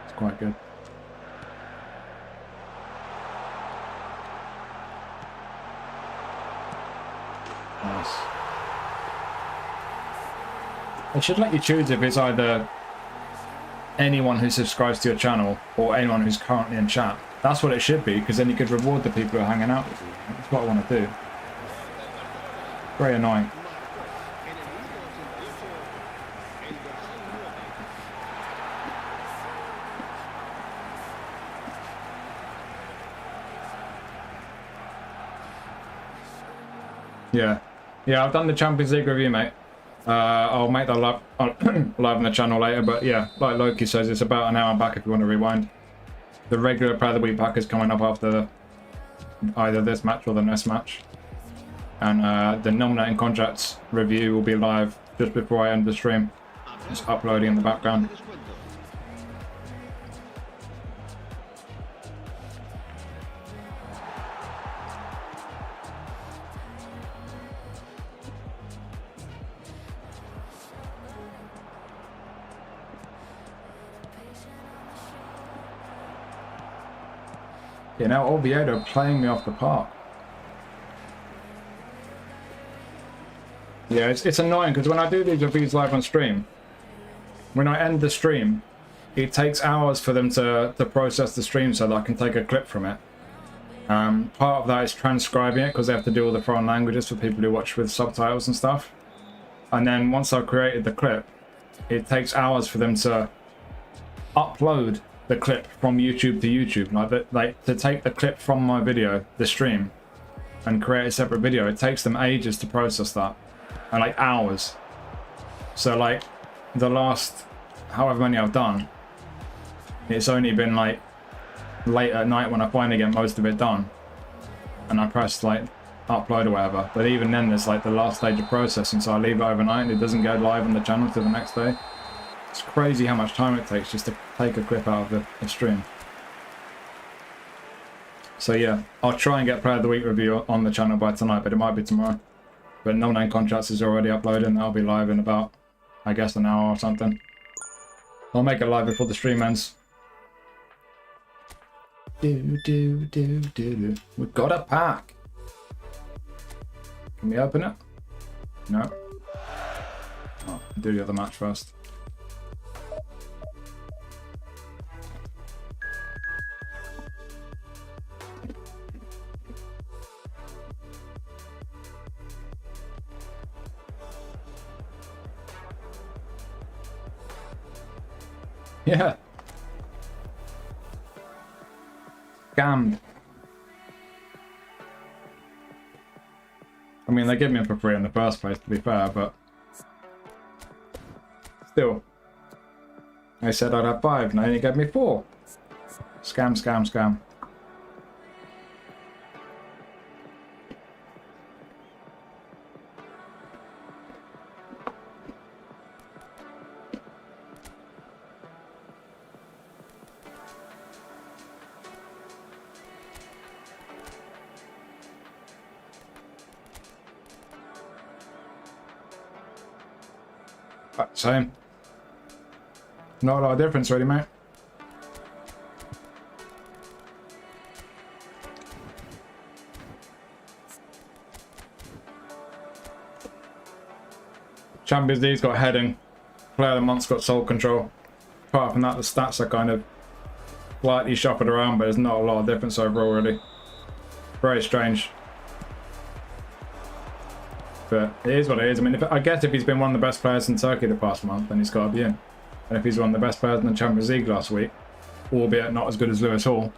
[SPEAKER 4] It's quite good. Nice. It should let you choose if it's either anyone who subscribes to your channel or anyone who's currently in chat. That's what it should be, because then you could reward the people who are hanging out with you. That's what I want to do. Very annoying. Yeah, I've done the Champions League review, mate. I'll make that live on the channel later, but yeah, like Loki says, it's about an hour back if you want to rewind. The regular Player of the Week pack is coming up after either this match or the next match. And the nominating contracts review will be live just before I end the stream. Just uploading in the background. You know, Oviedo playing me off the park. Yeah, it's annoying because when I do these reviews live on stream, when I end the stream, it takes hours for them to process the stream so that I can take a clip from it. Part of that is transcribing it because they have to do all the foreign languages for people who watch with subtitles and stuff. And then once I've created the clip, it takes hours for them to upload the clip from YouTube to YouTube. Like to take the clip from my video, the stream, and create a separate video, it takes them ages to process that. And like hours. So like the last however many I've done, it's only been like late at night when I finally get most of it done and I press like upload or whatever. But even then there's like the last stage of processing, so I leave it overnight and it doesn't go live on the channel till the next day. It's crazy how much time it takes just to take a clip out of the stream. So yeah, I'll try and get Player of the Week review on the channel by tonight, but it might be tomorrow. But No Name Contracts is already uploaded and that'll be live in about, I guess, an hour or something. I'll make it live before the stream ends. We got a pack. Can we open it? No. Oh, do the other match first. Yeah. Scammed. I mean, they gave me it for free in the first place, to be fair, but still. I said I'd have 5, and they only gave me 4. Scam, scam, scam. Same. Not a lot of difference really, mate. Champions League's got heading. Player of the Month's got soul control. Apart from that, the stats are kind of slightly shuffled around, but there's not a lot of difference overall, really. Very strange. But it is what it is. I mean, I guess if he's been one of the best players in Turkey the past month, then he's got to be in. And if he's one of the best players in the Champions League last week, albeit not as good as Lewis Hall,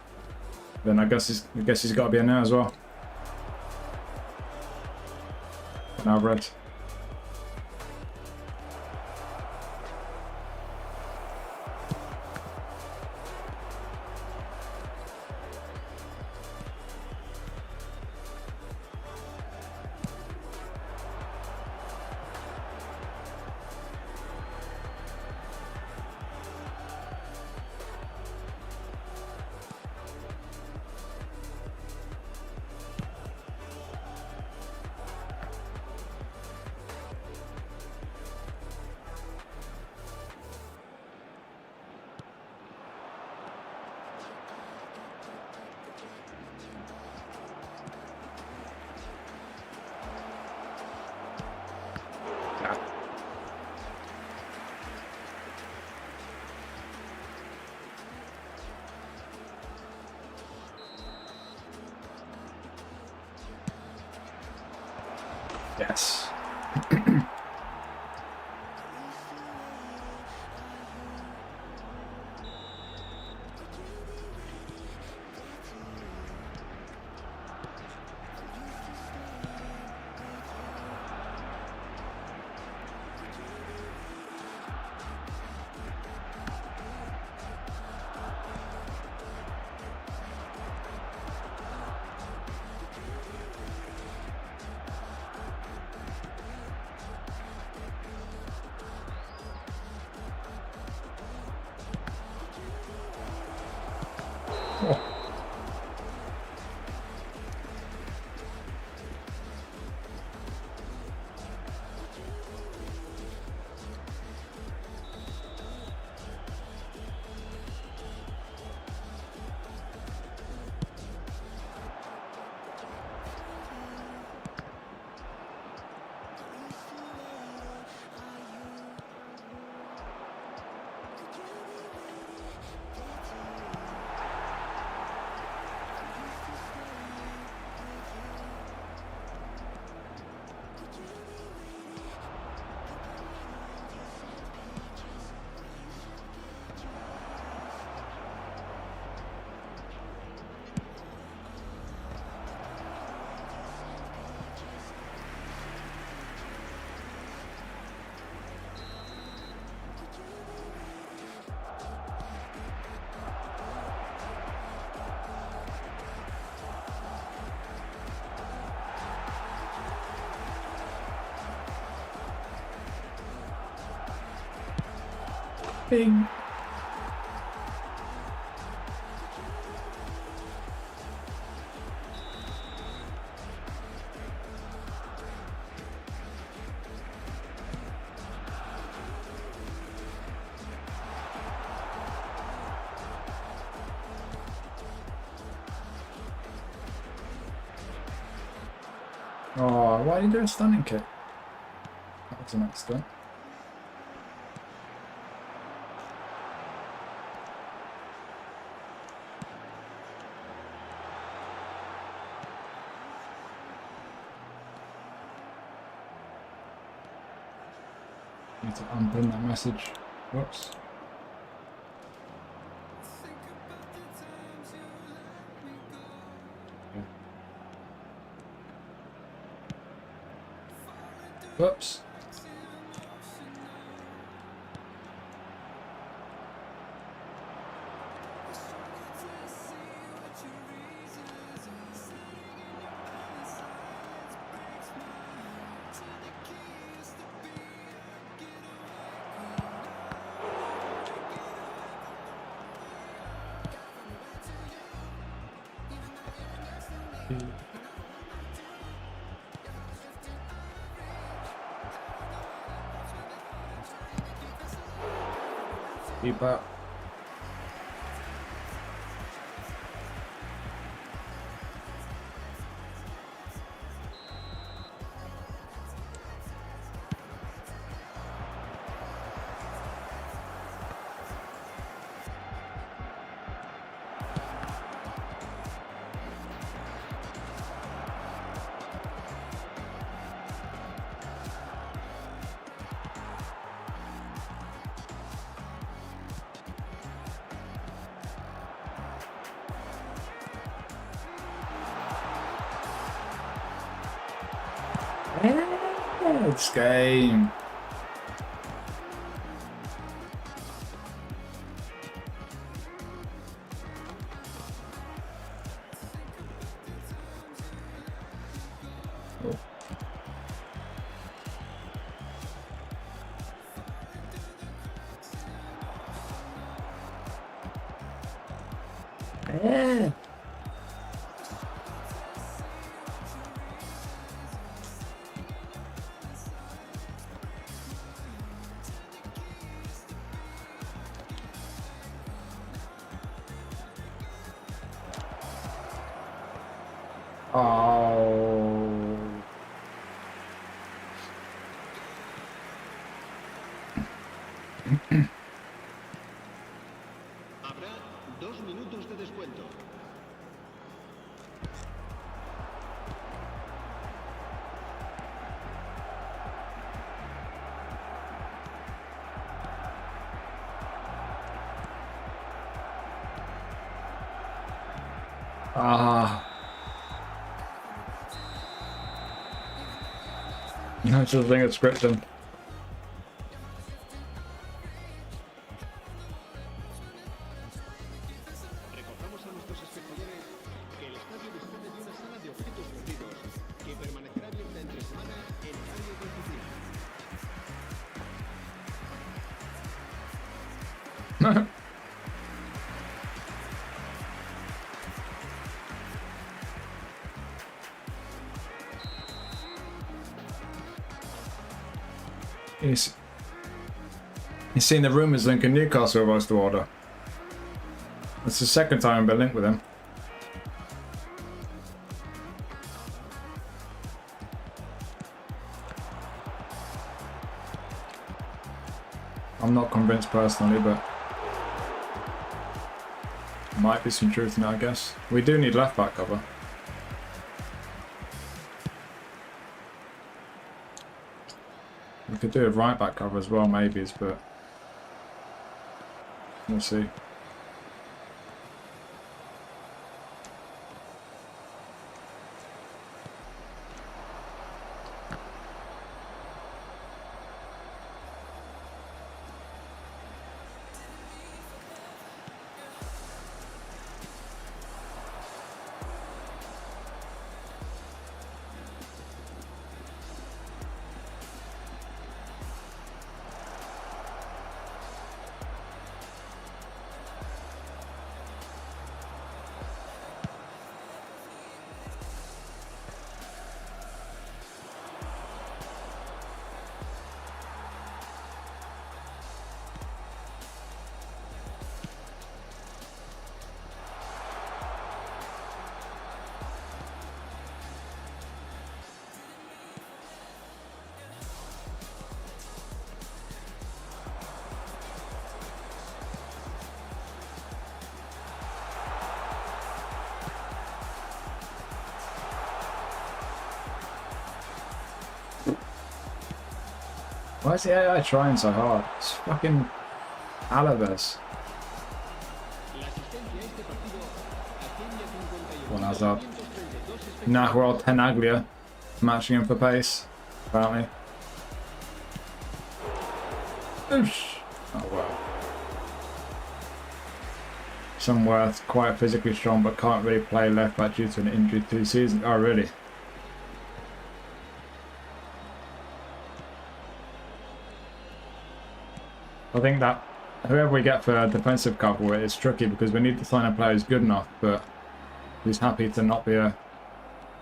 [SPEAKER 4] then I guess he's got to be in there as well. Now red. Yes. Bing. Oh, why are you doing a stunning kick? That was an accident. Need to unpin that message. Whoops. Whoops. Keep up. It's game. Oh. Yeah. Oh.
[SPEAKER 5] Habrá 2 minutos de descuento.
[SPEAKER 4] Ah. I just think it's scripting.
[SPEAKER 5] Recordamos a nuestros espectadores que el estadio dispone de una sala de objetos perdidos que permanecerá abierta entre semana en horario de oficina.
[SPEAKER 4] He's seen the rumours linking Newcastle with us to order. It's the second time I've been linked with him. I'm not convinced personally, but might be some truth in it, I guess. We do need left back cover. We could do a right back cover as well, maybe, but we'll see. Why is the AI trying so hard? It's fucking Alaves.
[SPEAKER 5] La asistencia a este partido asciende a 58.332
[SPEAKER 4] One Hazard. Nahuel Tenaglia matching him for pace, apparently. Oosh. Oh wow. Somewhere quite physically strong but can't really play left back due to an injury 2 seasons. Oh really? I think that whoever we get for a defensive couple, it's tricky because we need to sign a player who's good enough, but who's happy to not be a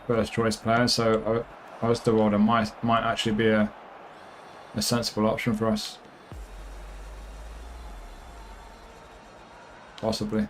[SPEAKER 4] first choice player. So Osterwalder might actually be a sensible option for us. Possibly.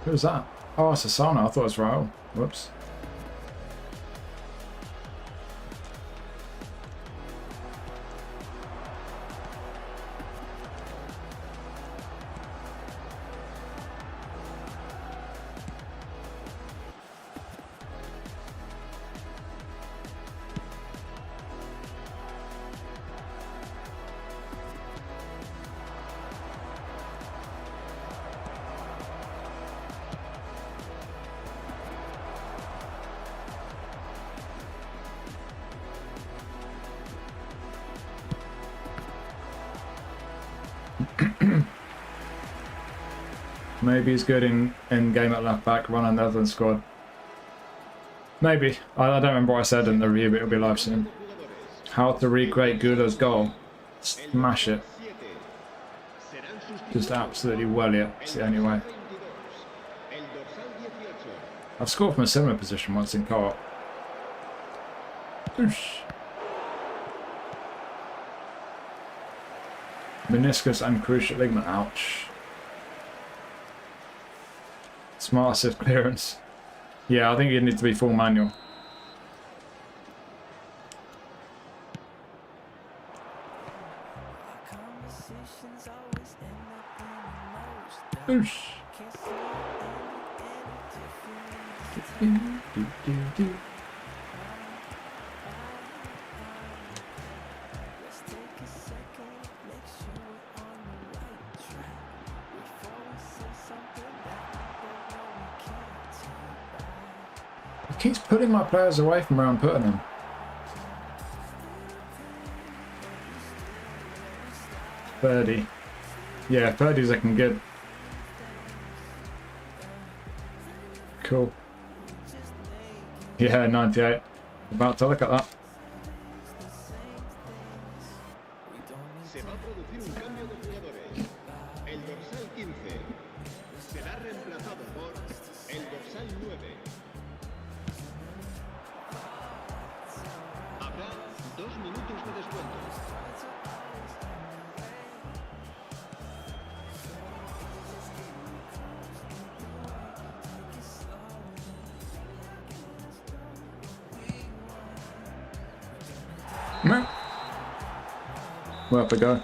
[SPEAKER 4] Who's that? Oh, it's Asana. I thought it was Raul. Whoops. Maybe he's good in game at left back, run on the Netherlands squad. Maybe. I don't remember what I said in the review, but it'll be live soon. How to recreate Gula's goal. Smash it. Just absolutely well it. It's the only way. I've scored from a similar position once in co-op. Meniscus and cruciate ligament. Ouch. Smart assist clearance. Yeah, I think it needs to be full manual. Oosh. Keeps putting my players away from where I'm putting them. $30. Yeah, 30's looking good. Cool. Yeah, 98. About to look at that.
[SPEAKER 5] Se va a producir un cambio de jugadores. El dorsal 15 será reemplazado por el dorsal 9. Habrá 2 minutos de descuento.
[SPEAKER 4] Worth a go.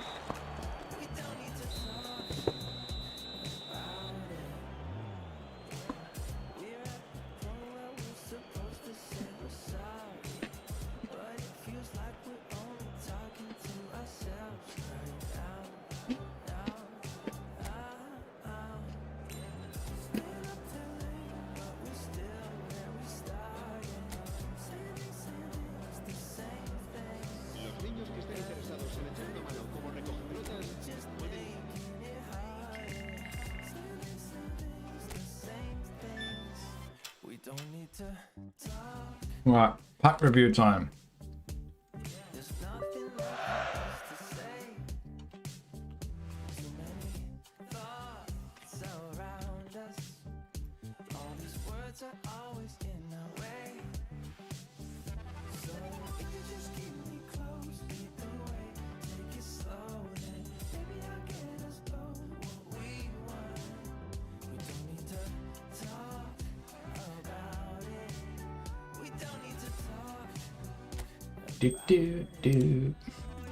[SPEAKER 4] Right, pack review time.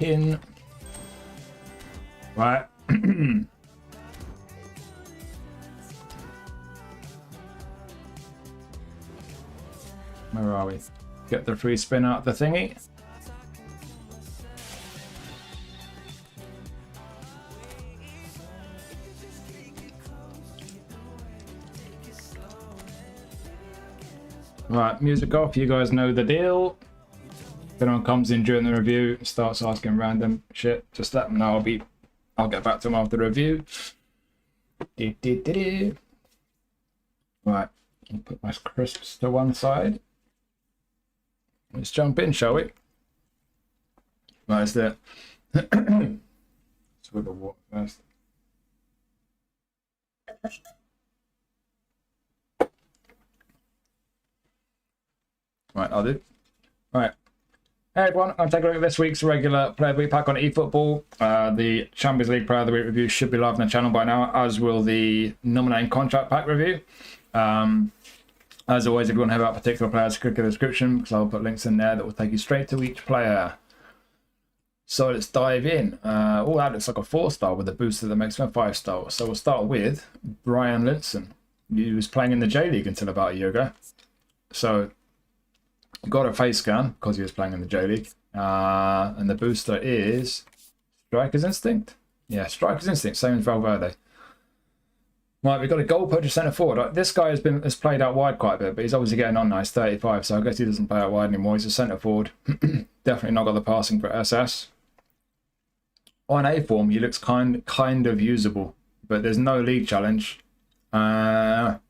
[SPEAKER 4] In. Right. Where are we? Get the free spin out the thingy. Right, music off. You guys know the deal. If anyone comes in during the review and starts asking random shit, just let them know. I'll get back to them after the review. Right, I'll put my crisps to one side. Let's jump in, shall we? Right, it's there. Swig of water first. Right, I'll do. Right. Hey everyone, I'm going to take a look at this week's regular Player of the Week pack on eFootball. The Champions League Player of the Week review should be live on the channel by now, as will the nominating contract pack review. As always, if you want to hear about particular players, click in the description, because I'll put links in there that will take you straight to each player. So let's dive in. Oh, that looks like a 4-star with a booster that makes them a 5-star. So we'll start with Brian Linson. He was playing in the J League until about a year ago. So got a face scan because he was playing in the J League, and the booster is Striker's Instinct. Yeah, Striker's Instinct, same as Valverde. Right, we've got a goal poacher centre forward. This guy has played out wide quite a bit, but he's obviously getting on now. He's 35, so I guess he doesn't play out wide anymore. He's a centre forward. Definitely not got the passing for SS. On A form, he looks kind of usable, but there's no league challenge. And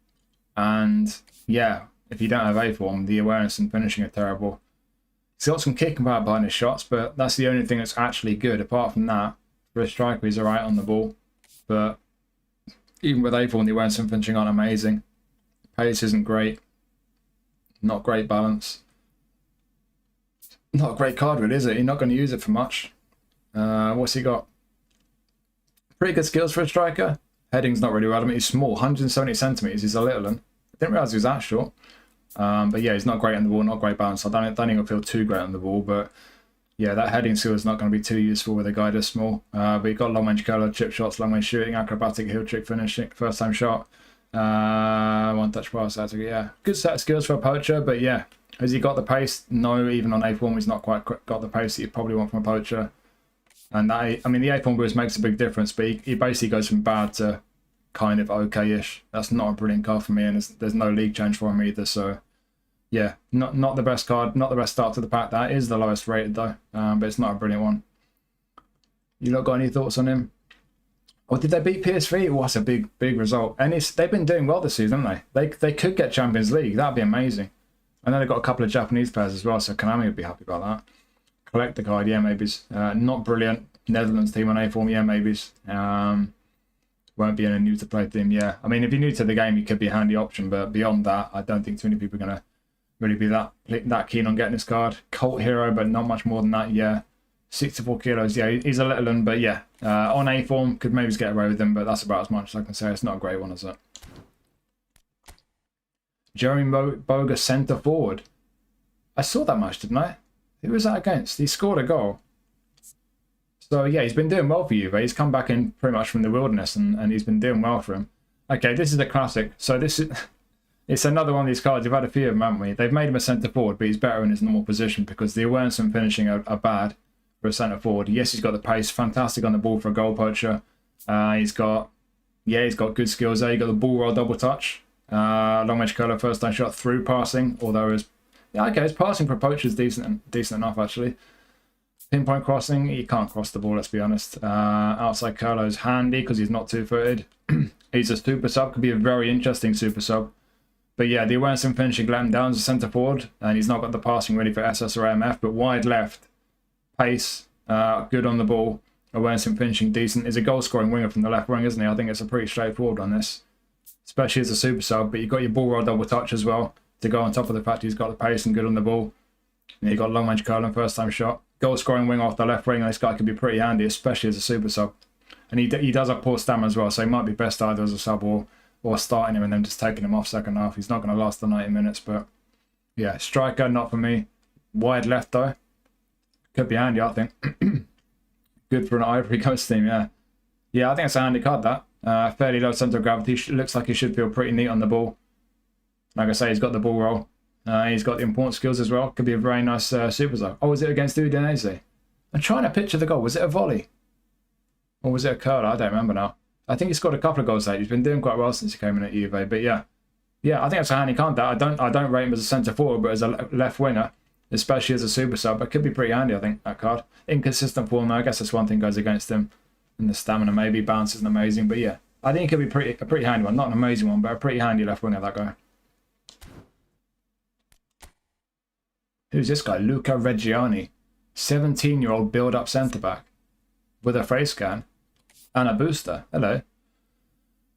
[SPEAKER 4] yeah, if you don't have A form, the awareness and finishing are terrible. He's got some kicking power behind his shots, but that's the only thing that's actually good. Apart from that, for a striker, he's alright on the ball. But even with A form, the awareness and finishing aren't amazing. Pace isn't great. Not great balance. Not a great card, really, is it? You're not going to use it for much. What's he got? Pretty good skills for a striker. Heading's not really relevant. He's small, 170 centimetres. He's a little one. I didn't realise he was that short. But yeah, he's not great on the ball, not great balance. I don't think he'll feel too great on the ball, but yeah, that heading skill is not going to be too useful with a guy this small. But you've got long range curler, chip shots, long range shooting, acrobatic, heel trick finishing, first time shot, one touch pass, yeah. Good set of skills for a poacher, but yeah, has he got the pace? No, even on A form, he's not quite got the pace that you probably want from a poacher. And that, I mean, the A form boost makes a big difference, but he basically goes from bad to kind of okay-ish. That's not a brilliant card for me, and there's no league change for him either, so yeah, not the best card, not the best start to the pack. That is the lowest rated though, but it's not a brilliant one. You lot got any thoughts on him? Or did they beat PSV? Oh, that's a big result. And they've been doing well this season, haven't they? They could get Champions League. That'd be amazing. And then they've got a couple of Japanese players as well, so Konami would be happy about that. Collector card, yeah, maybe. Not brilliant. Netherlands team on A form, yeah, maybe. Won't be in a new to play team, yeah. I mean, if you're new to the game, you could be a handy option, but beyond that, I don't think too many people are going to really be that keen on getting this card. Cult hero, but not much more than that, yeah. 64 kilos, yeah, he's a little one, but yeah. On A form, could maybe just get away with him, but that's about as much as I can say. It's not a great one, is it? Jeremy Boga, centre forward. I saw that match, didn't I? Who was that against? He scored a goal. So yeah, he's been doing well for you, but he's come back in pretty much from the wilderness, and he's been doing well for him. Okay, this is a classic. So it's another one of these cards. You've had a few of them, haven't we? They've made him a centre forward, but he's better in his normal position because the awareness and finishing are bad for a centre forward. Yes, he's got the pace, fantastic on the ball for a goal poacher. He's got good skills there. He's got the ball roll double touch, long range curler, first time shot, through passing. Although his passing for a poacher is decent enough actually. Pinpoint crossing, he can't cross the ball, let's be honest. Outside curler is handy because he's not 2-footed. He's a super sub, could be a very interesting super sub. But yeah, the awareness and finishing let him down as a centre forward, and he's not got the passing ready for SS or AMF. But wide left, pace, good on the ball, awareness and finishing decent. Is a goal scoring winger from the left wing, isn't he? I think it's a pretty straightforward on this, especially as a super sub. But you've got your ball roll double touch as well to go on top of the fact he's got the pace and good on the ball. And you've got long range curling, first time shot, goal scoring wing off the left wing. And this guy could be pretty handy, especially as a super sub. And he does have poor stamina as well, so he might be best either as a sub or starting him and then just taking him off second half. He's not going to last the 90 minutes, but yeah, striker, not for me. Wide left, though. Could be handy, I think. Good for an Ivory Coast team, yeah. Yeah, I think it's a handy card, that. Fairly low centre of gravity. Looks like he should feel pretty neat on the ball. Like I say, he's got the ball roll. He's got the important skills as well. Could be a very nice super sub. Oh, was it against Udinese? I'm trying to picture the goal. Was it a volley? Or was it a curler? I don't remember now. I think he scored a couple of goals there. He's been doing quite well since he came in at Juve. But yeah, I think it's a handy card. That I don't rate him as a centre forward, but as a left winger, especially as a super sub, it could be pretty handy. I think that card. Inconsistent form, though. I guess that's one thing goes against him. And the stamina maybe balance isn't amazing, but yeah, I think it could be a pretty handy one. Not an amazing one, but a pretty handy left winger. That guy. Who's this guy? Luca Reggiani, 17-year-old build-up centre back with a face scan. And a booster. Hello.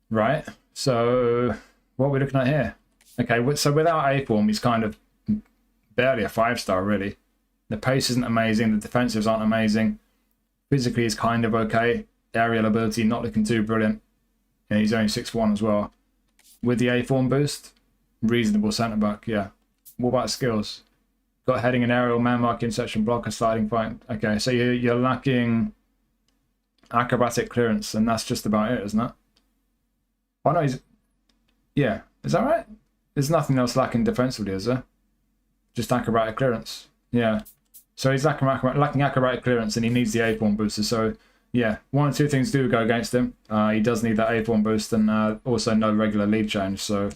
[SPEAKER 4] Right. So, what are we looking at here? Okay, so without A form, he's kind of barely a 5-star, really. The pace isn't amazing. The defensives aren't amazing. Physically, he's kind of okay. Aerial ability, not looking too brilliant. And he's only 6'1" as well. With the A form boost, reasonable centre-back, yeah. What about skills? Got heading and aerial, man marking, section blocker, sliding fight. Okay, so you're lacking acrobatic clearance, and that's just about it, isn't it? Oh no, yeah, is that right? There's nothing else lacking defensively, is there? Just acrobatic clearance. Yeah, so he's lacking acrobatic clearance, and he needs the A form booster. So yeah, one or two things do go against him. He does need that A form boost, and also no regular lead change. So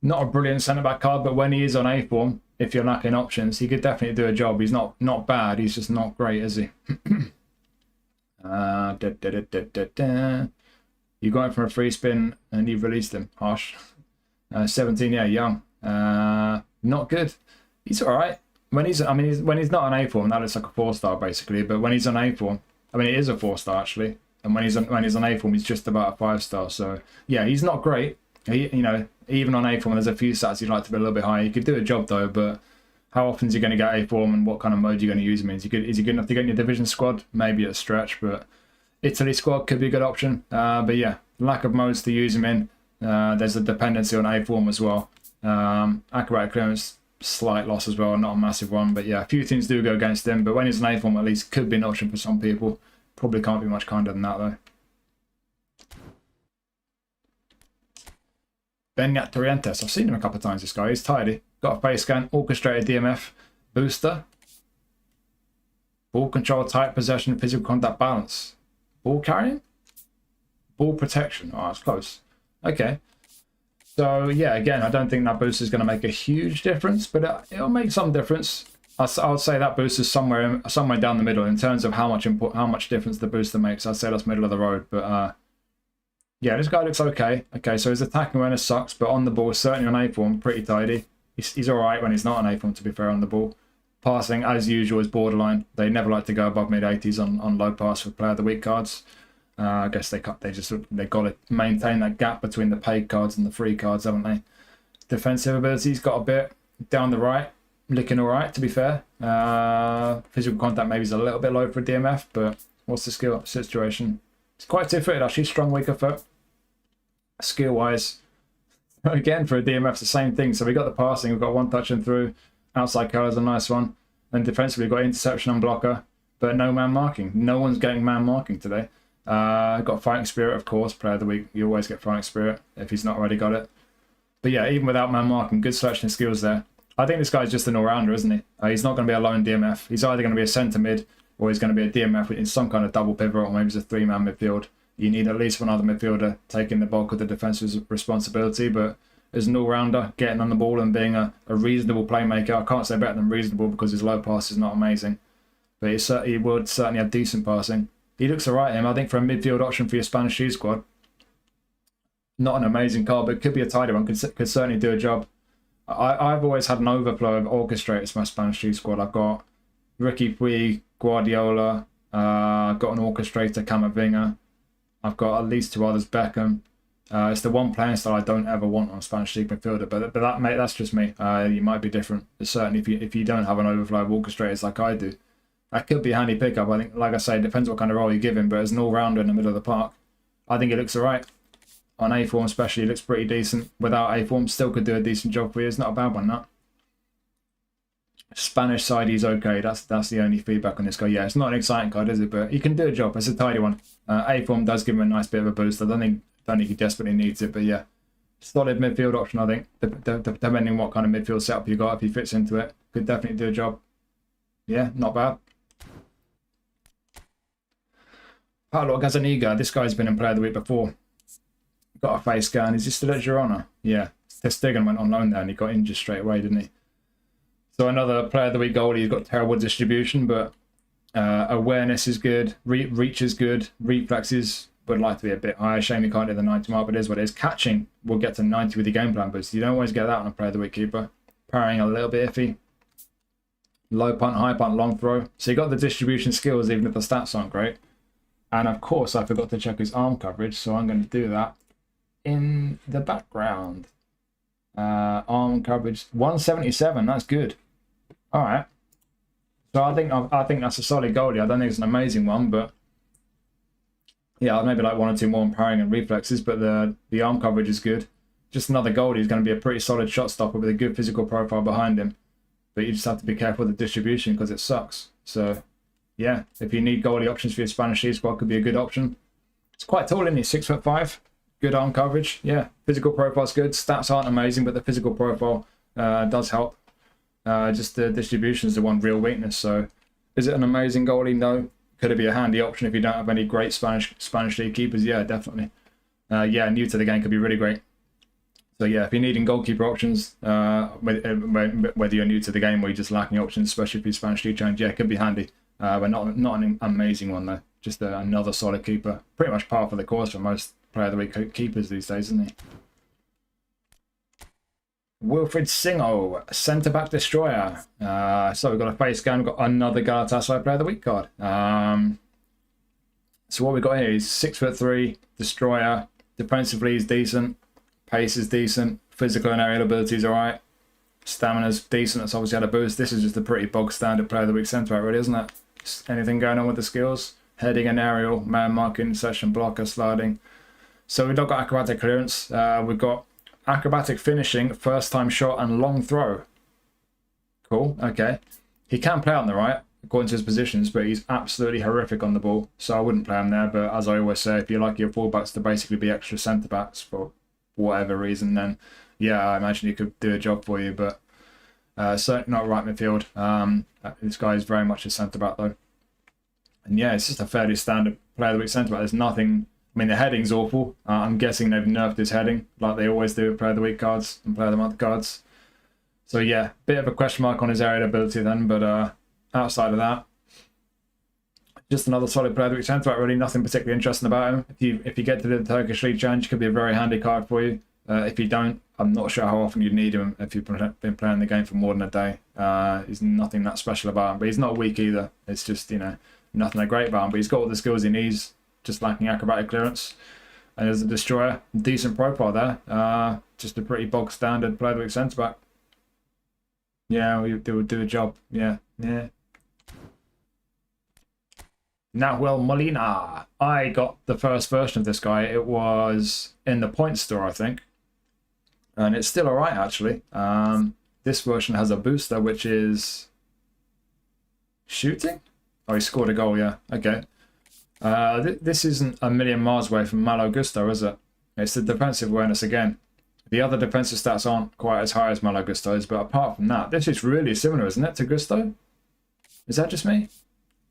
[SPEAKER 4] not a brilliant centre back card, but when he is on A form, if you're lacking options, he could definitely do a job. He's not bad. He's just not great, is he? You got him from a free spin and you've released him. Harsh. 17, yeah, young. Not good. He's all right. When he's not on A form, that looks like a 4-star basically. But when he's on A form, I mean, it is a 4-star actually. And when he's on A form, he's just about a 5-star. So yeah, he's not great. Even on A form, there's a few stats you'd like to be a little bit higher. He could do a job though, but how often is he going to get A form and what kind of mode are you going to use him in? Is he good enough to get in your division squad? Maybe at a stretch, but Italy squad could be a good option. But yeah, lack of modes to use him in. There's a dependency on A form as well. Acrobatic clearance, slight loss as well, not a massive one. But yeah, a few things do go against him. But when he's on A form, at least could be an option for some people. Probably can't be much kinder than that though. Benyat Torrentes. I've seen him a couple of times, this guy. He's tidy. Got a face scan, orchestrated DMF, booster. Ball control, tight possession, physical contact, balance. Ball carrying? Ball protection. Oh, that's close. Okay. So, yeah, again, I don't think that booster is going to make a huge difference, but it'll make some difference. I would say that booster is somewhere down the middle in terms of how much difference the booster makes. I'd say that's middle of the road, but yeah, this guy looks okay. Okay, so his attacking awareness sucks, but on the ball, certainly on A form, pretty tidy. He's all right when he's not on A form, to be fair, on the ball. Passing, as usual, is borderline. They never like to go above mid-80s on low pass for player of the week cards. I guess they got to maintain that gap between the paid cards and the free cards, haven't they? Defensive abilities got a bit down the right, looking all right, to be fair. Physical contact maybe is a little bit low for a DMF, but what's the skill situation? It's quite two-footed, actually. Strong, weaker foot. Skill-wise, again, for a DMF, it's the same thing. So we got the passing, we've got one touch and through. Outside curler's a nice one. And defensively, we've got interception and blocker, but no man marking. No one's getting man marking today. Got fighting spirit, of course. Player of the week, you always get fighting spirit if he's not already got it. But yeah, even without man marking, good selection skills there. I think this guy's just an all-rounder, isn't he? He's not going to be a lone DMF. He's either going to be a centre mid or he's going to be a DMF in some kind of double pivot, or maybe it's a 3-man midfield. You need at least one other midfielder taking the bulk of the defensive responsibility, but as an all-rounder, getting on the ball and being a reasonable playmaker, I can't say better than reasonable because his low pass is not amazing, but he would certainly have decent passing. He looks alright, him. I think for a midfield option for your Spanish G squad, Not an amazing card, but could be a tidy one. Could certainly do a job. I've always had an overflow of orchestrators for my Spanish League squad. I've got Ricky Puig, Guardiola. I've got an orchestrator, Camavinga. I've got at least 2 others, Beckham. It's the one playing style I don't ever want on a Spanish League midfielder, but that, mate, that's just me. You might be different. But certainly, if you don't have an overflow of orchestrators like I do, that could be a handy pickup. I think, like I say, it depends what kind of role you give him, but as an all-rounder in the middle of the park, I think it looks alright. On A-form especially, it looks pretty decent. Without A-form, still could do a decent job for you. It's not a bad one, that. Spanish side, he's okay. That's the only feedback on this guy. Yeah, it's not an exciting card, is it? But he can do a job. It's a tidy one. A-form does give him a nice bit of a boost. I don't think he desperately needs it, but yeah. Solid midfield option, I think. Depending on what kind of midfield setup you got, if he fits into it, could definitely do a job. Yeah, not bad. Paolo Gazzaniga, this guy's been in Player of the Week before. Got a face scan. Is he still at Girona? Yeah. Ter Stegen went on loan there and he got injured straight away, didn't he? So another Player of the Week goalie. He's got terrible distribution, but awareness is good. Reach is good. Reflexes would like to be a bit higher. Shame he can't do the 90 mark, but it is what it is. Catching will get to 90 with your game plan boost. You don't always get that on a Player of the Week keeper. Parrying a little bit iffy. Low punt, high punt, long throw. So you got the distribution skills even if the stats aren't great. And of course, I forgot to check his arm coverage, so I'm going to do that in the background. Arm coverage 177. That's good. All right. So I think that's a solid goalie. I don't think it's an amazing one, but yeah, maybe like 1 or 2 more on parrying and reflexes. But the arm coverage is good. Just another goalie who's going to be a pretty solid shot stopper with a good physical profile behind him. But you just have to be careful with the distribution because it sucks. So yeah, if you need goalie options for your Spanish League squad, could be a good option. It's quite tall, isn't he? 6'5". Good arm coverage. Yeah, physical profile's good. Stats aren't amazing, but the physical profile does help. Just the distribution is the one real weakness. So is it an amazing goalie? No. Could it be a handy option if you don't have any great Spanish League keepers? Yeah, definitely. Yeah, new to the game could be really great. So yeah, if you're needing goalkeeper options, whether you're new to the game or you're just lacking options, especially if you're Spanish League challenge, yeah, it could be handy. But not an amazing one though. Just another solid keeper. Pretty much par for the course for most Player of the Week keepers these days, isn't he? Wilfried Singo, centre-back destroyer. So we've got a face scan. We've got another Galatasaray Player of the Week card. So what we've got here is 6'3", destroyer. Defensively is decent. Pace is decent. Physical and aerial ability is alright. Stamina's decent. It's obviously had a boost. This is just a pretty bog standard Player of the Week centre-back, really, isn't it? Just anything going on with the skills? Heading and aerial, man marking, session blocker, sliding. So we've not got acrobatic clearance. We've got acrobatic finishing, first time shot, and long throw. Cool. Okay. He can play on the right according to his positions, but he's absolutely horrific on the ball. So I wouldn't play him there. But as I always say, if you like your fullbacks to basically be extra centre backs for whatever reason, then yeah, I imagine he could do a job for you. But certainly not right midfield. This guy is very much a centre back though. And yeah, it's just a fairly standard Player of the Week centre back. There's nothing. I mean, the heading's awful. I'm guessing they've nerfed his heading like they always do with Player of the Week cards and Player of the Month cards. So yeah, bit of a question mark on his aerial ability then, but outside of that, just another solid Player of the Week centre back. Really, nothing particularly interesting about him. If you get to the Turkish League Challenge, it could be a very handy card for you. If you don't, I'm not sure how often you'd need him if you've been playing the game for more than a day. There's nothing that special about him, but he's not weak either. It's just, you know, nothing that great about him, but he's got all the skills he needs. Just lacking acrobatic clearance. And as a destroyer, decent profile there. Just a pretty bog standard Player of the Week centre back. Yeah, they would do a job. Yeah. Nahuel Molina. I got the first version of this guy. It was in the Point Store, I think. And it's still alright actually. This version has a booster which is shooting? Oh, he scored a goal, yeah. Okay. This isn't a million miles away from Malo Gusto, is it? It's the defensive awareness again. The other defensive stats aren't quite as high as Malo Gusto's, but apart from that, this is really similar, isn't it, to Gusto? Is that just me?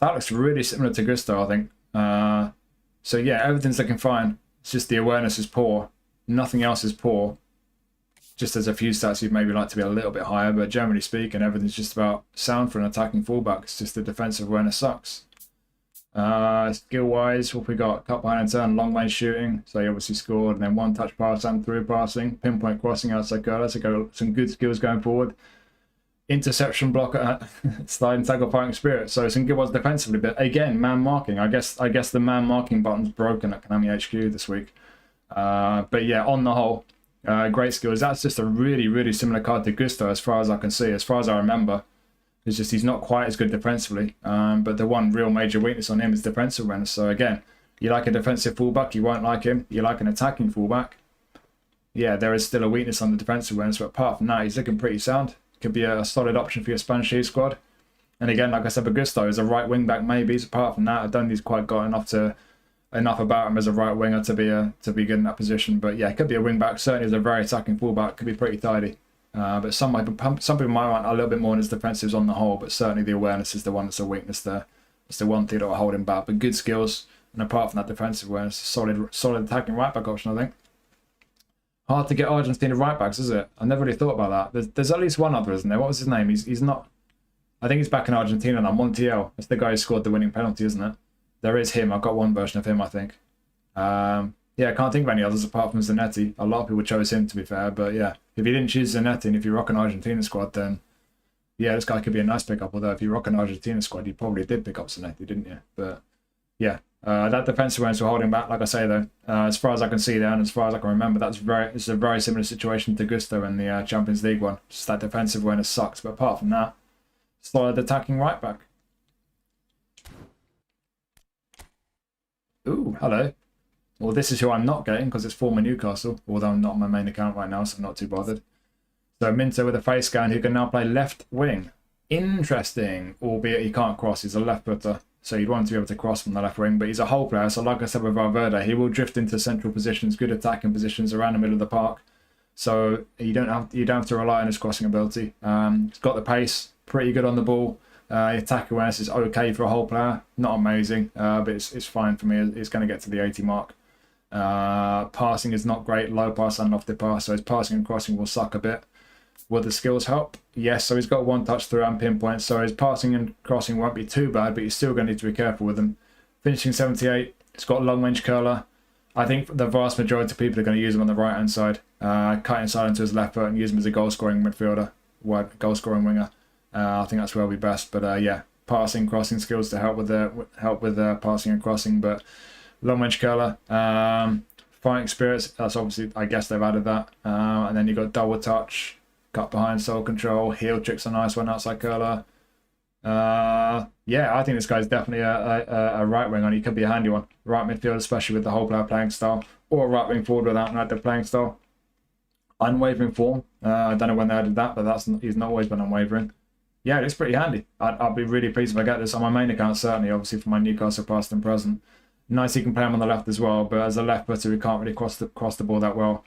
[SPEAKER 4] That looks really similar to Gusto, I think. So yeah, everything's looking fine. It's just the awareness is poor. Nothing else is poor. Just there's a few stats you'd maybe like to be a little bit higher, but generally speaking, everything's just about sound for an attacking fullback. It's just the defensive awareness sucks. Skill-wise, what we got? Cut behind and turn, long range shooting. So he obviously scored, and then one touch pass and through passing, pinpoint crossing outside curler. So got some good skills going forward. Interception blocker, sliding tackle, fighting spirit. So some good ones defensively, but again, man marking. I guess the man marking button's broken at Konami HQ this week. But yeah, on the whole, great skills. That's just a really similar card to Gusto as far as I can see, as far as I remember. It's just he's not quite as good defensively. But the one real major weakness on him is defensive awareness. So again, you like a defensive fullback, you won't like him. You like an attacking fullback, yeah, there is still a weakness on the defensive awareness. But apart from that, he's looking pretty sound. Could be a solid option for your Spanish League squad. And again, like I said, Augusto is a right wing back maybe. Apart from that, I don't think he's quite got enough about him as a right winger to be good in that position. But yeah, could be a wing back. Certainly as a very attacking fullback, could be pretty tidy. But some people might want a little bit more in his defensives on the whole. But certainly the awareness is the one that's a weakness there. It's the one thing that will hold him back. But good skills, and apart from that defensive awareness, solid attacking right back option, I think. Hard to get Argentina right backs, is it? I never really thought about that. There's at least one other, isn't there? What was his name? He's not. I think he's back in Argentina now. Montiel. That's the guy who scored the winning penalty, isn't it? There is him. I've got one version of him, I think. Yeah, I can't think of any others apart from Zanetti. A lot of people chose him, to be fair. But yeah, if you didn't choose Zanetti and if you rock an Argentina squad, then yeah, this guy could be a nice pickup. Although if you rock an Argentina squad, you probably did pick up Zanetti, didn't you? But yeah. That defensive awareness will hold him back, like I say though. As far as I can see there, and as far as I can remember, it's a very similar situation to Gusto in the Champions League one. Just that defensive awareness sucks, but apart from that, solid attacking right back. Ooh, hello. Well, this is who I'm not getting because it's former Newcastle, although I'm not on my main account right now, so I'm not too bothered. So Minter with a face scan who can now play left wing. Interesting, albeit he can't cross. He's a left footer. So you'd want him to be able to cross from the left wing, but he's a whole player. So like I said with Valverde, he will drift into central positions, good attacking positions around the middle of the park. So you don't have to rely on his crossing ability. He's got the pace, pretty good on the ball. Attack awareness is okay for a whole player, not amazing, but it's fine for me. It's going to get to the 80 mark. Passing is not great, low pass and off the pass, so his passing and crossing will suck a bit. Will the skills help? Yes, so he's got one touch through and pinpoint, so his passing and crossing won't be too bad, but you're still going to need to be careful with them. Finishing 78, it's got a long range curler. I think the vast majority of people are going to use him on the right hand side, cut inside into his left foot and use him as a goal scoring midfielder, goal scoring winger. I think that's where he'll be best. But yeah, passing, crossing skills to help with passing and crossing, but long range curler. Fighting spirits, that's obviously, I guess they've added that. And then you've got double touch. Cut behind, soul control, heel trick's a nice one outside curler. Yeah, I think this guy's definitely a right wing, and he could be a handy one. Right midfield, especially with the whole player playing style, or right wing forward without an active playing style. Unwavering form. I don't know when they added that, but he's not always been unwavering. Yeah, it's pretty handy. I'll be really pleased if I get this on my main account, certainly, obviously for my Newcastle past and present. Nice he can play him on the left as well, but as a left footer, he can't really cross the ball that well.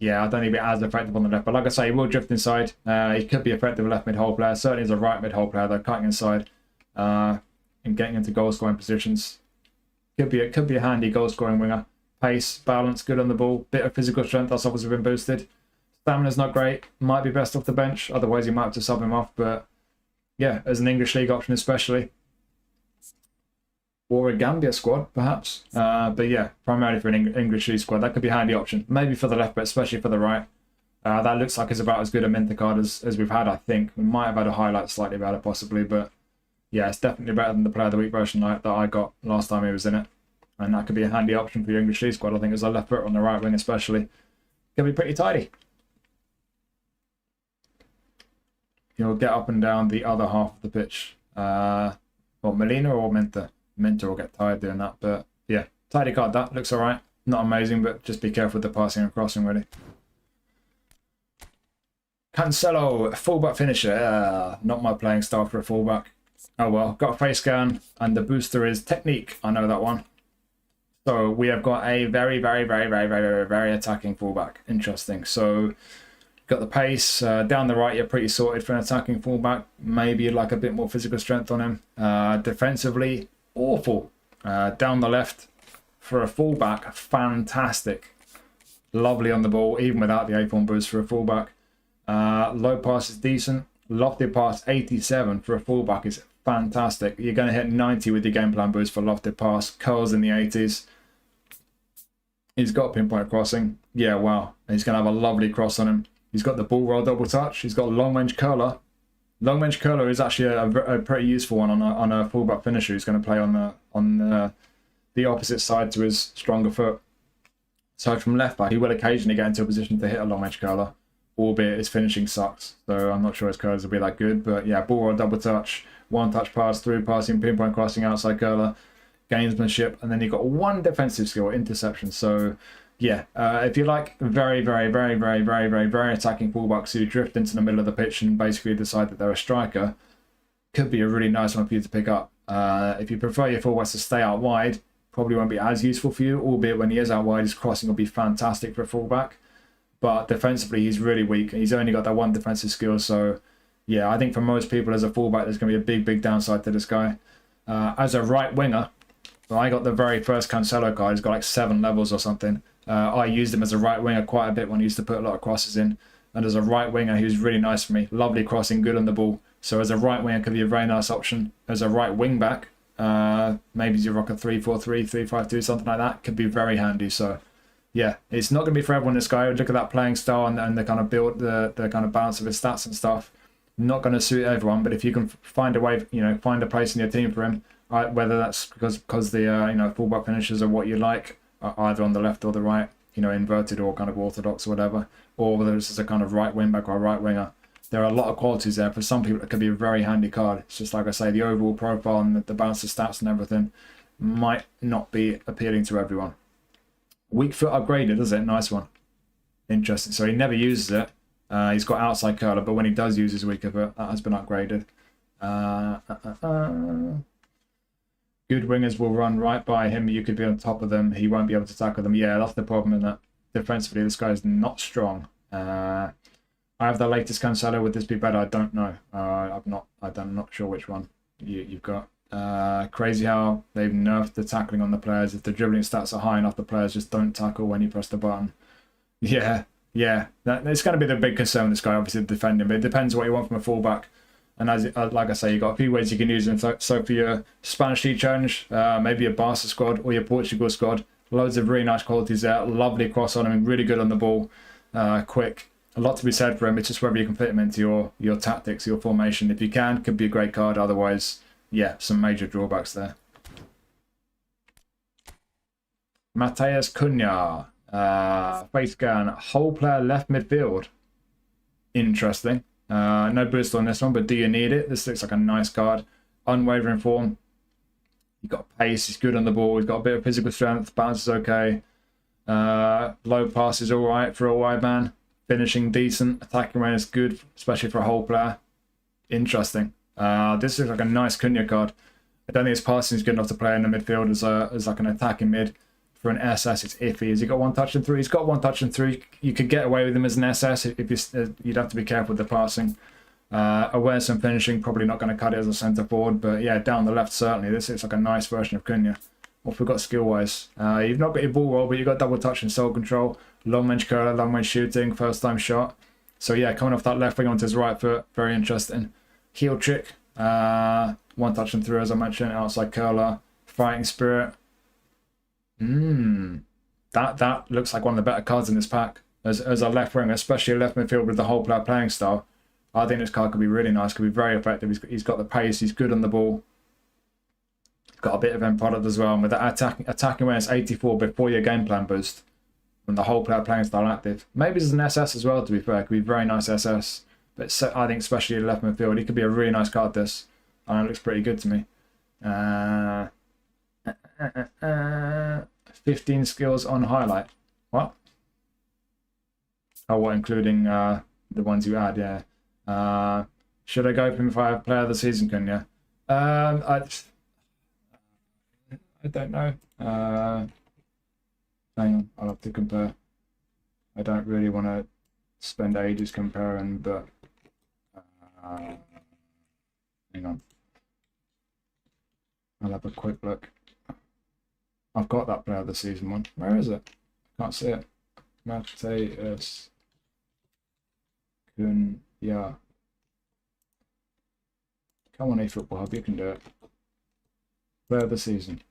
[SPEAKER 4] Yeah, I don't think he'll be as effective on the left. But like I say, he will drift inside. He could be effective left mid-hole player. Certainly as a right mid-hole player, though, cutting inside and getting into goal-scoring positions. Could be a handy goal-scoring winger. Pace, balance, good on the ball. Bit of physical strength, that's obviously been boosted. Stamina's not great. Might be best off the bench. Otherwise, you might have to sub him off. But yeah, as an English League option especially. Or a Gambia squad, perhaps. But yeah, primarily for an English League squad. That could be a handy option. Maybe for the left, but especially for the right. That looks like it's about as good a Minter card as we've had, I think. We might have had a highlight slightly better, possibly. But yeah, it's definitely better than the Player of the Week version that I got last time he was in it. And that could be a handy option for your English League squad, I think, as a left foot on the right wing especially. Could be pretty tidy. He'll get up and down the other half of the pitch. What, Molina or Minter? Minter will get tired doing that, but yeah, tidy card. That looks all right. Not amazing, but just be careful with the passing and crossing, really. Cancelo, fullback finisher. Not my playing style for a fullback. Oh well, got a face scan, and the booster is technique. I know that one. So we have got a very attacking fullback. Interesting. So got the pace. Down the right, you're pretty sorted for an attacking fullback. Maybe you'd like a bit more physical strength on him. Defensively, awful. Down the left, for a fullback, fantastic. Lovely on the ball, even without the A-form boost for a fullback. Low pass is decent. Lofty pass, 87 for a fullback is fantastic. You're going to hit 90 with your game plan boost for lofted pass. Curls in the 80s. He's got pinpoint crossing. Yeah, wow. And he's going to have a lovely cross on him. He's got the ball roll double touch. He's got a long range curler. Long range curler is actually a pretty useful one on a fullback finisher who's going to play on the opposite side to his stronger foot. So from left back, he will occasionally get into a position to hit a long range curler, albeit his finishing sucks. So I'm not sure his curlers will be that good. But yeah, ball roll double touch, one touch pass, through passing, pinpoint crossing, outside curler, gamesmanship, and then you've got one defensive skill, interception. So yeah, if you like very attacking fullbacks who drift into the middle of the pitch and basically decide that they're a striker, could be a really nice one for you to pick up. If you prefer your fullbacks to stay out wide, probably won't be as useful for you, albeit when he is out wide, his crossing will be fantastic for a fullback. But defensively, he's really weak. He's only got that one defensive skill. So yeah, I think for most people as a fullback, there's going to be a big downside to this guy. As a right winger, well, I got the very first Cancelo card. He's got like 7 levels or something. I used him as a right winger quite a bit when I used to put a lot of crosses in. And as a right winger, he was really nice for me. Lovely crossing, good on the ball. So as a right winger, could be a very nice option. As a right wing back, maybe you rock a 3-4-3, 3-5-2, something like that. Could be very handy. So yeah, it's not going to be for everyone, this guy. Look at that playing style and the kind of build, the kind of balance of his stats and stuff. Not going to suit everyone, but if you can find a way, find a place in your team for him, whether that's because the fullback finishers are what you like, either on the left or the right, inverted or kind of orthodox or whatever, or whether it's as a kind of right wing back or a right winger. There are a lot of qualities there. For some people, it could be a very handy card. It's just like I say, the overall profile and the balance of stats and everything might not be appealing to everyone. Weak foot upgraded, is it? Nice one. Interesting. So he never uses it. He's got outside curler, but when he does use his weaker foot, that has been upgraded. Good wingers will run right by him. You could be on top of them. He won't be able to tackle them. Yeah, that's the problem in that. Defensively, this guy is not strong. I have the latest Cancelo. Would this be better? I don't know. I'm not sure which one you've got. Crazy how they've nerfed the tackling on the players. If the dribbling stats are high enough, the players just don't tackle when you press the button. Yeah. It's going to be the big concern with this guy, obviously, defending. But it depends what you want from a fullback. And as like I say, you've got a few ways you can use them. So for your Spanish League Challenge, maybe your Barca squad or your Portugal squad, loads of really nice qualities there. Lovely cross on him, really good on the ball, quick. A lot to be said for him. It's just whether you can fit him into your tactics, your formation. If you can, could be a great card. Otherwise, yeah, some major drawbacks there. Mateus Cunha, face scan, whole player left midfield. Interesting. No boost on this one, but do you need it? This looks like a nice card. Unwavering form. He's got pace. He's good on the ball. He's got a bit of physical strength. Balance is okay. Low pass is all right for a wide man. Finishing decent. Attacking range is good, especially for a whole player. Interesting. This looks like a nice Cunha card. I don't think his passing is good enough to play in the midfield as like an attacking mid. For an SS, it's iffy. Has he got one touch and 3? He's got one touch and 3. You could get away with him as an SS if you'd have to be careful with the passing. Awareness and finishing, probably not going to cut it as a centre forward. But yeah, down the left, certainly. This is like a nice version of Cunha. What we've got skill-wise. You've not got your ball roll, but you've got double touch and soul control. Long range curler, long range shooting, first time shot. So yeah, coming off that left wing onto his right foot, very interesting. Heel trick, one touch and 3 as I mentioned, outside curler, fighting spirit. That looks like one of the better cards in this pack. As a left winger, especially a left midfield with the whole player playing style, I think this card could be really nice, could be very effective. He's got the pace, he's good on the ball. He's got a bit of end product as well. And with that attacking awareness 84 before your game plan boost, and the whole player playing style active. Maybe as an SS as well, to be fair. It could be very nice SS. But I think especially a left midfield, he could be a really nice card, this. And it looks pretty good to me. 15 skills on highlight. What? Oh, what, including the ones you add, yeah. Should I go for him if I have player of the season, Cunha? I don't know. Hang on, I'll have to compare. I don't really want to spend ages comparing, but hang on. I'll have a quick look. I've got that player of the season one. Where is it? Can't see it. Mateus Cunha. Come on, eFootball Hub, you can do it. Player of the season.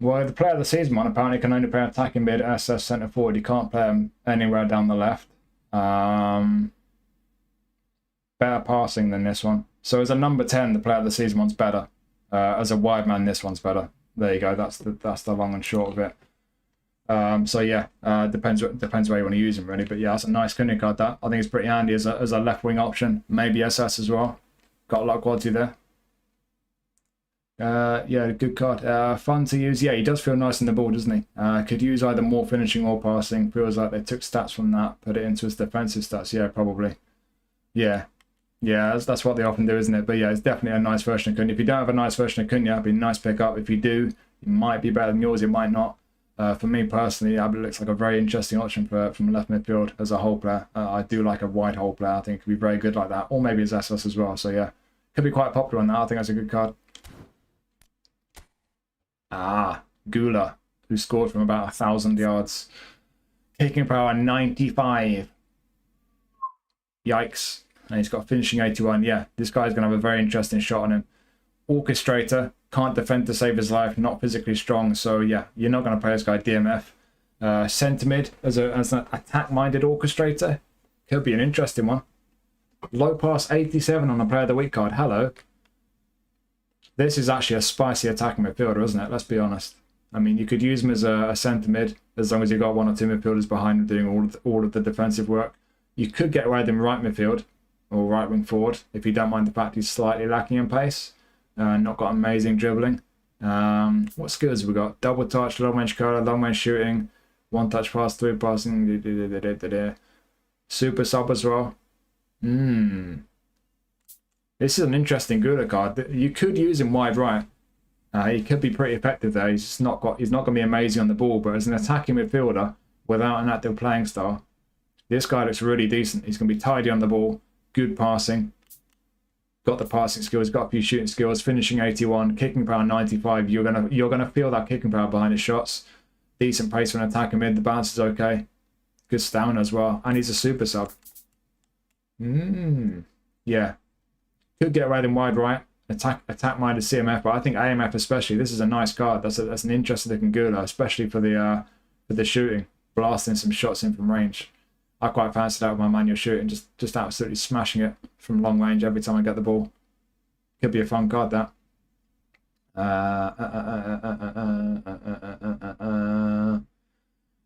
[SPEAKER 4] Well, the player of the season one apparently can only play attacking mid, SS, centre forward. You can't play him anywhere down the left. Better passing than this one. So as a number 10, the player of the season one's better. As a wide man, this one's better. There you go. That's the long and short of it. So yeah, depends where you want to use him really. But yeah, that's a nice Cunha card. That I think it's pretty handy as a left wing option. Maybe SS as well. Got a lot of quality there. Yeah, good card. Fun to use. Yeah, he does feel nice in the ball, doesn't he? Could use either more finishing or passing. Feels like they took stats from that, put it into his defensive stats. Yeah, probably. Yeah, that's what they often do, isn't it? But yeah, it's definitely a nice version of Cunha. If you don't have a nice version of Cunha, it'd be a nice pickup. If you do, it might be better than yours. It might not. For me personally, it looks like a very interesting option from left midfield as a whole player. I do like a wide hole player. I think it could be very good like that, or maybe as SS as well. So yeah, could be quite popular on that. I think that's a good card. Gula, who scored from about 1,000 yards. Kicking power 95. Yikes. And he's got finishing 81. Yeah, this guy's going to have a very interesting shot on him. Orchestrator, can't defend to save his life, not physically strong. So yeah, you're not going to play this guy DMF. Centre mid as an attack-minded orchestrator. Could be an interesting one. Low pass 87 on a player of the week card. Hello. This is actually a spicy attacking midfielder, isn't it? Let's be honest. I mean, you could use him as a centre mid as long as you've got one or two midfielders behind him doing all of the defensive work. You could get away with him right midfield or right wing forward if you don't mind the fact he's slightly lacking in pace. Not got amazing dribbling. What skills have we got? Double touch, long range curler, long range shooting, one touch pass, through passing, super sub as well. This is an interesting Gula card. You could use him wide right. He could be pretty effective there. He's not going to be amazing on the ball, but as an attacking midfielder without an active playing style, this guy looks really decent. He's going to be tidy on the ball, good passing, got the passing skills, got a few shooting skills, finishing 81, kicking power 95. You're gonna feel that kicking power behind his shots. Decent pace for an attacking mid. The bounce is okay. Good stamina as well, and he's a super sub. Yeah. Could get away in wide right, attack minded CMF, but I think AMF especially. This is a nice card. That's an interesting looking Gula, especially for the shooting, blasting some shots in from range. I quite fancy that with my manual shooting, just absolutely smashing it from long range every time I get the ball. Could be a fun card that.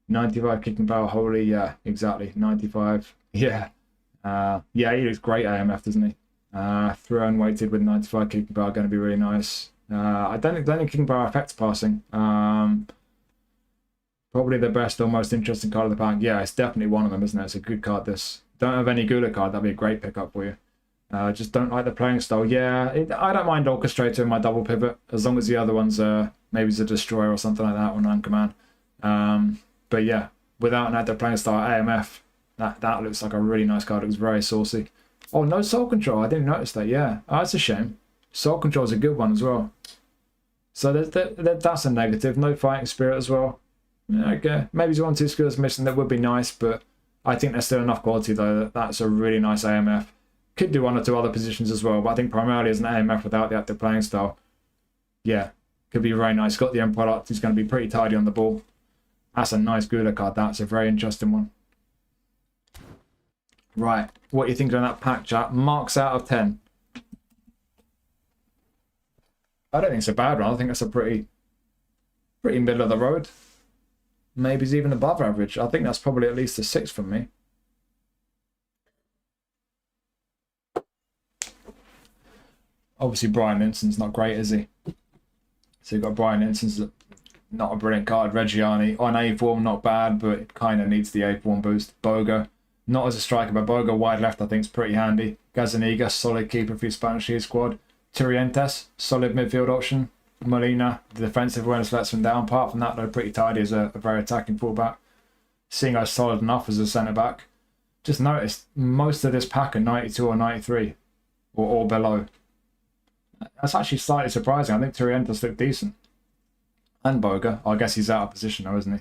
[SPEAKER 4] 95 kicking power, holy, yeah, exactly, 95. Yeah, yeah, he looks great AMF, doesn't he? Throw and weighted with 95 kicking power, going to be really nice. I don't think kicking power affects passing. Probably the best or most interesting card of the pack. Yeah, it's definitely one of them, isn't it? It's a good card, this. Don't have any Gula card, that'd be a great pickup for you. Just don't like the playing style. Yeah, I don't mind Orchestrator in my double pivot, as long as the other one's maybe it's a Destroyer or something like that, or non-command. But yeah, without an active playing style, AMF, that looks like a really nice card. It was very saucy. Oh, no Soul Control. I didn't notice that, yeah. Oh, that's a shame. Soul Control is a good one as well. So that's a negative. No Fighting Spirit as well. Okay, maybe there's 1-2 skills missing. That would be nice, but I think there's still enough quality though. That's a really nice AMF. Could do 1 or 2 other positions as well, but I think primarily as an AMF without the active playing style, yeah, could be very nice. Got the end product. He's going to be pretty tidy on the ball. That's a nice Gula card. That's a very interesting one. Right, what are you thinking on that pack, chat? Marks out of 10. I don't think it's a bad one. I think that's a pretty middle of the road. Maybe it's even above average. I think that's probably at least a 6 from me. Obviously, Brian Linson's not great, is he? So you've got Brian Linson's not a brilliant card. Reggiani on A form, not bad, but it kind of needs the A form boost. Boga, not as a striker, but Boga wide left I think is pretty handy. Gazaniga, solid keeper for your Spanish League squad. Tirientes, solid midfield option. Molina, the defensive awareness lets him down. Apart from that, they're pretty tidy as a very attacking fullback. Seeing as solid enough as a centre back. Just noticed most of this pack are 92 or 93 or below. That's actually slightly surprising. I think Tirientes looked decent. And Boga. I guess he's out of position though, isn't he?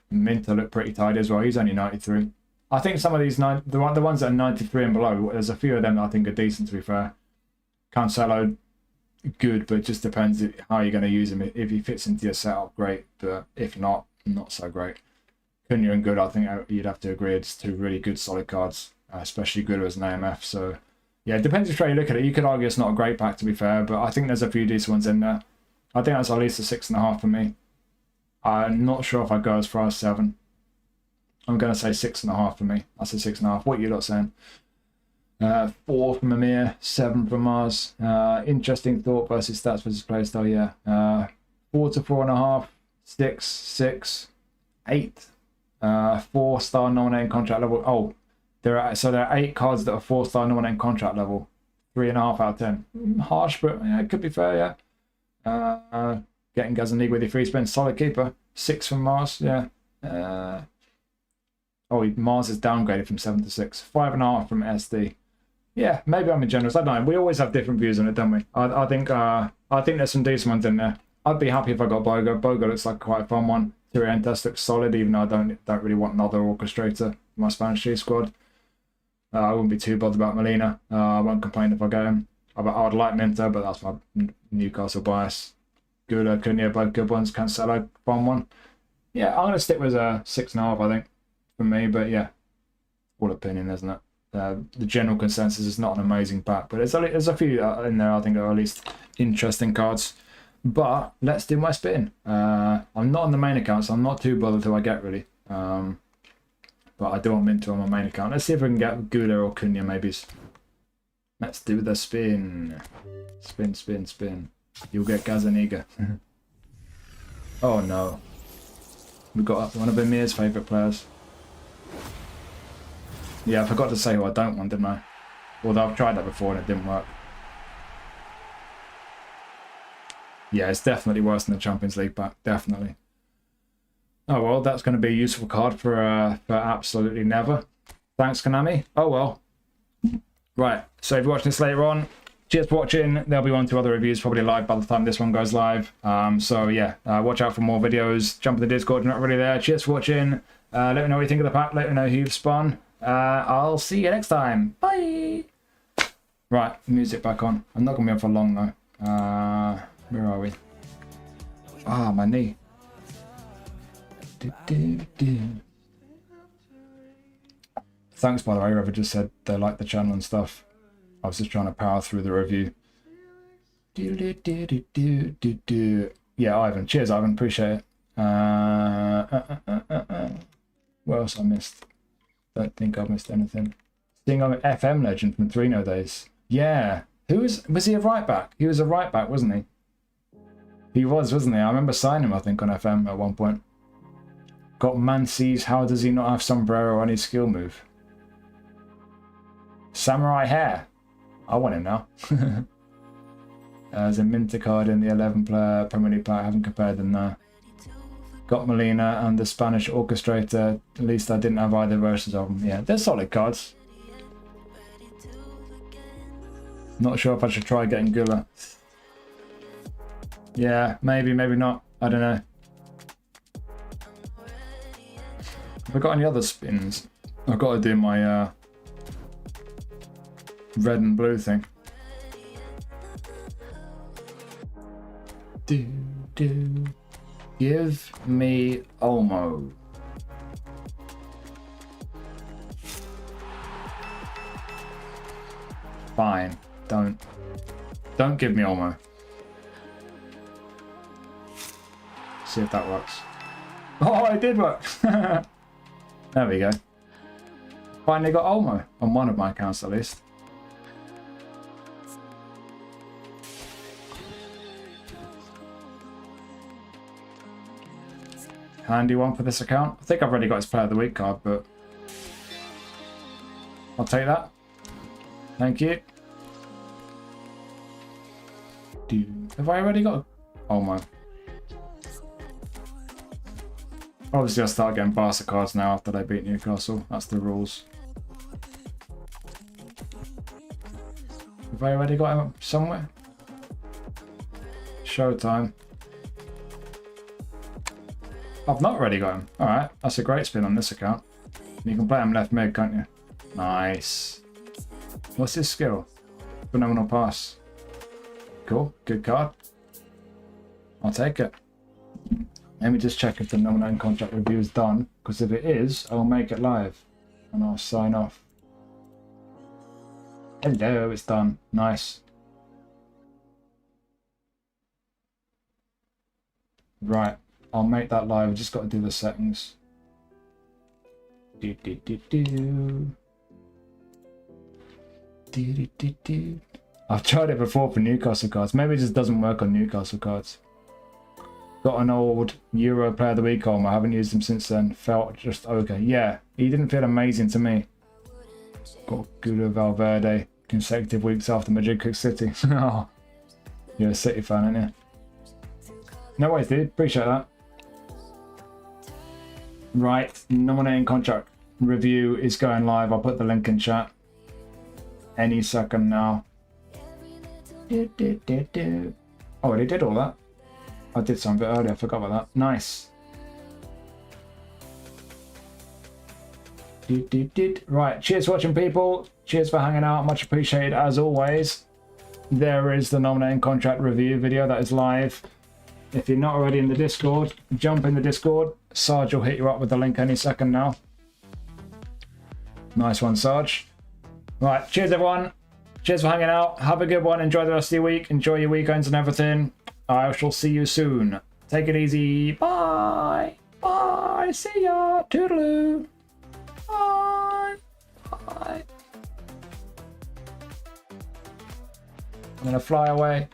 [SPEAKER 4] Minter looked pretty tidy as well. He's only 93. I think some of these, the ones that are 93 and below, there's a few of them that I think are decent, to be fair. Cancelo, good, but it just depends how you're going to use him. If he fits into your setup, great, but if not, not so great. Cunha and good, I think you'd have to agree it's two really good solid cards, especially good as an AMF. So yeah, it depends which way you look at it. You could argue it's not a great pack, to be fair, but I think there's a few decent ones in there. I think that's at least a 6.5 for me. I'm not sure if I go as far as 7. I'm going to say 6.5 for me. That's a 6.5. What are you lot saying? 4 from Amir, 7 from Mars. Interesting thought versus stats versus playstyle, yeah. 4 to 4.5, 6, 6, 8. 4-star nominating contract level. Oh, there are 8 cards that are 4-star nominating contract level. 3.5 out of 10. Harsh, but yeah, it could be fair, yeah. Getting Gazaniga with your free spin. Solid keeper. 6 from Mars, yeah. Mars is downgraded from 7 to 6. 5.5 from SD. Yeah, maybe I'm generous. I don't know. We always have different views on it, don't we? I think there's some decent ones in there. I'd be happy if I got Bogo. Bogo looks like quite a fun one. Tirientas looks solid, even though I don't really want another orchestrator in my Spanish G squad. I wouldn't be too bothered about Molina. I won't complain if I get him. I would like Minter, but that's my Newcastle bias. Gula, Cunha, both good ones. Cancelo, fun one. Yeah, I'm going to stick with a 6.5, I think, for me. But yeah, all opinion, isn't it? The general consensus is not an amazing pack, but there's a few in there I think are at least interesting cards. But let's do my spin. I'm not on the main account, so I'm not too bothered who I get, really. But I do want Minter on my main account. Let's see if we can get Gula or Cunha, maybe. Let's do the spin. Spin, spin, spin. You'll get Gazaniga. Oh no. We got one of Emir's favourite players. Yeah, I forgot to say who I don't want, didn't I? Although I've tried that before and it didn't work. Yeah, it's definitely worse than the Champions League pack. Definitely. Oh well, that's going to be a useful card for absolutely never. Thanks, Konami. Oh well. Right, so if you're watching this later on, cheers for watching. There'll be 1 or 2 other reviews probably live by the time this one goes live. So yeah, watch out for more videos. Jump in the Discord if you're not really there. Cheers for watching. Let me know what you think of the pack. Let me know who you've spun. I'll see you next time. Bye. Right, music back on. I'm not going to be on for long though. Where are we? Ah, my knee. Thanks, by the way, whoever just said they like the channel and stuff. I was just trying to power through the review. Yeah, Ivan. Cheers, Ivan. Appreciate it. What else I missed? Don't think I missed anything. Seeing I'm an FM legend from Trino days. Yeah. Was he a right back? He was a right back, wasn't he? He was, wasn't he? I remember signing him, I think, on FM at one point. Got Mancy's. How does he not have sombrero on his skill move? Samurai hair. I want him now. There's a Minter card in the 11-player Premier League pack. I haven't compared them now. Got Molina and the Spanish Orchestrator. At least I didn't have either versions of them. Yeah, they're solid cards. Not sure if I should try getting Gula. Yeah, maybe, maybe not. I don't know. Have I got any other spins? I've got to do my red and blue thing. Give me Olmo. Fine. Don't give me Olmo. See if that works. Oh, it did work. There we go. Finally got Olmo on one of my accounts at least. Handy one for this account. I think I've already got his Player of the Week card, but I'll take that. Thank you. Have I already got Olmo? Obviously, I'll start getting Barca cards now after they beat Newcastle. That's the rules. Have I already got him somewhere? Showtime. I've not already got him. Alright, that's a great spin on this account. You can play him left mid, can't you? Nice. What's his skill? Phenomenal pass. Cool. Good card. I'll take it. Let me just check if the nominating contract review is done, because if it is, I'll make it live and I'll sign off. Hello, it's done. Nice. Right, I'll make that live. I've just got to do the settings. Do, do, do, do. Do, do, do, do. I've tried it before for Newcastle cards. Maybe it just doesn't work on Newcastle cards. Got an old Euro Player of the Week on. I haven't used him since then. Felt just okay. Yeah, he didn't feel amazing to me. Got Guido Valverde. Consecutive weeks after Madrid kicked City. Oh, you're a City fan, aren't you? No worries, dude. Appreciate that. Right, nominating contract review is going live. I'll put the link in chat any second now. Oh, they did all that. I did some bit earlier. I forgot about that. Nice. Right, cheers for watching, people. Cheers for hanging out. Much appreciated as always. There is the nominating contract review video that is live. If you're not already in the Discord, jump in the Discord. Sarge will hit you up with the link any second now. Nice one, Sarge. Right, cheers everyone. Cheers for hanging out. Have a good one. Enjoy the rest of your week. Enjoy your weekends and everything. I shall see you soon. Take it easy. Bye. Bye. See ya. Toodaloo. Bye. Bye. I'm gonna fly away.